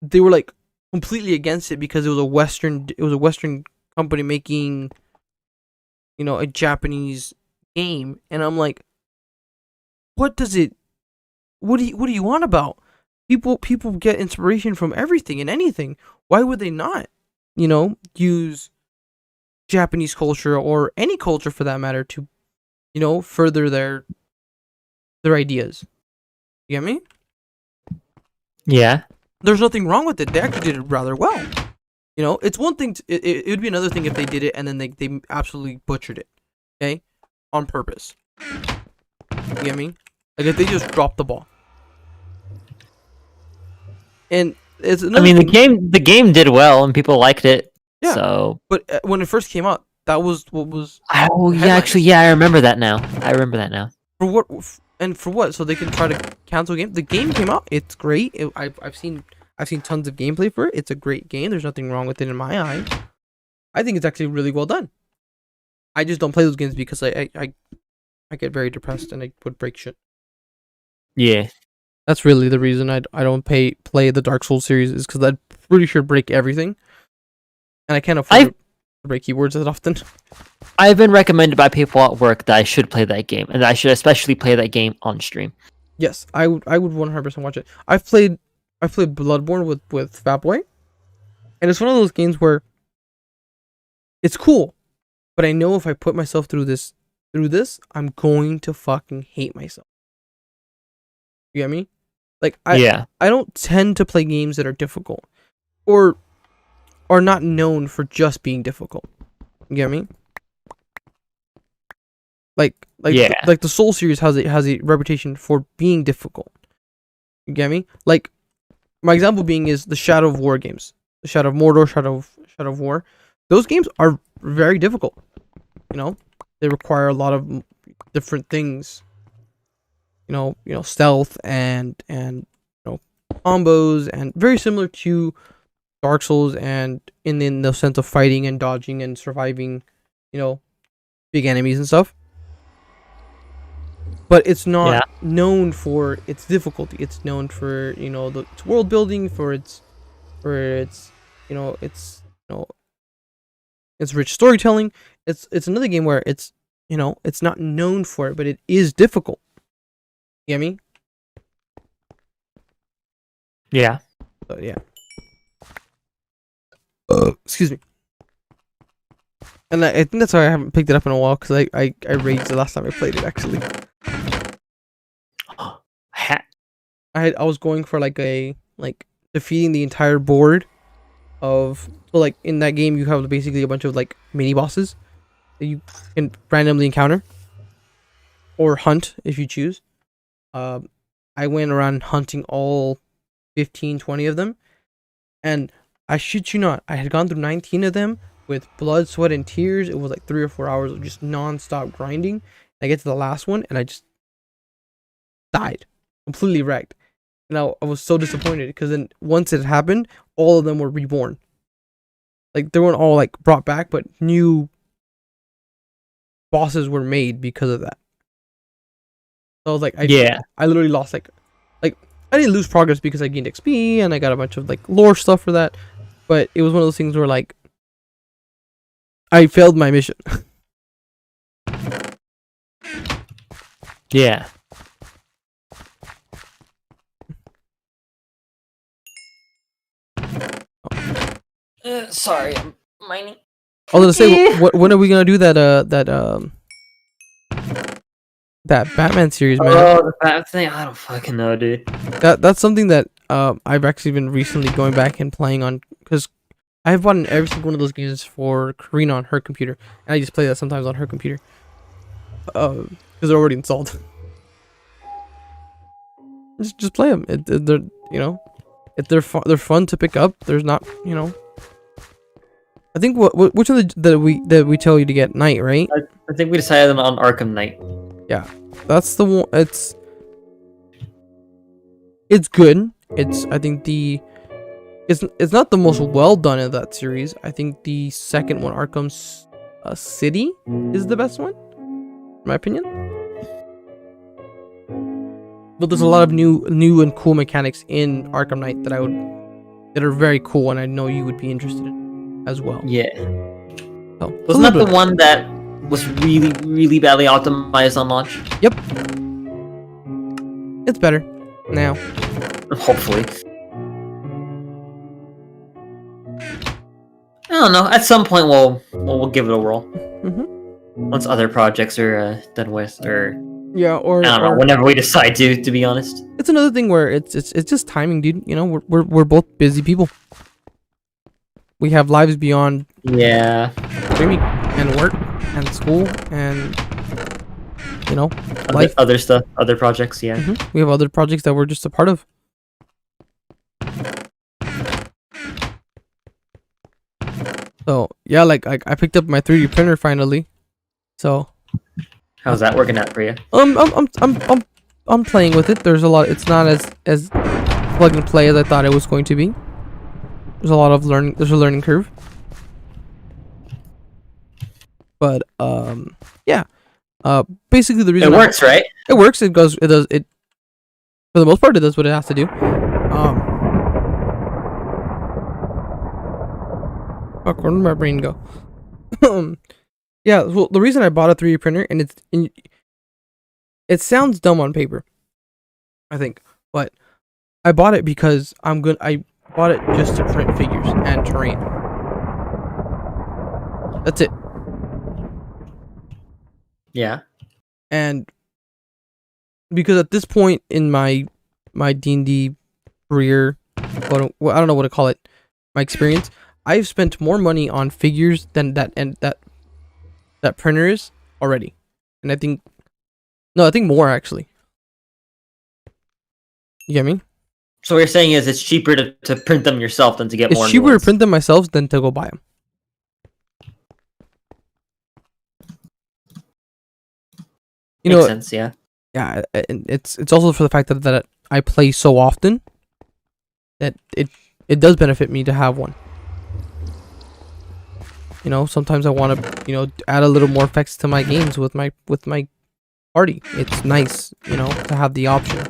they were like completely against it because it was a Western. It was a Western company making, a Japanese game, and I'm like, what does it? What do you want about? People get inspiration from everything and anything. Why would they not, use Japanese culture or any culture for that matter to, further their ideas? You get me? Yeah. There's nothing wrong with it. They actually did it rather well. It's one thing. It would be another thing if they did it and then they absolutely butchered it. Okay, on purpose. You get me? Like if they just dropped the ball. And it's another thing. the game did well and people liked it. Yeah. So, but when it first came out, that was what was. Oh yeah, actually, yeah, I remember that now. For what? And for what? So they can try to cancel a game. The game came out. It's great. I've seen tons of gameplay for it. It's a great game. There's nothing wrong with it in my eye. I think it's actually really well done. I just don't play those games because I get very depressed and I would break shit. Yeah. That's really the reason I don't play the Dark Souls series is because I'm pretty sure break everything, and I can't afford to break keyboards that often. I've been recommended by people at work that I should play that game, and I should especially play that game on stream. Yes, I would 100% watch it. I've played Bloodborne with Fat Boy, and it's one of those games where it's cool, but I know if I put myself through this, I'm going to fucking hate myself. You get me? Like I don't tend to play games that are difficult or are not known for just being difficult. You get me? Like the Soul series has a reputation for being difficult. You get me? Like my example being is the Shadow of War games. The Shadow of Mordor, Shadow of War. Those games are very difficult. They require a lot of different things. Stealth and combos, and very similar to Dark Souls, and in the sense of fighting and dodging and surviving, big enemies and stuff. But it's not known for its difficulty. It's known for its world building, for its rich storytelling. It's another game where it's not known for it, but it is difficult. You get me? Yeah. Yeah. Excuse me. And I think that's why I haven't picked it up in a while, because I raged the last time I played it, actually. I was going for defeating the entire board of, so in that game you have basically a bunch of mini bosses that you can randomly encounter or hunt if you choose. I went around hunting all 15, 20 of them, and I shit you not, I had gone through 19 of them with blood, sweat, and tears. It was 3 or 4 hours of just non-stop grinding. I get to the last one, and I just died, completely wrecked. And I was so disappointed, because then once it happened, all of them were reborn. They weren't all brought back, but new bosses were made because of that. So I was I literally lost I didn't lose progress because I gained XP and I got a bunch of lore stuff for that, but it was one of those things where I failed my mission. Yeah. Sorry, I'm mining. I was gonna say, when are we gonna do that That Batman series, man. Oh, the Bat thing. I don't fucking know, dude. That's something that I've actually been recently going back and playing on, because I've bought every single one of those games for Karina on her computer, and I just play that sometimes on her computer. Because they're already installed. just play them. They're if they're fun to pick up. There's not I think which one that we tell you to get Knight, right? I think we decided on Arkham Knight. Yeah, that's the one. It's good. I think it's not the most well done in that series. I think the second one, Arkham City, is the best one, in my opinion. But there's a lot of new and cool mechanics in Arkham Knight that are very cool, and I know you would be interested in as well. Yeah. So, wasn't that the one that was really, really badly optimized on launch? Yep. It's better now. Hopefully. I don't know. At some point, we'll give it a whirl. Once other projects are done with, or yeah, or I don't know. Whenever we decide to be honest. It's another thing where it's just timing, dude. We're both busy people. We have lives beyond streaming and work and school and life. Other stuff, other projects. Yeah. We have other projects that we're just a part of. So yeah, like I picked up my 3D printer finally. So how's that working out for you? I'm playing with it. There's a lot. It's not as plug and play as I thought it was going to be. There's a lot of learning. There's a learning curve. But yeah. Basically the reason it works, right? It works. It does. It for the most part it does what it has to do. Fuck, where did my brain go? Yeah, well, the reason I bought a 3D printer, and it sounds dumb on paper, I think, but I bought it because I bought it just to print figures and terrain. That's it. Yeah. And because at this point in my D&D career, I don't know what to call it, my experience, I've spent more money on figures than that printer is already. And I think more actually. You get me? So what you're saying is it's cheaper to print them yourself than to get more. It's cheaper to print them myself than to go buy them. Makes sense, yeah. Yeah, and it's also for the fact that I play so often that it does benefit me to have one. Sometimes I want to, add a little more effects to my games with my party. It's nice, to have the option.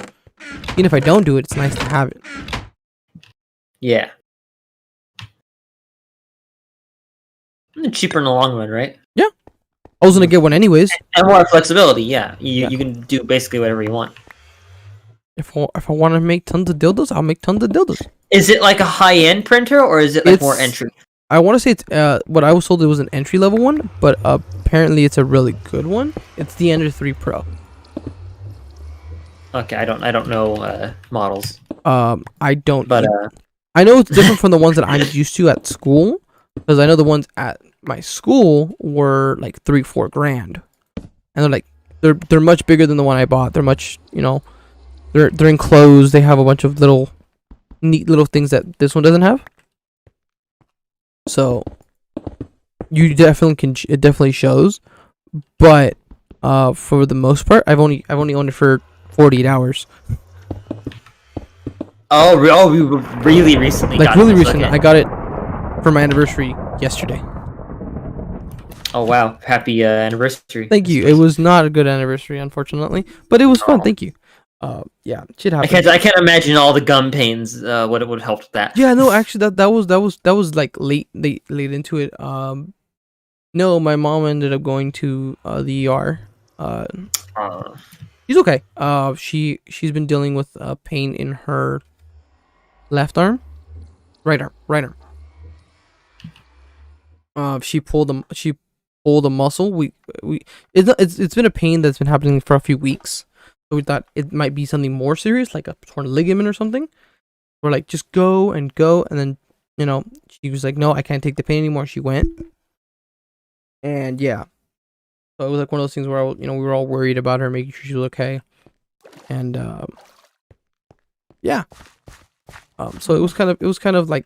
Even if I don't do it, it's nice to have it. Yeah. Cheaper in the long run, right? Yeah. I was gonna get one anyways. And more flexibility, yeah. You can do basically whatever you want. If I want to make tons of dildos, I'll make tons of dildos. Is it like a high-end printer, or is it like more entry? I want to say it's what I was told it was an entry level one, but apparently it's a really good one. It's the Ender 3 Pro. Okay, I don't know models. I don't. But I know it's different from the ones that I'm used to at school, because I know the ones at my school were like $3-4 grand, and they're much bigger than the one I bought. They're much they're enclosed. They have a bunch of neat little things that this one doesn't have. So you definitely can. It definitely shows, but for the most part, I've only owned it for 48 hours. Oh, really recently? Like really recently, okay. I got it for my anniversary yesterday. Oh wow! Happy anniversary! Thank you. It was not a good anniversary, unfortunately, but it was fun. Thank you. Yeah, shit happens. I can't imagine all the gum pains. What it would have helped with that. Yeah, no, actually, that was like late into it. No, my mom ended up going to the ER. She's okay. She's been dealing with pain in her left arm, right arm. She pulled pull the muscle. It's been a pain that's been happening for a few weeks. So we thought it might be something more serious, like a torn ligament or something. We're like, just go, and then she was like, no, I can't take the pain anymore. She went, and yeah, so it was like one of those things where we were all worried about her, making sure she was okay, and yeah, so it was kind of like,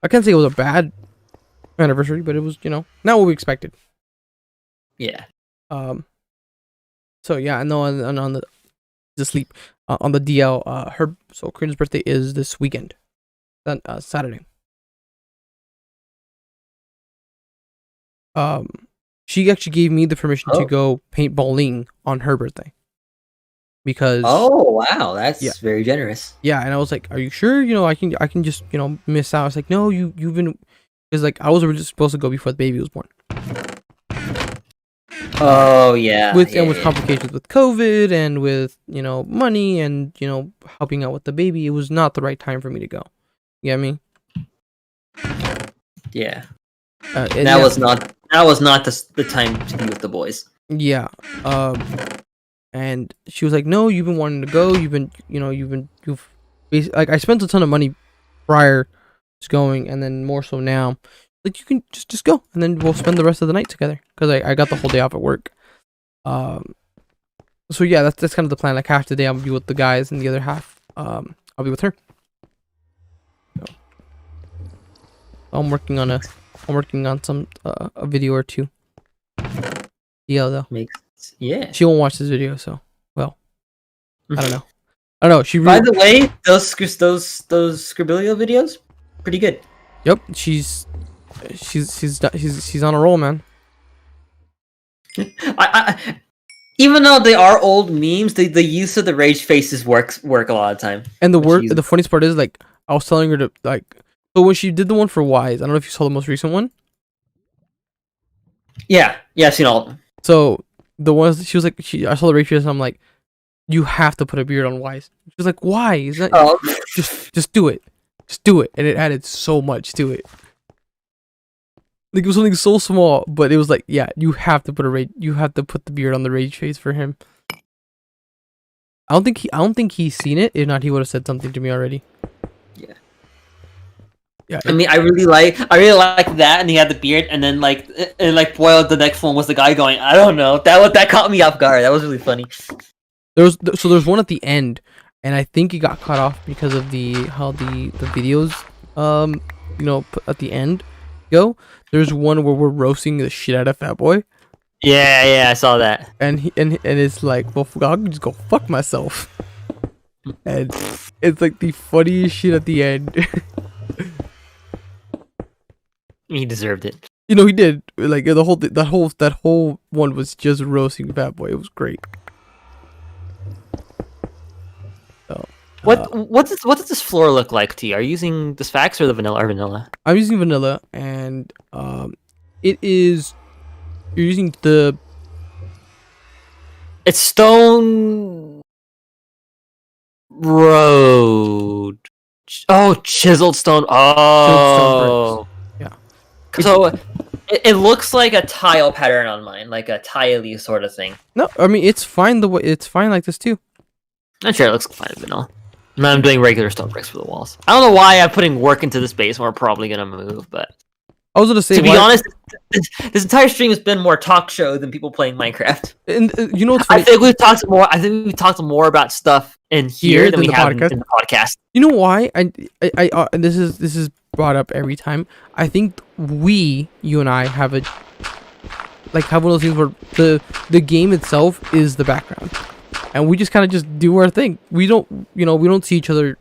I can't say it was a bad anniversary, but it was not what we expected. Yeah. So yeah, I know on the sleep on the DL, Corinne's birthday is this weekend, Saturday. She actually gave me the permission to go paintballing on her birthday. Because wow, that's very generous. Yeah, and I was like, "Are you sure? I can just miss out." I was like, "No, you've been," because like I was originally supposed to go before the baby was born. Oh yeah, with complications with COVID and with money and helping out with the baby, it was not the right time for me to go. You get me? Yeah. That was not the time to be with the boys. Yeah. And she was like, "No, you've been wanting to go. Like I spent a ton of money prior to going, and then more so now. Like you can just go, and then we'll spend the rest of the night together because I got the whole day off at work. So yeah, that's kind of the plan. Like half the day I'll be with the guys, and the other half I'll be with her. So, I'm working on some a video or two. Yeah, though. Yeah. She won't watch this video, so I don't know. She. By the way, those Scribblio videos, pretty good. Yep, she's on a roll, man. I even though they are old memes, the use of the rage faces work a lot of time. And the funniest part is, like, I was telling her to, like, so when she did the one for Wise, I don't know if you saw the most recent one. Yeah, I've seen all of them. So the ones she was like, I saw the rage face, and I'm like, you have to put a beard on Wise. She was like, why? Is that just do it, and it added so much to it. Like it was something so small, but it was like, yeah, you have to put the beard on the rage face for him. I don't think he's seen it. If not, he would have said something to me already. Yeah. I mean, I really like that, and he had the beard, and then boiled. The next one was the guy going, I don't know. That caught me off guard. That was really funny. There's one at the end, and I think it got cut off because of how the videos at the end go. There's one where we're roasting the shit out of Fat Boy. Yeah, I saw that. And it's like, well, I can just go fuck myself. And it's like the funniest shit at the end. He deserved it. He did. Like that whole one was just roasting Fat Boy. It was great. So, what does this floor look like to you? Are you using this fax or the vanilla? I'm using vanilla, and it is. You're using the. It's stone road. Oh, chiseled stone. Oh, yeah. So it looks like a tile pattern on mine, like a tiley sort of thing. No, I mean it's fine. It's fine like this too. I'm sure it looks fine in vanilla. I'm doing regular stone bricks for the walls. I don't know why I'm putting work into this base when we're probably gonna move, but I was gonna say, to be honest, this entire stream has been more talk show than people playing Minecraft. And you know what's funny? I think we've talked more about stuff in here than we have in the podcast. You know why? I this is brought up every time. I think you and I have one of those things where the game itself is the background, and we just kind of just do our thing. We don't see each other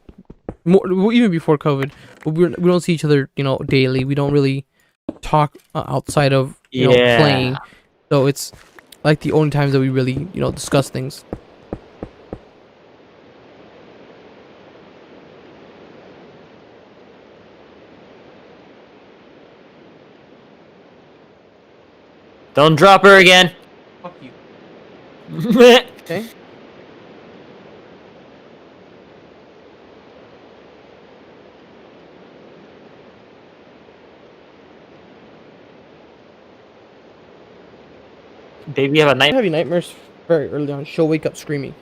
more, even before COVID. But we don't see each other daily. We don't really talk outside of playing. So it's like the only times that we really discuss things. Don't drop her again. Fuck you. Okay. Baby have a night. Heavy nightmares very early on. She'll wake up screaming,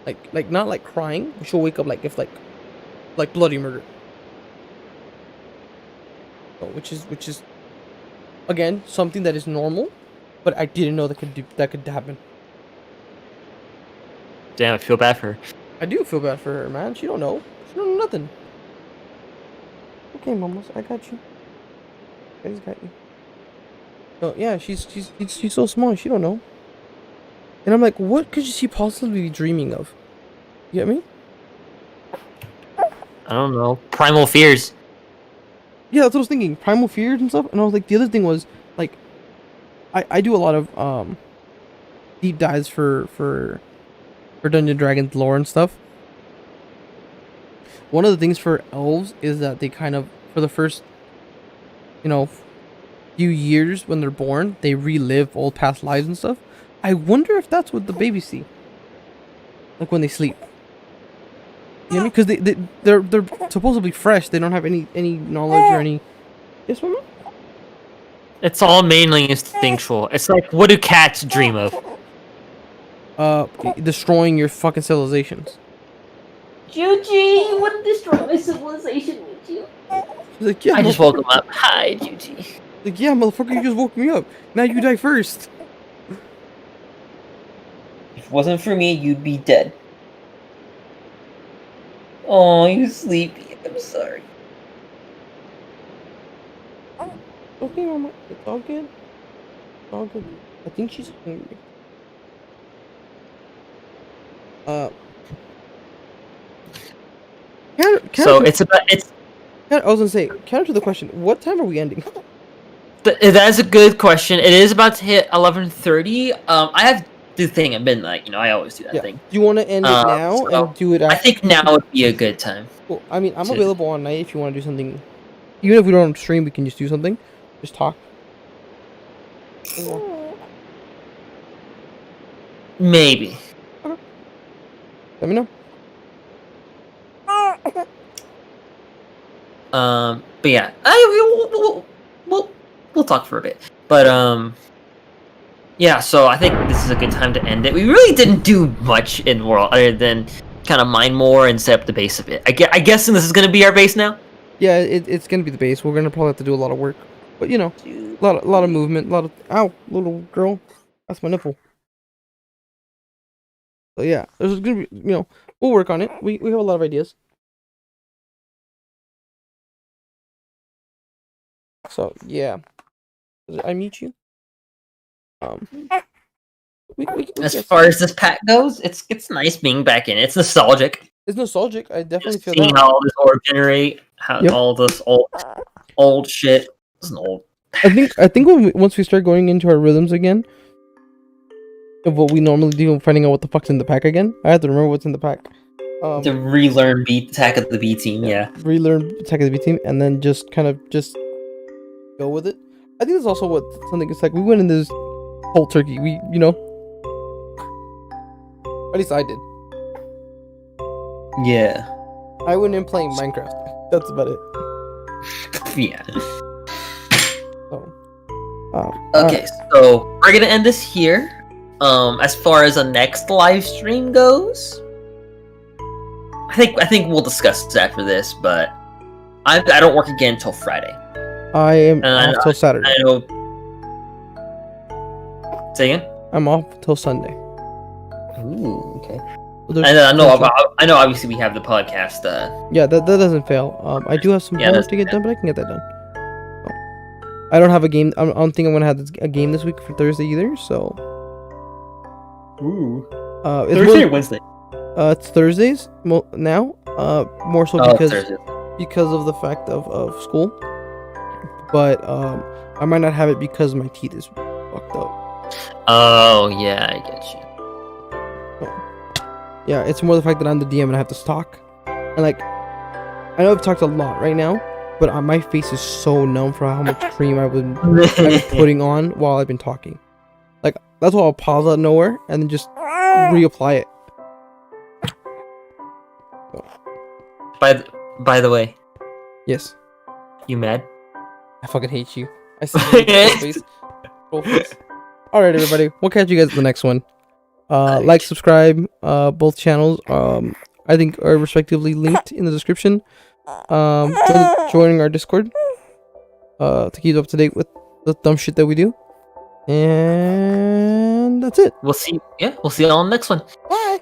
like not like crying. But she'll wake up like if like bloody murder. So, which is again something that is normal, but I didn't know that could happen. Damn, I feel bad for her. I do feel bad for her, man. She don't know. She don't know nothing. Okay, mamas, I got you. I just got you. Oh yeah, she's so small. She don't know. And I'm like, what could she possibly be dreaming of? You get me? I don't know. Primal fears. Yeah, that's what I was thinking. Primal fears and stuff. And I was like, the other thing was like, I do a lot of deep dives for Dungeons & Dragons lore and stuff. One of the things for elves is that they kind of, for the first, few years when they're born, they relive old past lives and stuff. I wonder if that's what the babies see. Like when they sleep. You know what I mean? Because they're supposedly fresh. They don't have any knowledge or any... Yes, mama? It's all mainly instinctual. It's like, what do cats dream of? Destroying your fucking civilizations. Juji, you wouldn't destroy my civilization, would you? He's like, yeah, I just woke him up. Hi, Juji. Like, yeah, motherfucker, you just woke me up. Now you die first. If it wasn't for me, you'd be dead. Oh, you sleepy. I'm sorry. Okay, mama, it's all good. It's all good. I think she's hungry. I was gonna say, counter to the question, what time are we ending? That is a good question. It is about to hit 11:30. I have to do the thing at midnight. I always do that thing. Do you want to end it now and do it after? I think now would be a good time. Cool. I mean, I'm available all night if you want to do something. Even if we don't stream, we can just do something. Just talk. Maybe. Okay. Let me know. But yeah, we'll talk for a bit. But yeah. So I think this is a good time to end it. We really didn't do much in World other than kind of mine more and set up the base a bit. I guessing this is gonna be our base now. Yeah, it's gonna be the base. We're gonna probably have to do a lot of work, but a lot of movement, a lot of little girl, that's my nipple. So yeah, there's gonna be we'll work on it. We have a lot of ideas. So yeah, did I meet you? As far as this pack goes, it's nice being back in. It's nostalgic. It's nostalgic. I definitely feel seeing that. how all this ore generate, all this old shit. It's old. I think once we start going into our rhythms again, of what we normally do and finding out what the fuck's in the pack again, I have to remember what's in the pack. To relearn Attack of the B Team, yeah. Relearn Attack of the B Team, and then just kind of go with it. I think that's also what something is like. We went in this whole turkey. At least I did. Yeah. I went in playing Minecraft. That's about it. Yeah. Okay, so we're gonna end this here. As far as the next live stream goes, I think we'll discuss this after this. But I don't work again until Friday. I am off till Saturday. I know. Say again? I'm off till Sunday. Ooh, okay. I know. Obviously, we have the podcast. Yeah, that doesn't fail. I do have some homework to get done, but I can get that done. I don't have a game. I don't think I'm gonna have a game this week for Thursday either. So. Ooh. Thursday or Wednesday? It's Thursdays now. More so because of the fact of school. But I might not have it because my teeth is fucked up. Oh yeah, I get you. Yeah, it's more the fact that I'm the DM and I have to talk. And I know I've talked a lot right now, but my face is so numb for how much cream I've been putting on while I've been talking. That's why I'll pause out of nowhere and then just reapply it. By the way. Yes. You mad? I fucking hate you. I see your face. All right, everybody. We'll catch you guys in the next one. Like, subscribe. Both channels, I think, are respectively linked in the description. Joining our Discord to keep up to date with the dumb shit that we do. And that's it. We'll see. Yeah, we'll see you all on the next one. Bye.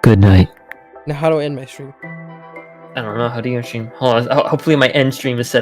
Good night. Now, how do I end my stream? I don't know. How do you stream? Hold on. Hopefully my end stream is set up.